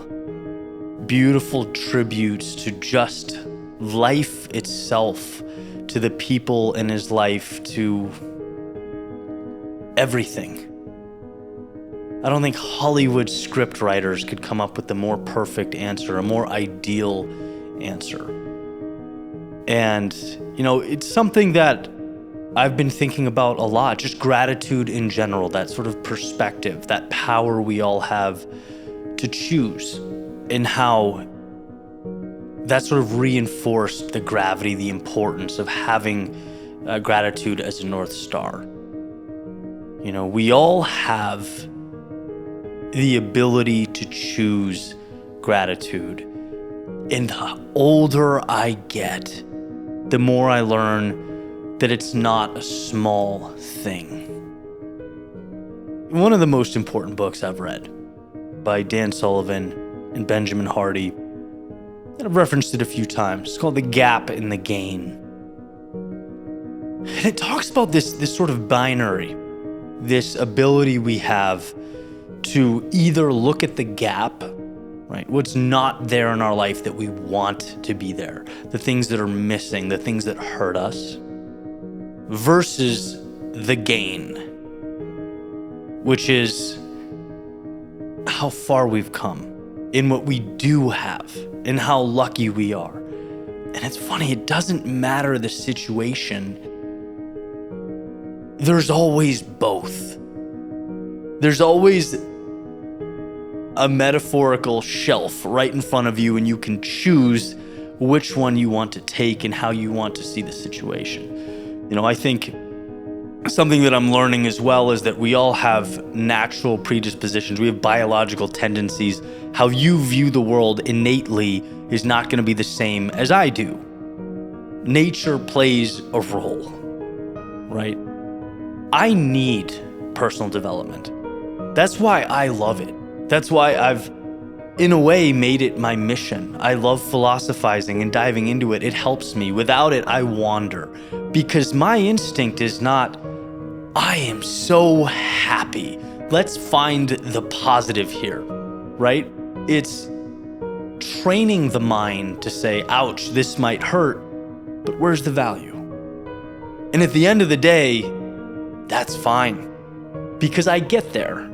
beautiful tributes to just life itself, to the people in his life, to everything. I don't think Hollywood script writers could come up with a more perfect answer, a more ideal answer. And, it's something that I've been thinking about a lot, just gratitude in general, that sort of perspective, that power we all have to choose, and how that sort of reinforced the gravity, the importance of having gratitude as a North Star. We all have the ability to choose gratitude. And the older I get, the more I learn that it's not a small thing. One of the most important books I've read, by Dan Sullivan and Benjamin Hardy, and I've referenced it a few times. It's called The Gap in the Gain. And it talks about this sort of binary, this ability we have to either look at the gap, right? What's not there in our life that we want to be there, the things that are missing, the things that hurt us, versus the gain, which is how far we've come in what we do have and how lucky we are. And it's funny, it doesn't matter the situation. There's always both. There's always a metaphorical shelf right in front of you, and you can choose which one you want to take and how you want to see the situation. I think something that I'm learning as well is that we all have natural predispositions. We have biological tendencies. How you view the world innately is not going to be the same as I do. Nature plays a role, right? I need personal development. That's why I love it. That's why I've, in a way, made it my mission. I love philosophizing and diving into it. It helps me. Without it, I wander. Because my instinct is not, I am so happy. Let's find the positive here, right? It's training the mind to say, ouch, this might hurt, but where's the value? And at the end of the day, that's fine. Because I get there,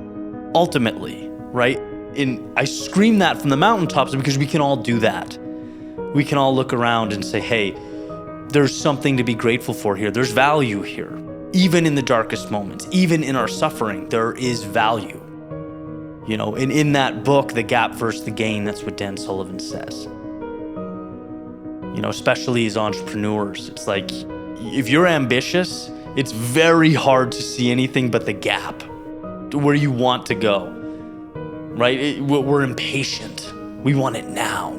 ultimately, right? And I scream that from the mountaintops because we can all do that. We can all look around and say, hey, there's something to be grateful for here. There's value here. Even in the darkest moments, even in our suffering, there is value. And in that book, The Gap versus the Gain, that's what Dan Sullivan says. Especially as entrepreneurs, it's like, if you're ambitious, it's very hard to see anything but the gap to where you want to go, right? We're impatient. We want it now.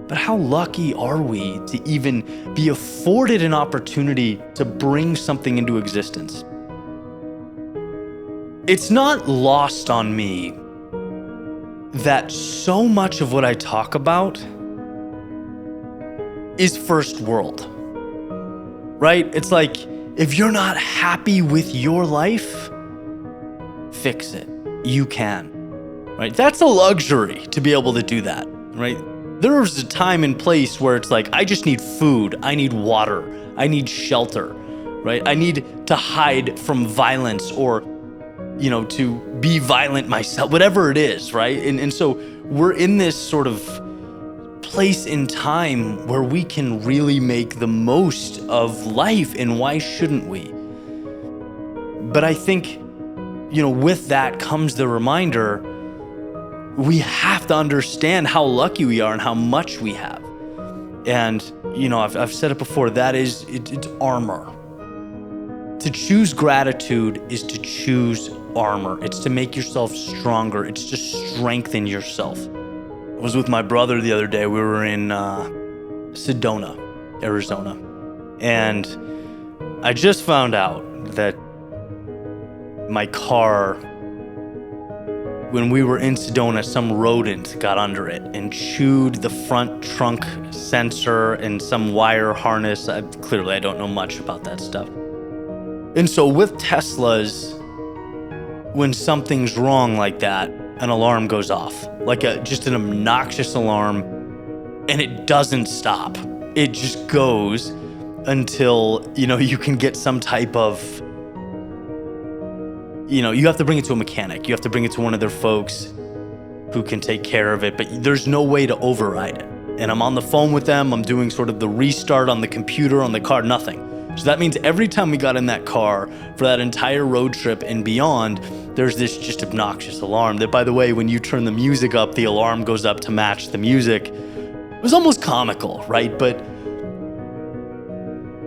But how lucky are we to even be afforded an opportunity to bring something into existence? It's not lost on me that so much of what I talk about is first world, right? It's like, if you're not happy with your life, fix it. You can, right? That's a luxury to be able to do that, right? There's a time and place where it's like, I just need food, I need water, I need shelter, right? I need to hide from violence or, to be violent myself, whatever it is, right? And so we're in this sort of place in time where we can really make the most of life, and why shouldn't we? But I think, with that comes the reminder, we have to understand how lucky we are and how much we have. And, I've said it before, it's armor. To choose gratitude is to choose armor. It's to make yourself stronger. It's to strengthen yourself. I was with my brother the other day. We were in Sedona, Arizona. And I just found out that my car, when we were in Sedona, some rodent got under it and chewed the front trunk sensor and some wire harness. Clearly, I don't know much about that stuff. And so with Teslas, when something's wrong like that, an alarm goes off, like just an obnoxious alarm, and it doesn't stop. It just goes until, you can get some type of, you have to bring it to a mechanic. You have to bring it to one of their folks who can take care of it, but there's no way to override it. And I'm on the phone with them. I'm doing sort of the restart on the computer, on the car, nothing. So that means every time we got in that car for that entire road trip and beyond, there's this just obnoxious alarm that, by the way, when you turn the music up, the alarm goes up to match the music. It was almost comical, right? But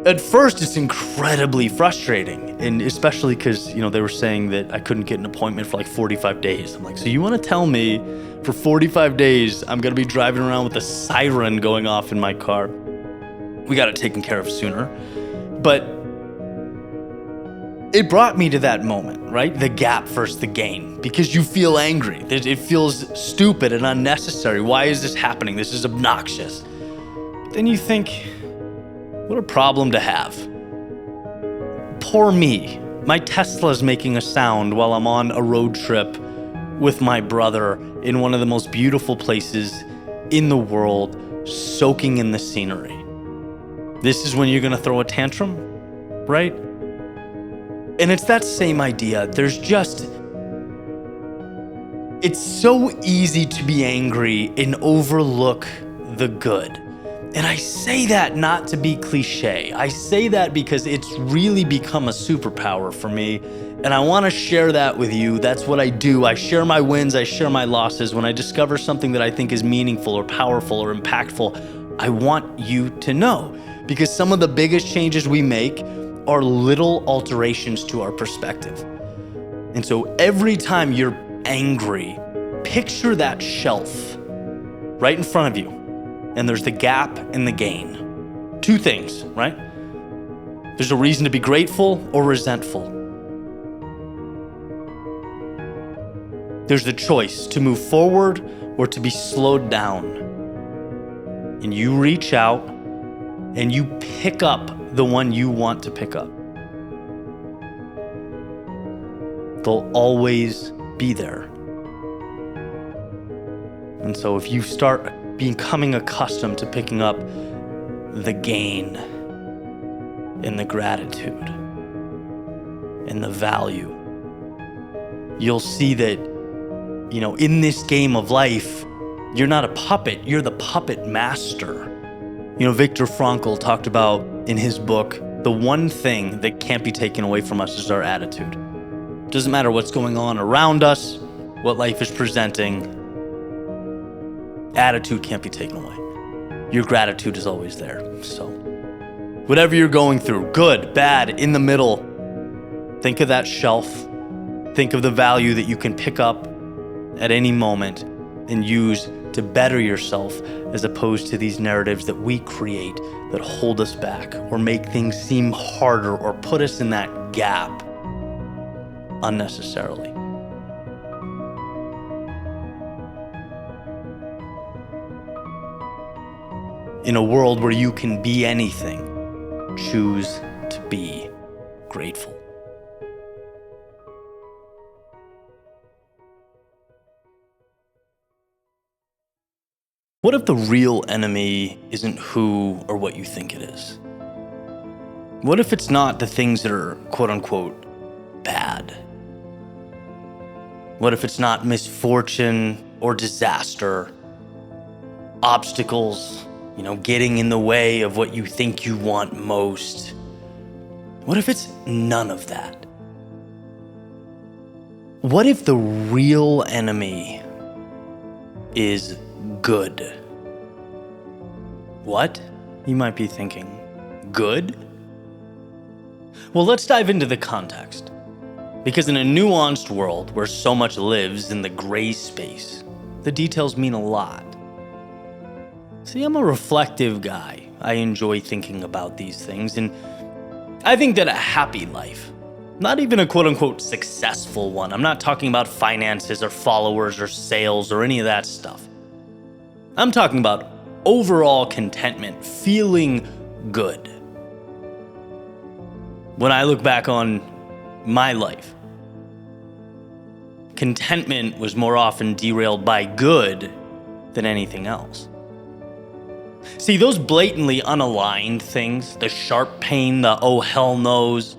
at first, it's incredibly frustrating, and especially because, they were saying that I couldn't get an appointment for like 45 days. I'm like, so you want to tell me for 45 days I'm going to be driving around with a siren going off in my car? We got it taken care of sooner. But it brought me to that moment, right? The gap versus the gain, because you feel angry. It feels stupid and unnecessary. Why is this happening? This is obnoxious. Then you think, what a problem to have. Poor me. My Tesla's making a sound while I'm on a road trip with my brother in one of the most beautiful places in the world, soaking in the scenery. This is when you're gonna throw a tantrum, right? And it's that same idea. It's so easy to be angry and overlook the good. And I say that not to be cliche. I say that because it's really become a superpower for me. And I wanna share that with you. That's what I do. I share my wins, I share my losses. When I discover something that I think is meaningful or powerful or impactful, I want you to know. Because some of the biggest changes we make are little alterations to our perspective. And so every time you're angry, picture that shelf right in front of you. And there's the gap and the gain. Two things, right? There's a reason to be grateful or resentful. There's the choice to move forward or to be slowed down. And you reach out and you pick up the one you want to pick up. They'll always be there. And so if you start becoming accustomed to picking up the gain and the gratitude and the value, you'll see that, in this game of life, you're not a puppet, you're the puppet master. Viktor Frankl talked about in his book, the one thing that can't be taken away from us is our attitude. It doesn't matter what's going on around us, what life is presenting, attitude can't be taken away. Your gratitude is always there. So whatever you're going through, good, bad, in the middle, think of that shelf. Think of the value that you can pick up at any moment and use to better yourself, as opposed to these narratives that we create that hold us back or make things seem harder or put us in that gap unnecessarily. In a world where you can be anything, choose to be grateful. What if the real enemy isn't who or what you think it is? What if it's not the things that are quote unquote bad? What if it's not misfortune or disaster, obstacles, getting in the way of what you think you want most? What if it's none of that? What if the real enemy is good? What? You might be thinking, good? Well, let's dive into the context. Because in a nuanced world where so much lives in the gray space, the details mean a lot. See, I'm a reflective guy. I enjoy thinking about these things, and I think that a happy life, not even a quote-unquote successful one, I'm not talking about finances or followers or sales or any of that stuff. I'm talking about overall contentment, feeling good. When I look back on my life, contentment was more often derailed by good than anything else. See, those blatantly unaligned things, the sharp pain, the oh hell no's,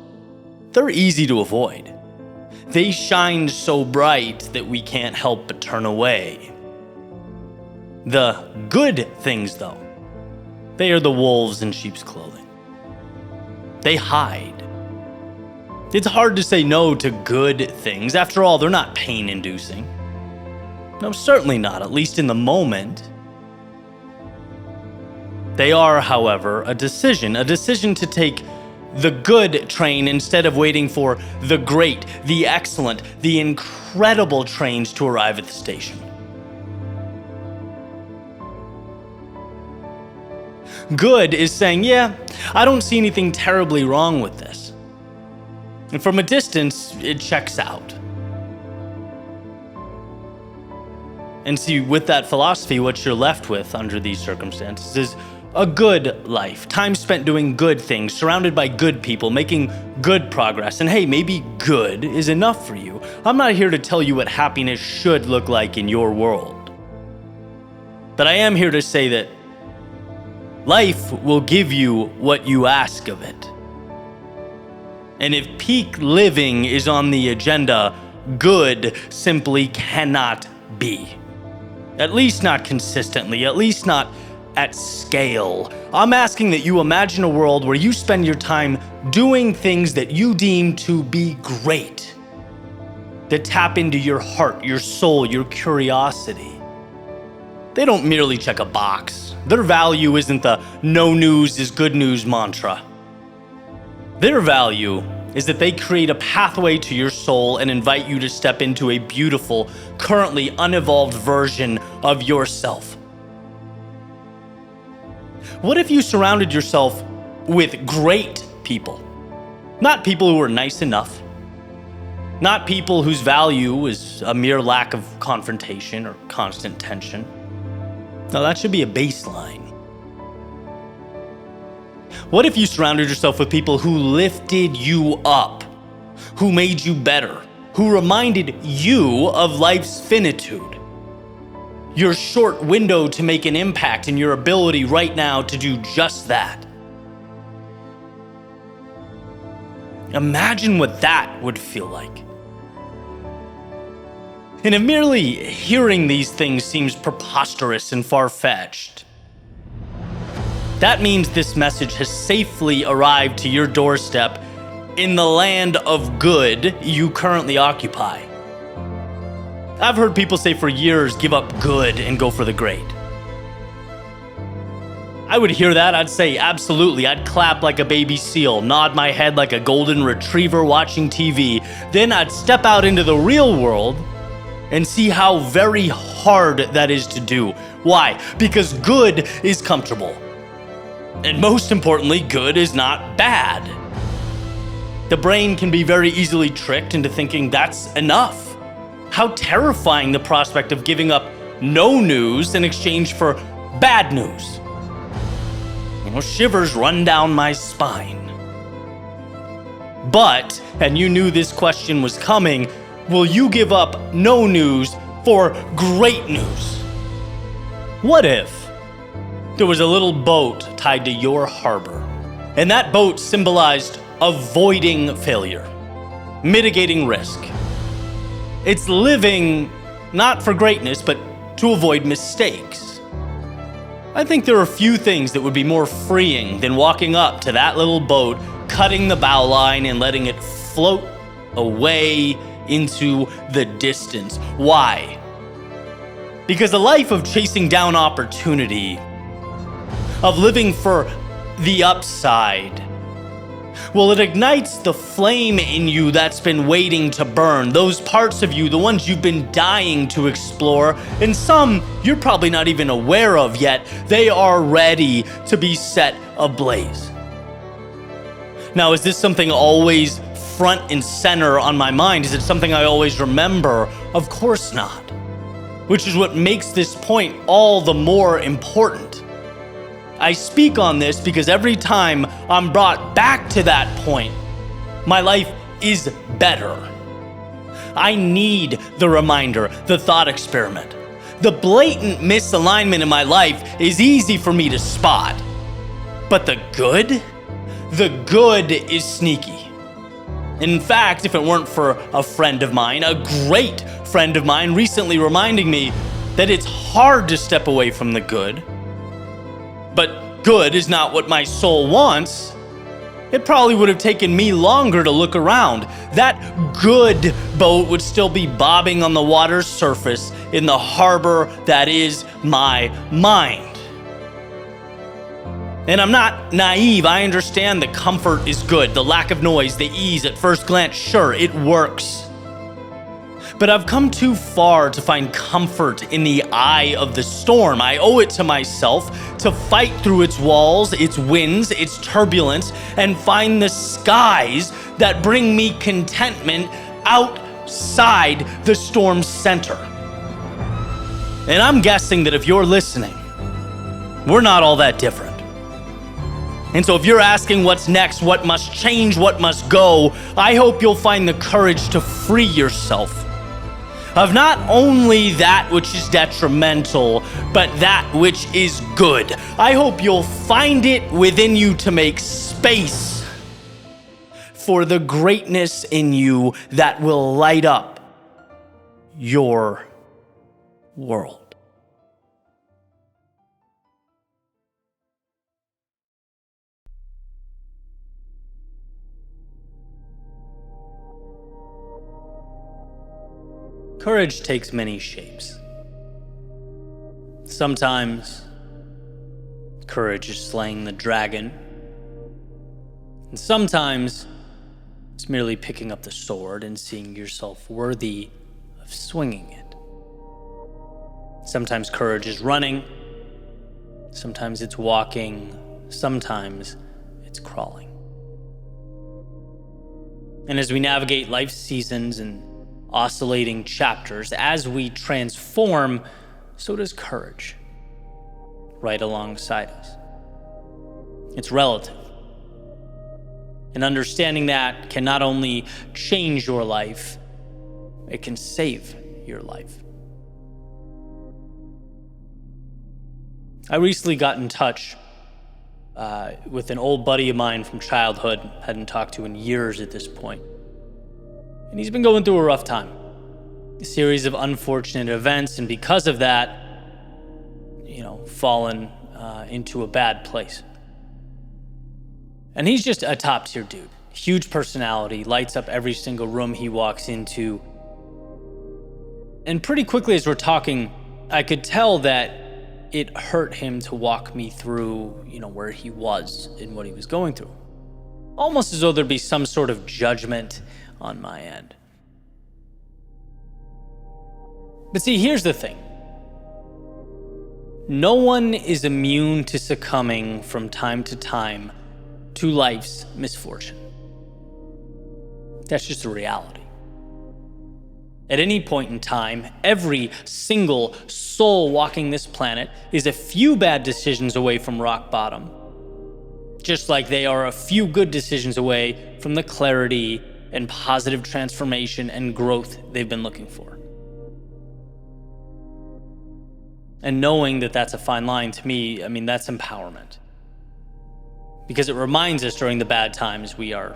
they're easy to avoid. They shine so bright that we can't help but turn away. The good things, though, they are the wolves in sheep's clothing. They hide. It's hard to say no to good things. After all, they're not pain-inducing. No, certainly not, at least in the moment. They are, however, a decision to take the good train instead of waiting for the great, the excellent, the incredible trains to arrive at the station. Good is saying, yeah, I don't see anything terribly wrong with this. And from a distance, it checks out. And see, with that philosophy, what you're left with under these circumstances is a good life, time spent doing good things, surrounded by good people, making good progress. And hey, maybe good is enough for you. I'm not here to tell you what happiness should look like in your world. But I am here to say that life will give you what you ask of it. And if peak living is on the agenda, good simply cannot be. At least not consistently, at least not at scale. I'm asking that you imagine a world where you spend your time doing things that you deem to be great, that tap into your heart, your soul, your curiosity. They don't merely check a box. Their value isn't the no news is good news mantra. Their value is that they create a pathway to your soul and invite you to step into a beautiful, currently unevolved version of yourself. What if you surrounded yourself with great people? Not people who are nice enough. Not people whose value is a mere lack of confrontation or constant tension. No, that should be a baseline. What if you surrounded yourself with people who lifted you up, who made you better, who reminded you of life's finitude, your short window to make an impact, and your ability right now to do just that? Imagine what that would feel like. And if merely hearing these things seems preposterous and far-fetched, that means this message has safely arrived to your doorstep in the land of good you currently occupy. I've heard people say for years, give up good and go for the great. I would hear that, I'd say absolutely. I'd clap like a baby seal, nod my head like a golden retriever watching TV. Then I'd step out into the real world and see how very hard that is to do. Why? Because good is comfortable. And most importantly, good is not bad. The brain can be very easily tricked into thinking that's enough. How terrifying the prospect of giving up no news in exchange for bad news. Shivers run down my spine. But, and you knew this question was coming, will you give up no news for great news? What if there was a little boat tied to your harbor, And that boat symbolized avoiding failure, mitigating risk. It's living not for greatness, but to avoid mistakes. I think there are few things that would be more freeing than walking up to that little boat, cutting the bow line and letting it float away into the distance. Why? Because the life of chasing down opportunity, of living for the upside, well, it ignites the flame in you that's been waiting to burn. Those parts of you, the ones you've been dying to explore, and some you're probably not even aware of yet, they are ready to be set ablaze. Now, is this something always front and center on my mind? Is it something I always remember? Of course not. Which is what makes this point all the more important. I speak on this because every time I'm brought back to that point, my life is better. I need the reminder, the thought experiment. The blatant misalignment in my life is easy for me to spot. But the good is sneaky. In fact, if it weren't for a friend of mine, a great friend of mine recently reminding me that it's hard to step away from the good, but good is not what my soul wants, it probably would have taken me longer to look around. That good boat would still be bobbing on the water's surface in the harbor that is my mind. And I'm not naive. I understand that comfort is good, the lack of noise, the ease at first glance, sure, it works. But I've come too far to find comfort in the eye of the storm. I owe it to myself to fight through its walls, its winds, its turbulence, and find the skies that bring me contentment outside the storm's center. And I'm guessing that if you're listening, we're not all that different. And so if you're asking what's next, what must change, what must go, I hope you'll find the courage to free yourself of not only that which is detrimental, but that which is good. I hope you'll find it within you to make space for the greatness in you that will light up your world. Courage takes many shapes. Sometimes courage is slaying the dragon, and sometimes it's merely picking up the sword and seeing yourself worthy of swinging it. Sometimes courage is running, sometimes it's walking, sometimes it's crawling. And as we navigate life's seasons and oscillating chapters, as we transform, so does courage, right alongside us. It's relative. And understanding that can not only change your life, it can save your life. I recently got in touch with an old buddy of mine from childhood, hadn't talked to in years at this point. And he's been going through a rough time, a series of unfortunate events, and because of that, fallen into a bad place. And he's just a top-tier dude, huge personality, lights up every single room he walks into. And pretty quickly as we're talking, I could tell that it hurt him to walk me through, where he was and what he was going through. Almost as though there'd be some sort of judgment on my end. But see, here's the thing. No one is immune to succumbing from time to time to life's misfortune. That's just a reality. At any point in time, every single soul walking this planet is a few bad decisions away from rock bottom, just like they are a few good decisions away from the clarity and positive transformation and growth they've been looking for. And knowing that that's a fine line, to me, that's empowerment. because it reminds us during the bad times we are,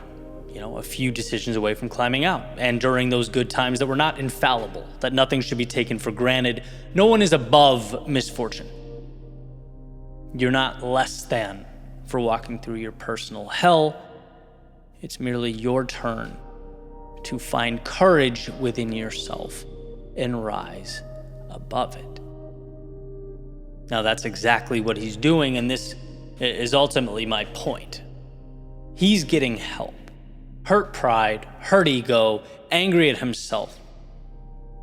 a few decisions away from climbing out. And during those good times that we're not infallible, that nothing should be taken for granted. No one is above misfortune. You're not less than for walking through your personal hell. It's merely your turn to find courage within yourself and rise above it. Now, that's exactly what he's doing, and this is ultimately my point. He's getting help. Hurt pride, hurt ego, angry at himself.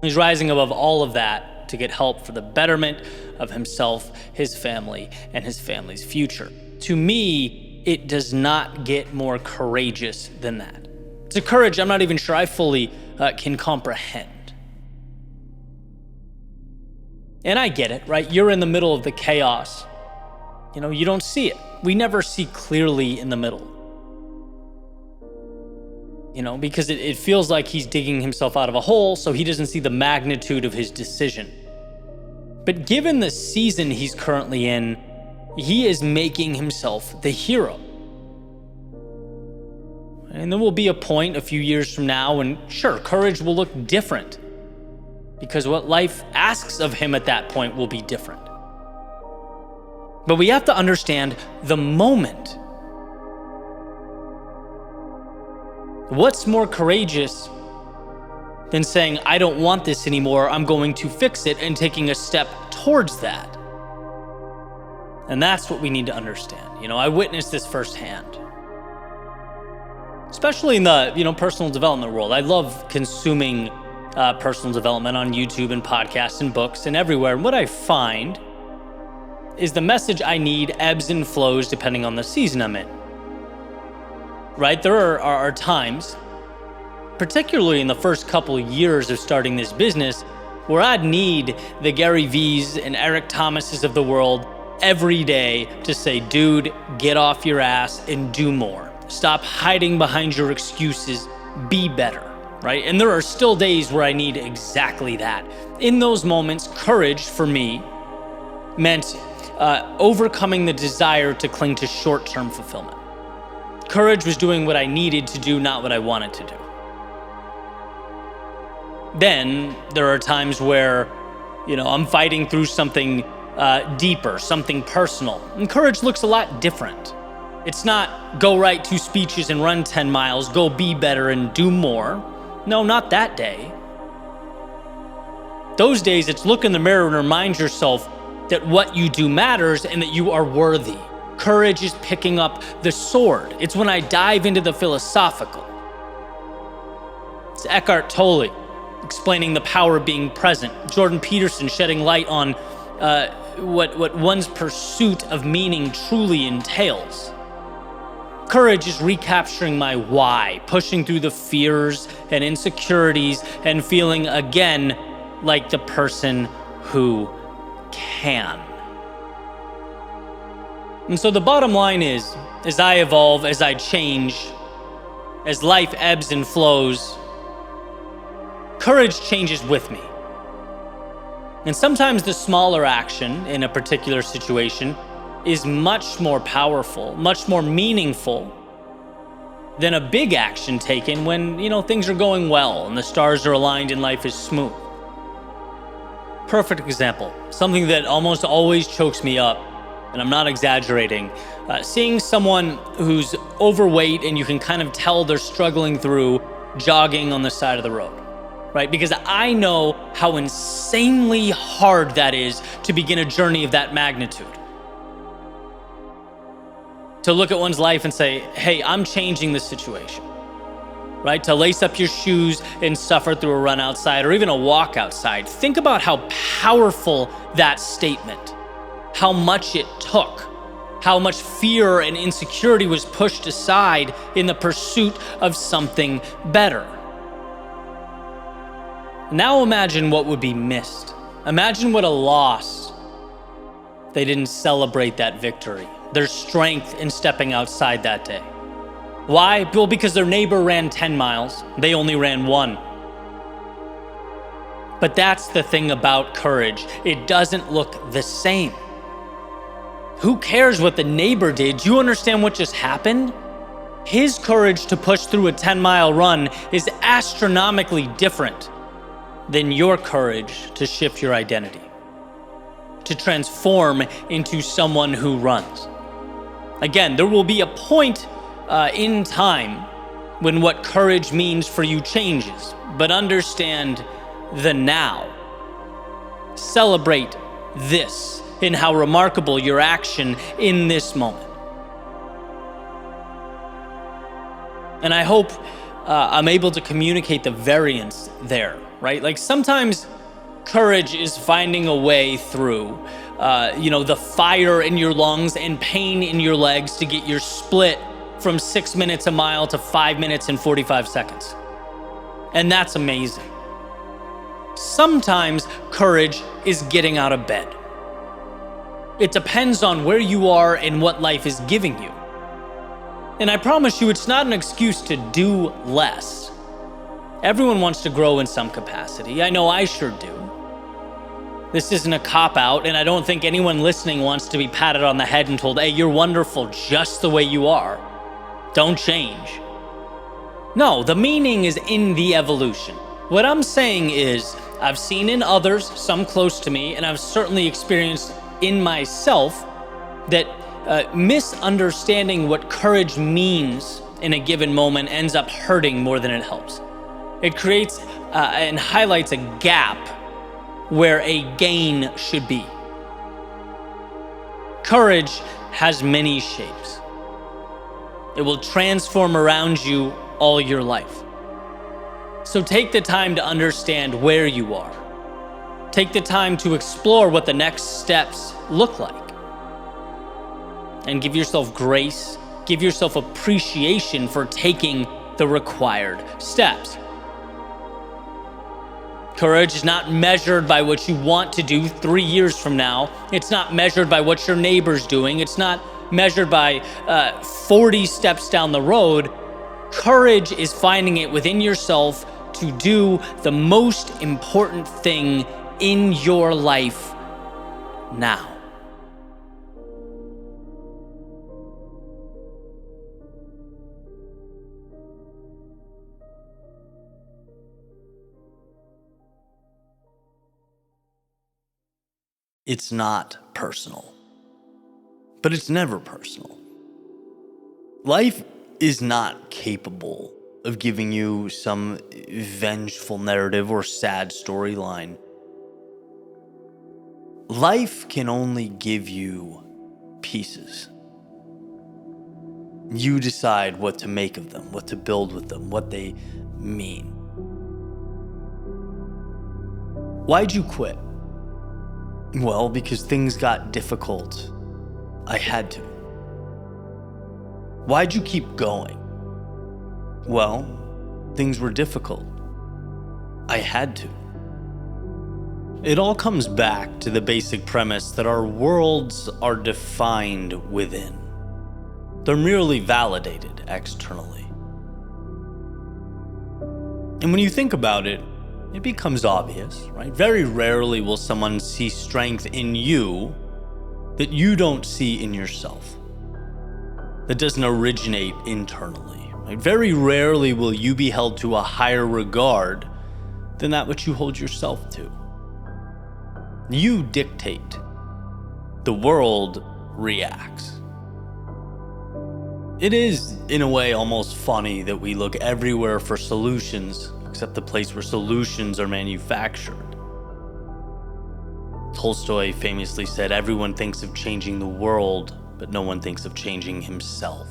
He's rising above all of that to get help for the betterment of himself, his family, and his family's future. To me, it does not get more courageous than that. It's a courage I'm not even sure I fully can comprehend. And I get it, right? You're in the middle of the chaos. You don't see it. We never see clearly in the middle. Because it feels like he's digging himself out of a hole, so he doesn't see the magnitude of his decision. But given the season he's currently in, he is making himself the hero. And there will be a point a few years from now when, sure, courage will look different, because what life asks of him at that point will be different. But we have to understand the moment. What's more courageous than saying, I don't want this anymore, I'm going to fix it, and taking a step towards that? And that's what we need to understand. I witnessed this firsthand. Especially in the, personal development world. I love consuming personal development on YouTube and podcasts and books and everywhere. And what I find is the message I need ebbs and flows depending on the season I'm in. Right? There are times, particularly in the first couple of years of starting this business, where I'd need the Gary V's and Eric Thomases of the world every day to say, dude, get off your ass and do more. Stop hiding behind your excuses. Be better, right? And there are still days where I need exactly that. In those moments, courage for me meant overcoming the desire to cling to short-term fulfillment. Courage was doing what I needed to do, not what I wanted to do. Then there are times where, I'm fighting through something deeper, something personal. And courage looks a lot different. It's not go write 2 speeches and run 10 miles, go be better and do more. No, not that day. Those days, it's look in the mirror and remind yourself that what you do matters and that you are worthy. Courage is picking up the sword. It's when I dive into the philosophical. It's Eckhart Tolle explaining the power of being present. Jordan Peterson shedding light on what one's pursuit of meaning truly entails. Courage is recapturing my why, pushing through the fears and insecurities and feeling again like the person who can. And so the bottom line is, as I evolve, as I change, as life ebbs and flows, courage changes with me. And sometimes the smaller action in a particular situation is much more powerful, much more meaningful than a big action taken when, things are going well and the stars are aligned and life is smooth. Perfect example, something that almost always chokes me up, and I'm not exaggerating, seeing someone who's overweight and you can kind of tell they're struggling through jogging on the side of the road, right? Because I know how insanely hard that is to begin a journey of that magnitude. To look at one's life and say, hey, I'm changing the situation, right? To lace up your shoes and suffer through a run outside or even a walk outside. Think about how powerful that statement, how much it took, how much fear and insecurity was pushed aside in the pursuit of something better. Now imagine what would be missed. Imagine what a loss if they didn't celebrate that victory, their strength in stepping outside that day. Why? Well, because their neighbor ran 10 miles, they only ran 1. But that's the thing about courage. It doesn't look the same. Who cares what the neighbor did? Do you understand what just happened? His courage to push through a 10-mile run is astronomically different than your courage to shift your identity, to transform into someone who runs. Again, there will be a point in time when what courage means for you changes, but understand the now. Celebrate this and how remarkable your action in this moment. And I hope I'm able to communicate the variance there, right? Like sometimes courage is finding a way through, the fire in your lungs and pain in your legs to get your split from 6 minutes a mile to 5 minutes and 45 seconds. And that's amazing. Sometimes courage is getting out of bed. It depends on where you are and what life is giving you. And I promise you, it's not an excuse to do less. Everyone wants to grow in some capacity. I know I sure do. This isn't a cop-out, and I don't think anyone listening wants to be patted on the head and told, hey, you're wonderful just the way you are. Don't change. No, the meaning is in the evolution. What I'm saying is, I've seen in others, some close to me, and I've certainly experienced in myself that misunderstanding what courage means in a given moment ends up hurting more than it helps. It creates and highlights a gap where a gain should be. Courage has many shapes. It will transform around you all your life. So take the time to understand where you are. Take the time to explore what the next steps look like. And give yourself grace, give yourself appreciation for taking the required steps. Courage is not measured by what you want to do 3 years from now. It's not measured by what your neighbor's doing. It's not measured by 40 steps down the road. Courage is finding it within yourself to do the most important thing in your life now. It's not personal, but it's never personal. Life is not capable of giving you some vengeful narrative or sad storyline. Life can only give you pieces. You decide what to make of them, what to build with them, what they mean. Why'd you quit? Well, because things got difficult. I had to. Why'd you keep going? Well, things were difficult. I had to. It all comes back to the basic premise that our worlds are defined within. They're merely validated externally. And when you think about it, it becomes obvious, right? Very rarely will someone see strength in you that you don't see in yourself, that doesn't originate internally, right? Very rarely will you be held to a higher regard than that which you hold yourself to. You dictate. The world reacts. It is, in a way, almost funny that we look everywhere for solutions except the place where solutions are manufactured. Tolstoy famously said, everyone thinks of changing the world, but no one thinks of changing himself.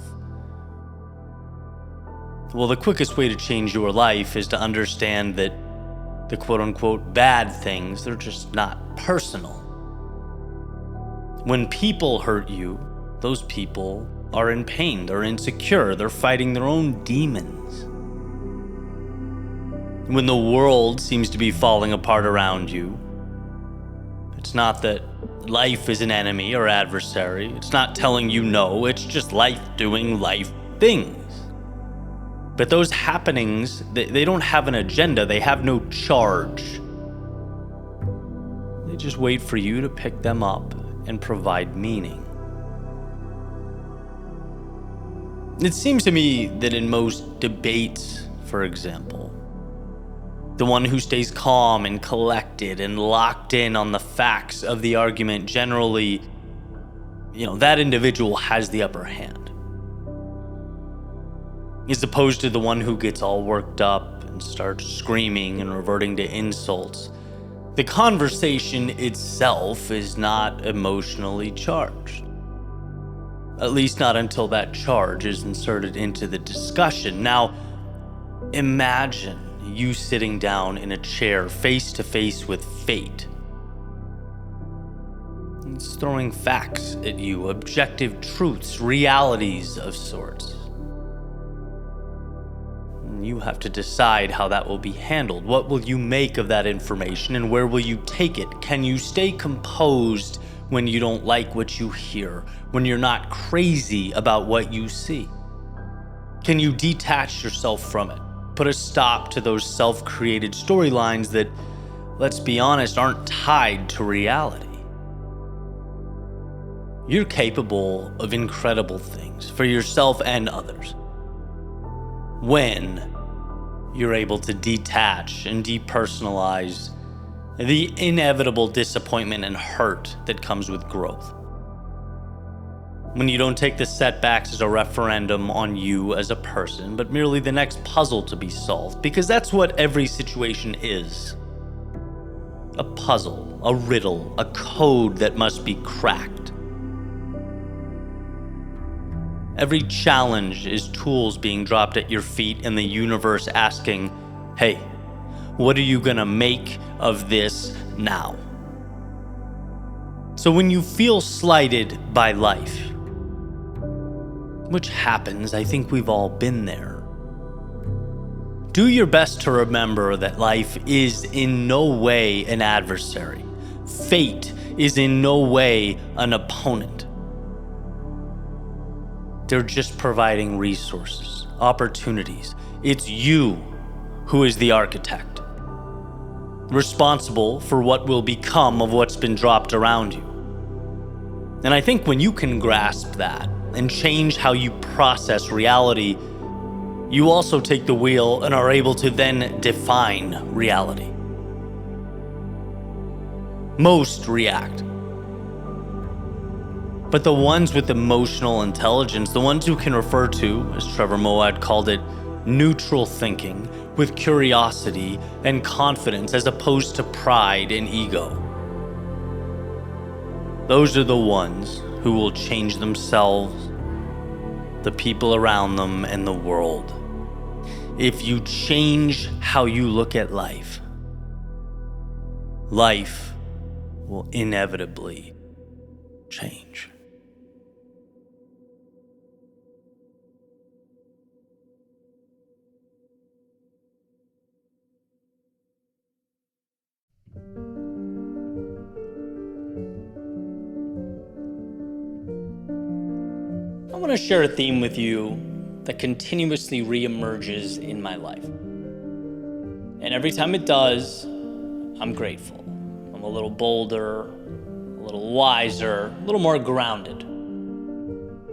Well, the quickest way to change your life is to understand that the quote-unquote bad things, they're just not personal. When people hurt you, those people are in pain, they're insecure, they're fighting their own demons. When the world seems to be falling apart around you, it's not that life is an enemy or adversary. It's not telling you no, it's just life doing life things. But those happenings, they don't have an agenda, they have no charge. They just wait for you to pick them up and provide meaning. It seems to me that in most debates, for example, the one who stays calm and collected and locked in on the facts of the argument generally, that individual has the upper hand. As opposed to the one who gets all worked up and starts screaming and reverting to insults. The conversation itself is not emotionally charged. At least not until that charge is inserted into the discussion. Now, imagine you sitting down in a chair face to face with fate. It's throwing facts at you, objective truths, realities of sorts. And you have to decide how that will be handled. What will you make of that information and where will you take it? Can you stay composed when you don't like what you hear, when you're not crazy about what you see? Can you detach yourself from it? Put a stop to those self-created storylines that, let's be honest, aren't tied to reality. You're capable of incredible things for yourself and others when you're able to detach and depersonalize the inevitable disappointment and hurt that comes with growth. When you don't take the setbacks as a referendum on you as a person, but merely the next puzzle to be solved, because that's what every situation is. A puzzle, a riddle, a code that must be cracked. Every challenge is tools being dropped at your feet and the universe asking, hey, what are you gonna make of this now? So when you feel slighted by life, which happens, I think we've all been there, do your best to remember that life is in no way an adversary. Fate is in no way an opponent. They're just providing resources, opportunities. It's you who is the architect, responsible for what will become of what's been dropped around you. And I think when you can grasp that and change how you process reality, you also take the wheel and are able to then define reality. Most react. But the ones with emotional intelligence, the ones who can refer to, as Trevor Moawad called it, neutral thinking with curiosity and confidence as opposed to pride and ego. Those are the ones who will change themselves, the people around them, and the world. If you change how you look at life, life will inevitably change. I want to share a theme with you that continuously reemerges in my life. And every time it does, I'm grateful. I'm a little bolder, a little wiser, a little more grounded.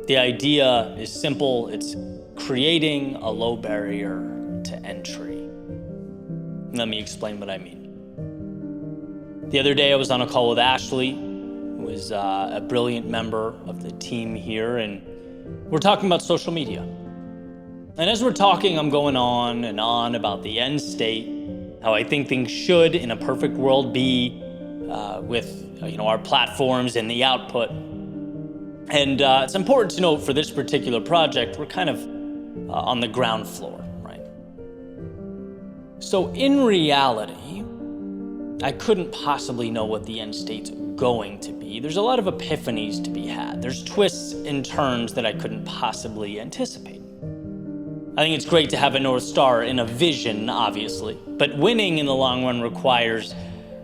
The idea is simple. It's creating a low barrier to entry. Let me explain what I mean. The other day I was on a call with Ashley, who is a brilliant member of the team here, and we're talking about social media. And as we're talking, I'm going on and on about the end state, how I think things should, in a perfect world, be with our platforms and the output. And it's important to note for this particular project, we're kind of on the ground floor, right? So in reality, I couldn't possibly know what the end state's going to be. There's a lot of epiphanies to be had. There's twists and turns that I couldn't possibly anticipate. I think it's great to have a North Star and a vision, obviously, but winning in the long run requires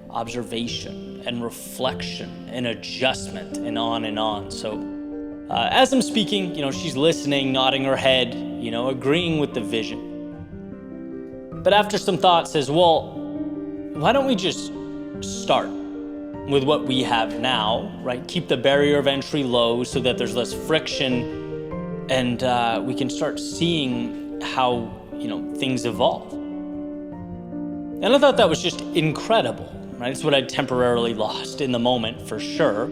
observation and reflection and adjustment and on and on. So as I'm speaking, she's listening, nodding her head, agreeing with the vision. But after some thought says, well, why don't we just start with what we have now, right? Keep the barrier of entry low so that there's less friction and we can start seeing how, things evolve. And I thought that was just incredible, right? It's what I temporarily lost in the moment, for sure.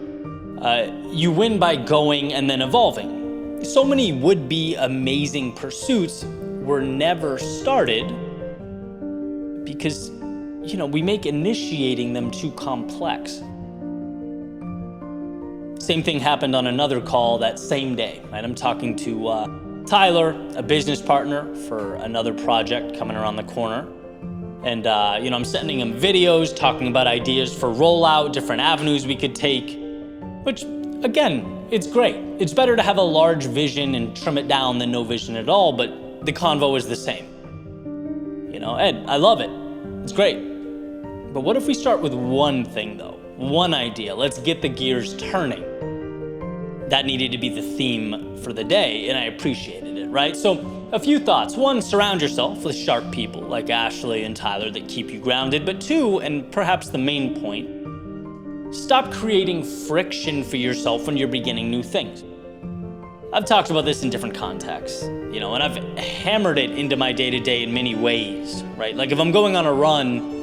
You win by going and then evolving. So many would-be amazing pursuits were never started because, we make initiating them too complex. Same thing happened on another call that same day, right? I'm talking to Tyler, a business partner for another project coming around the corner. And, I'm sending him videos, talking about ideas for rollout, different avenues we could take, which, again, it's great. It's better to have a large vision and trim it down than no vision at all, but the convo is the same. Ed, I love it. It's great. But what if we start with one thing, though? One idea. Let's get the gears turning. That needed to be the theme for the day, and I appreciated it, right? So, a few thoughts. One, surround yourself with sharp people like Ashley and Tyler that keep you grounded. But two, and perhaps the main point, stop creating friction for yourself when you're beginning new things. I've talked about this in different contexts, and I've hammered it into my day-to-day in many ways, right? Like if I'm going on a run,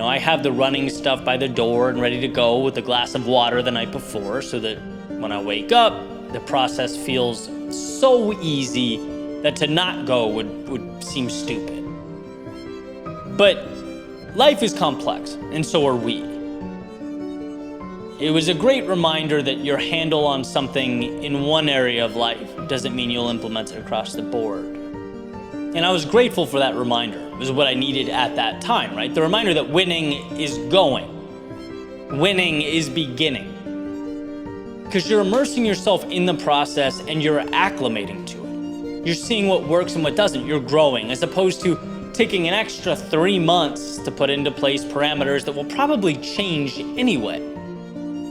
I have the running stuff by the door and ready to go with a glass of water the night before so that when I wake up, the process feels so easy that to not go would seem stupid. But life is complex, and so are we. It was a great reminder that your handle on something in one area of life doesn't mean you'll implement it across the board. And I was grateful for that reminder. It was what I needed at that time, right? The reminder that winning is going. Winning is beginning. Because you're immersing yourself in the process and you're acclimating to it. You're seeing what works and what doesn't. You're growing, as opposed to taking an extra 3 months to put into place parameters that will probably change anyway.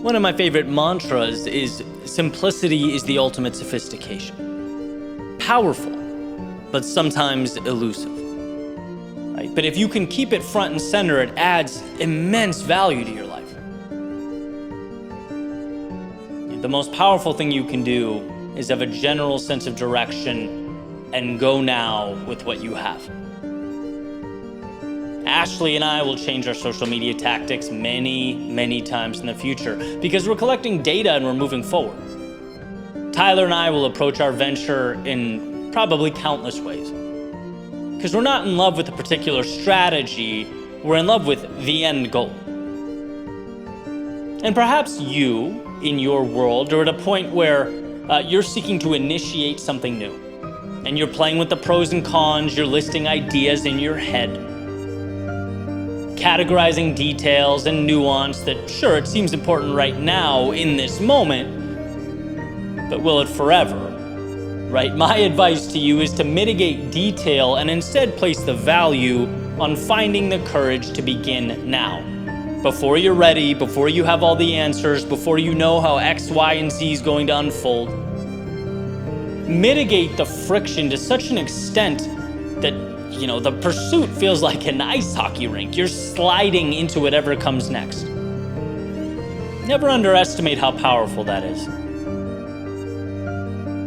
One of my favorite mantras is simplicity is the ultimate sophistication. Powerful, but sometimes elusive. Right? But if you can keep it front and center, it adds immense value to your life. The most powerful thing you can do is have a general sense of direction and go now with what you have. Ashley and I will change our social media tactics many, many times in the future because we're collecting data and we're moving forward. Tyler and I will approach our venture in probably countless ways. Because we're not in love with a particular strategy, we're in love with the end goal. And perhaps you, in your world, are at a point where you're seeking to initiate something new. And you're playing with the pros and cons, you're listing ideas in your head, categorizing details and nuance that, sure, it seems important right now in this moment, but will it forever? Right? My advice to you is to mitigate detail and instead place the value on finding the courage to begin now. Before you're ready, before you have all the answers, before you know how X, Y, and Z is going to unfold. Mitigate the friction to such an extent that, the pursuit feels like an ice hockey rink. You're sliding into whatever comes next. Never underestimate how powerful that is.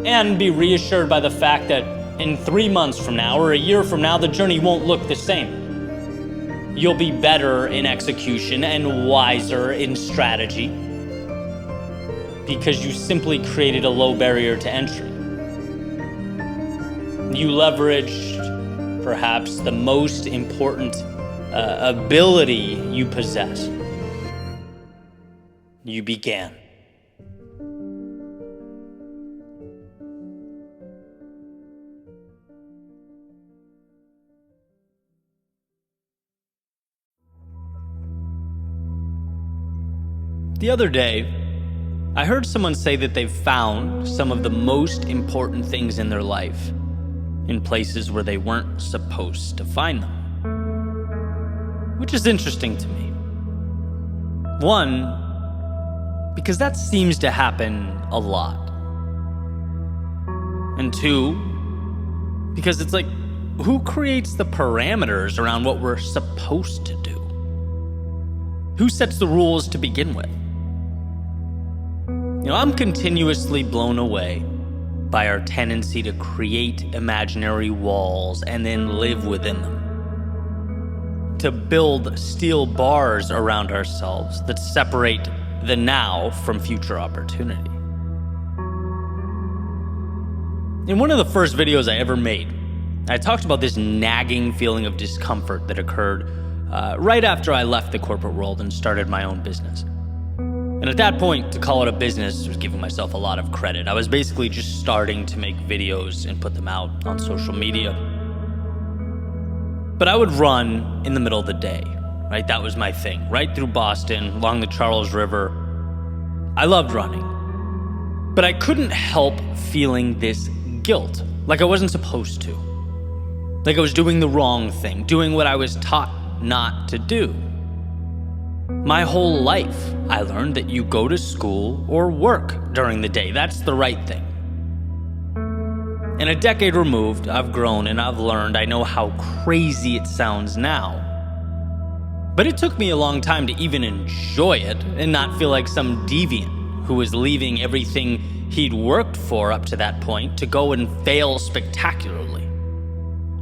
And be reassured by the fact that in 3 months from now or a year from now, the journey won't look the same. You'll be better in execution and wiser in strategy because you simply created a low barrier to entry. You leveraged perhaps the most important ability you possess. You began. The other day, I heard someone say that they've found some of the most important things in their life in places where they weren't supposed to find them. Which is interesting to me. One, because that seems to happen a lot. And two, because it's like, who creates the parameters around what we're supposed to do? Who sets the rules to begin with? I'm continuously blown away by our tendency to create imaginary walls and then live within them. To build steel bars around ourselves that separate the now from future opportunity. In one of the first videos I ever made, I talked about this nagging feeling of discomfort that occurred right after I left the corporate world and started my own business. And at that point, to call it a business was giving myself a lot of credit. I was basically just starting to make videos and put them out on social media. But I would run in the middle of the day, right? That was my thing, right through Boston, along the Charles River. I loved running. But I couldn't help feeling this guilt, like I wasn't supposed to. Like I was doing the wrong thing, doing what I was taught not to do. My whole life, I learned that you go to school or work during the day. That's the right thing. And a decade removed, I've grown and I've learned. I know how crazy it sounds now. But it took me a long time to even enjoy it and not feel like some deviant who was leaving everything he'd worked for up to that point to go and fail spectacularly.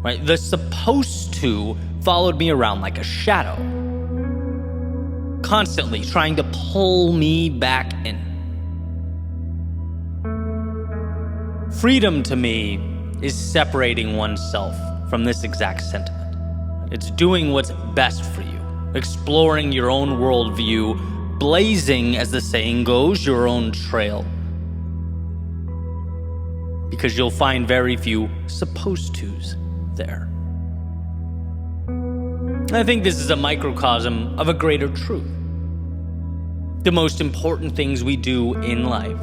Right? The supposed to followed me around like a shadow, constantly trying to pull me back in. Freedom to me is separating oneself from this exact sentiment. It's doing what's best for you, exploring your own worldview, blazing, as the saying goes, your own trail. Because you'll find very few supposed tos there. I think this is a microcosm of a greater truth. The most important things we do in life,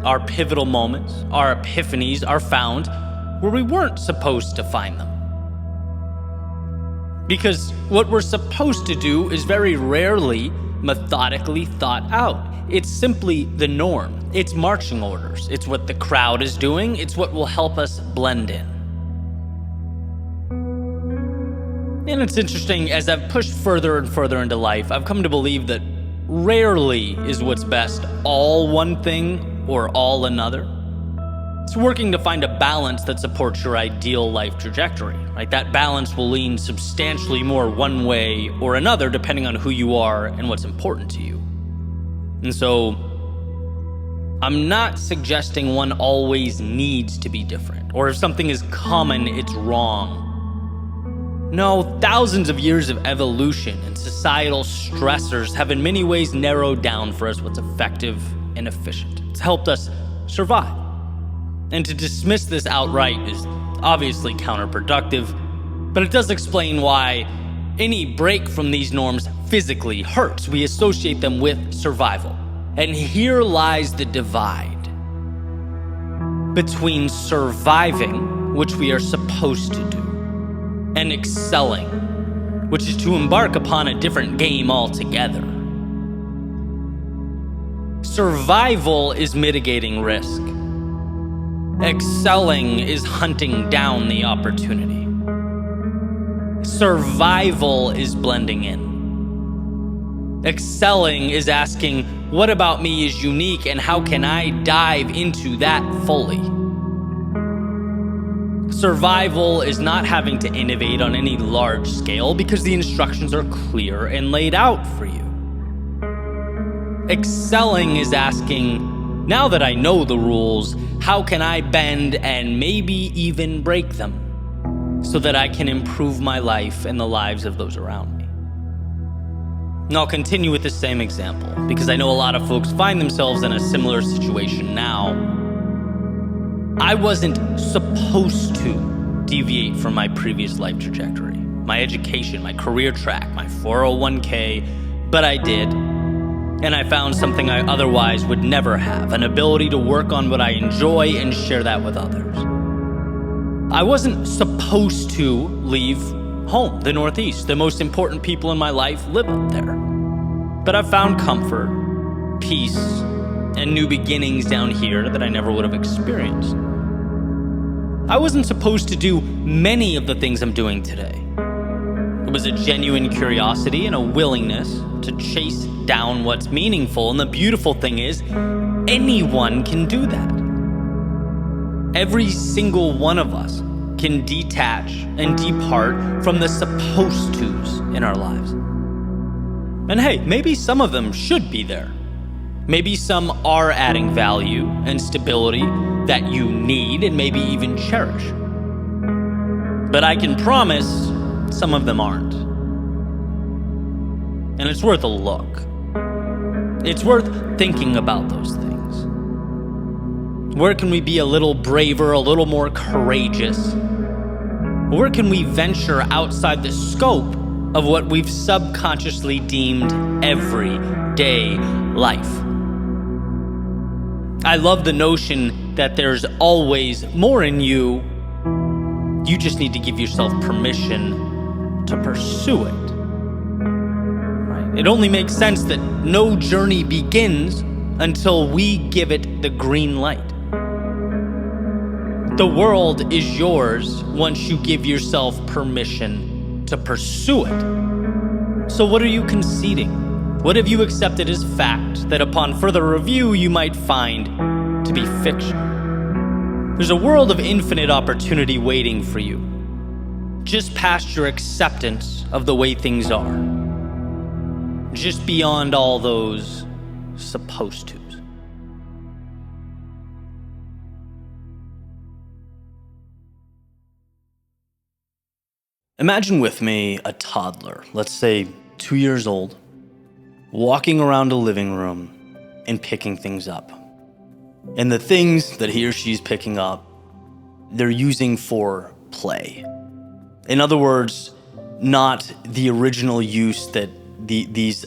our pivotal moments, our epiphanies, are found where we weren't supposed to find them. Because what we're supposed to do is very rarely methodically thought out. It's simply the norm. It's marching orders. It's what the crowd is doing. It's what will help us blend in. And it's interesting, as I've pushed further and further into life, I've come to believe that rarely is what's best all one thing or all another. It's working to find a balance that supports your ideal life trajectory, right? That balance will lean substantially more one way or another depending on who you are and what's important to you. And so, I'm not suggesting one always needs to be different, or if something is common, it's wrong. No, thousands of years of evolution and societal stressors have in many ways narrowed down for us what's effective and efficient. It's helped us survive. And to dismiss this outright is obviously counterproductive, but it does explain why any break from these norms physically hurts. We associate them with survival. And here lies the divide between surviving, which we are supposed to do, and excelling, which is to embark upon a different game altogether. Survival is mitigating risk. Excelling is hunting down the opportunity. Survival is blending in. Excelling is asking, what about me is unique and how can I dive into that fully? Survival is not having to innovate on any large scale because the instructions are clear and laid out for you. Excelling is asking, now that I know the rules, how can I bend and maybe even break them so that I can improve my life and the lives of those around me? And I'll continue with the same example because I know a lot of folks find themselves in a similar situation now. I wasn't supposed to deviate from my previous life trajectory, my education, my career track, my 401k, but I did. And I found something I otherwise would never have, an ability to work on what I enjoy and share that with others. I wasn't supposed to leave home, the Northeast. The most important people in my life live up there. But I've found comfort, peace, and new beginnings down here that I never would have experienced. I wasn't supposed to do many of the things I'm doing today. It was a genuine curiosity and a willingness to chase down what's meaningful. And the beautiful thing is, anyone can do that. Every single one of us can detach and depart from the supposed tos in our lives. And hey, maybe some of them should be there. Maybe some are adding value and stability that you need and maybe even cherish. But I can promise some of them aren't. And it's worth a look. It's worth thinking about those things. Where can we be a little braver, a little more courageous? Where can we venture outside the scope of what we've subconsciously deemed everyday life? I love the notion that there's always more in you. You just need to give yourself permission to pursue it. Right? It only makes sense that no journey begins until we give it the green light. The world is yours once you give yourself permission to pursue it. So what are you conceding? What have you accepted as fact that upon further review you might find to be fiction? There's a world of infinite opportunity waiting for you, just past your acceptance of the way things are, just beyond all those supposed tos. Imagine with me a toddler, let's say 2 years old, walking around a living room and picking things up. And the things that he or she's picking up, they're using for play. In other words, not the original use that these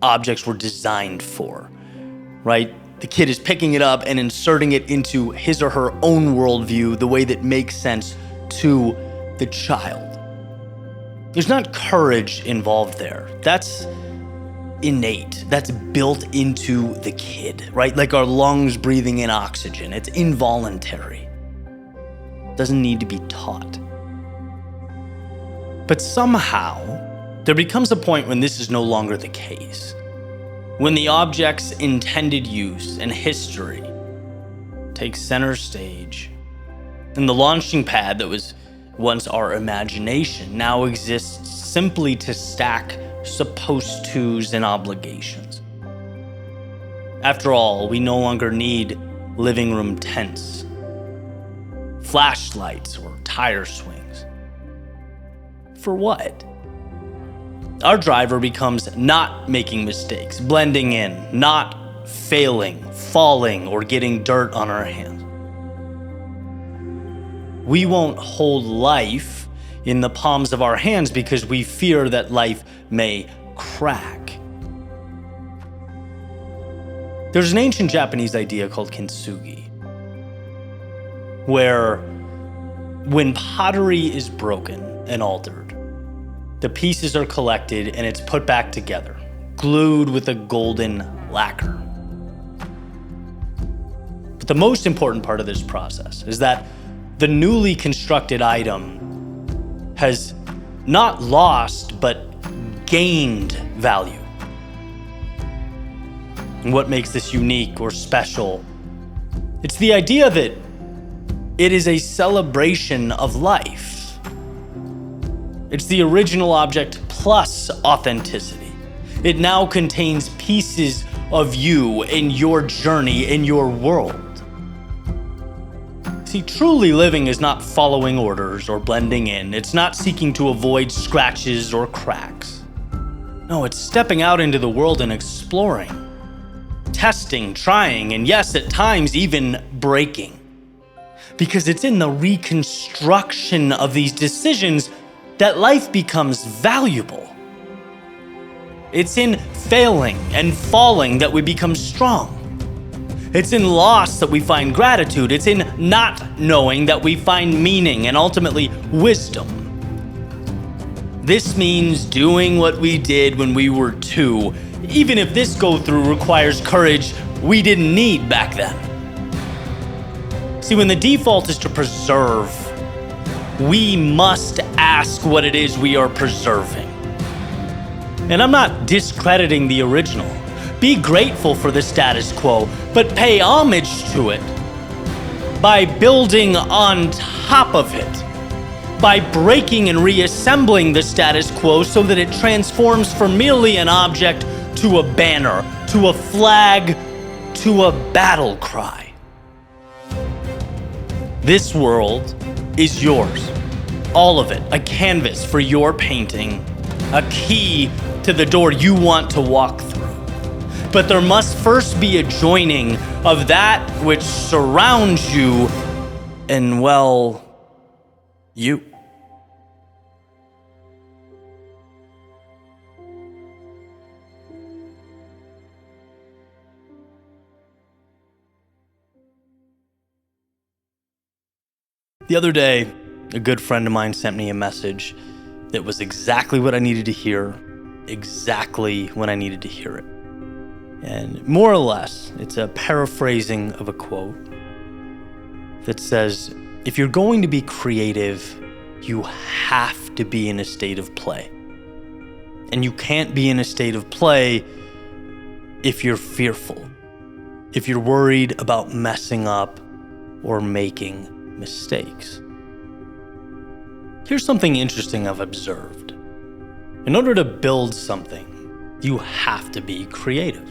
objects were designed for, right? The kid is picking it up and inserting it into his or her own worldview the way that makes sense to the child. There's not courage involved there. That's innate. That's built into the kid, right? Like our lungs breathing in oxygen. It's involuntary. It doesn't need to be taught. But somehow, there becomes a point when this is no longer the case. When the object's intended use and history takes center stage, and the launching pad that was once our imagination now exists simply to stack supposed tos and obligations. After all, we no longer need living room tents, flashlights, or tire swings. For what? Our driver becomes not making mistakes, blending in, not failing, falling, or getting dirt on our hands. We won't hold life in the palms of our hands because we fear that life may crack. There's an ancient Japanese idea called kintsugi, where when pottery is broken and altered, the pieces are collected and it's put back together, glued with a golden lacquer. But the most important part of this process is that the newly constructed item has not lost, but gained value. And what makes this unique or special? It's the idea that it is a celebration of life. It's the original object plus authenticity. It now contains pieces of you in your journey, in your world. See, truly living is not following orders or blending in. It's not seeking to avoid scratches or cracks. No, it's stepping out into the world and exploring, testing, trying, and yes, at times even breaking. Because it's in the reconstruction of these decisions that life becomes valuable. It's in failing and falling that we become strong. It's in loss that we find gratitude. It's in not knowing that we find meaning and ultimately wisdom. This means doing what we did when we were 2, even if this go-through requires courage we didn't need back then. See, when the default is to preserve, we must ask what it is we are preserving. And I'm not discrediting the original. Be grateful for the status quo, but pay homage to it. by building on top of it, by breaking and reassembling the status quo so that it transforms from merely an object to a banner, to a flag, to a battle cry. This world is yours. All of it, a canvas for your painting, a key to the door you want to walk through. But there must first be a joining of that which surrounds you and, well, you. The other day, a good friend of mine sent me a message that was exactly what I needed to hear, exactly when I needed to hear it. And more or less, it's a paraphrasing of a quote that says, if you're going to be creative, you have to be in a state of play. And you can't be in a state of play if you're fearful, if you're worried about messing up or making mistakes. Here's something interesting I've observed. In order to build something, you have to be creative.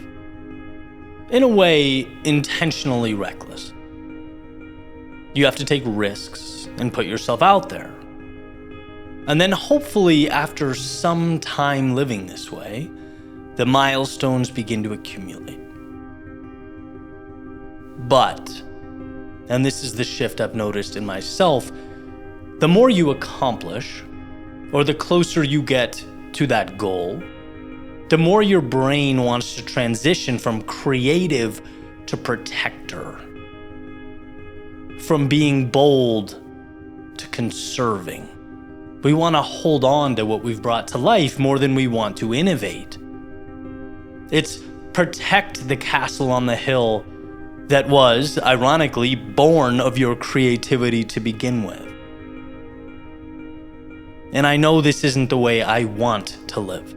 In a way, intentionally reckless. You have to take risks and put yourself out there. And then hopefully, after some time living this way, the milestones begin to accumulate. But, and this is the shift I've noticed in myself, the more you accomplish, or the closer you get to that goal, the more your brain wants to transition from creative to protector, from being bold to conserving. We want to hold on to what we've brought to life more than we want to innovate. It's protect the castle on the hill that was, ironically, born of your creativity to begin with. And I know this isn't the way I want to live.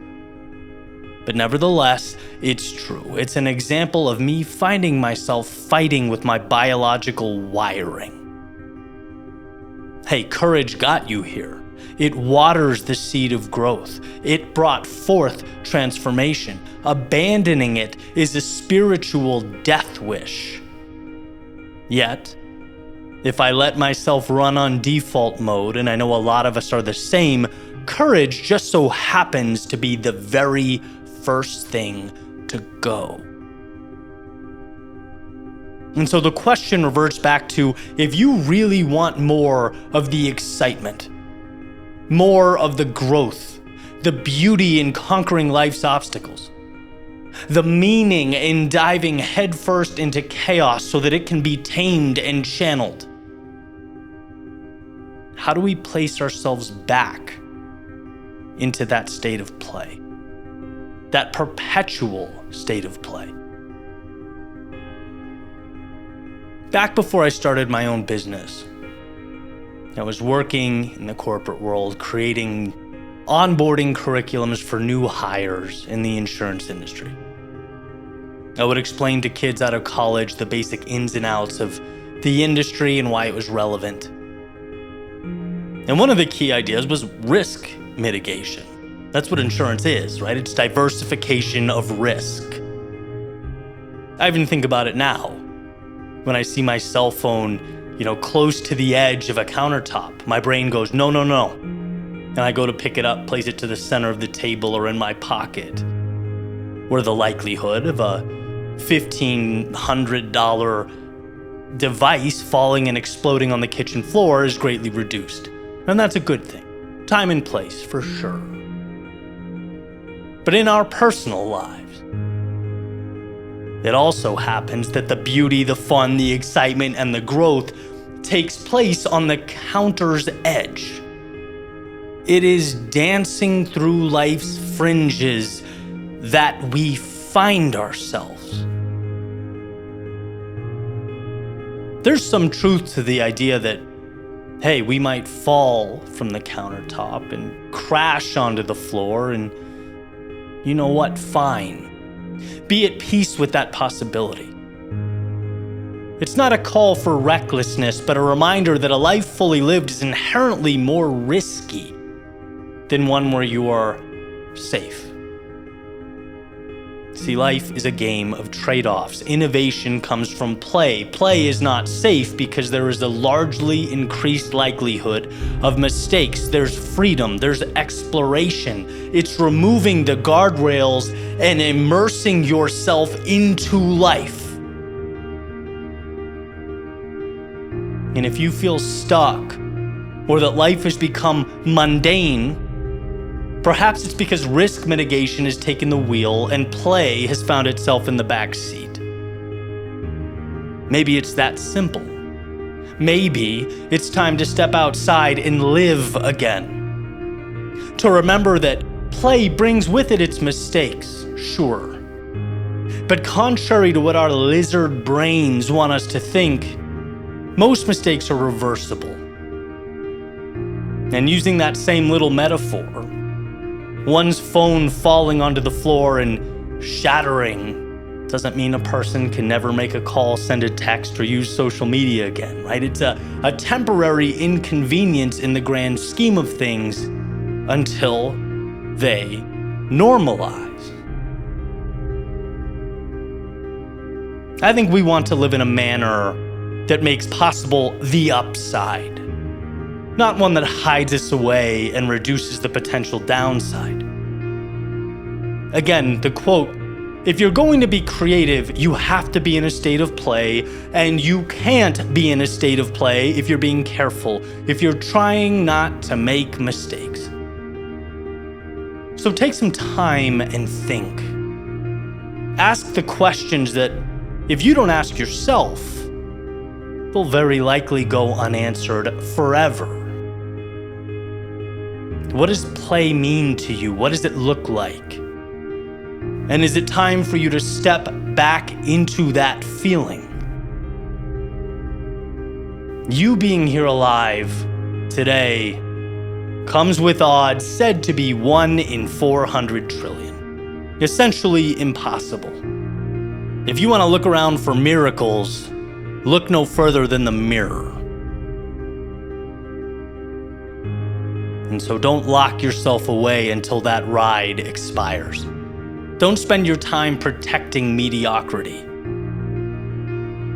But nevertheless, it's true. It's an example of me finding myself fighting with my biological wiring. Hey, courage got you here. It waters the seed of growth. It brought forth transformation. Abandoning it is a spiritual death wish. Yet, if I let myself run on default mode, and I know a lot of us are the same, courage just so happens to be the very first thing to go. And so the question reverts back to, if you really want more of the excitement, more of the growth, the beauty in conquering life's obstacles, the meaning in diving headfirst into chaos so that it can be tamed and channeled, how do we place ourselves back into that state of play? That perpetual state of play. Back before I started my own business, I was working in the corporate world, creating onboarding curriculums for new hires in the insurance industry. I would explain to kids out of college the basic ins and outs of the industry and why it was relevant. And one of the key ideas was risk mitigation. That's what insurance is, right? It's diversification of risk. I even think about it now. When I see my cell phone, close to the edge of a countertop, my brain goes, no. And I go to pick it up, place it to the center of the table or in my pocket, where the likelihood of a $1,500 device falling and exploding on the kitchen floor is greatly reduced. And that's a good thing. Time and place, for sure. But in our personal lives, it also happens that the beauty, the fun, the excitement, and the growth takes place on the counter's edge. It is dancing through life's fringes that we find ourselves. There's some truth to the idea that, hey, we might fall from the countertop and crash onto the floor, and you know what? Fine. Be at peace with that possibility. It's not a call for recklessness, but a reminder that a life fully lived is inherently more risky than one where you are safe. See, life is a game of trade-offs. Innovation comes from play. Play is not safe because there is a largely increased likelihood of mistakes. There's freedom, there's exploration. It's removing the guardrails and immersing yourself into life. And if you feel stuck, or that life has become mundane, perhaps it's because risk mitigation has taken the wheel and play has found itself in the back seat. Maybe it's that simple. Maybe it's time to step outside and live again. To remember that play brings with it its mistakes, sure. But contrary to what our lizard brains want us to think, most mistakes are reversible. And using that same little metaphor, one's phone falling onto the floor and shattering doesn't mean a person can never make a call, send a text, or use social media again, right? It's a temporary inconvenience in the grand scheme of things until they normalize. I think we want to live in a manner that makes possible the upside, not one that hides us away and reduces the potential downside. Again, the quote, if you're going to be creative, you have to be in a state of play, and you can't be in a state of play if you're being careful, if you're trying not to make mistakes. So take some time and think. Ask the questions that, if you don't ask yourself, will very likely go unanswered forever. What does play mean to you? What does it look like? And is it time for you to step back into that feeling? You being here alive today comes with odds said to be 1 in 400 trillion. Essentially impossible. If you want to look around for miracles, look no further than the mirror. And so don't lock yourself away until that ride expires. Don't spend your time protecting mediocrity.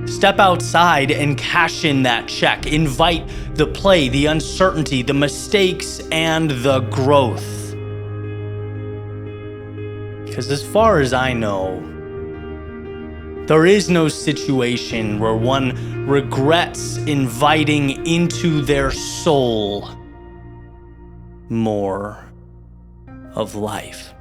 Step outside and cash in that check. Invite the play, the uncertainty, the mistakes, and the growth. Because as far as I know, there is no situation where one regrets inviting into their soul more of life.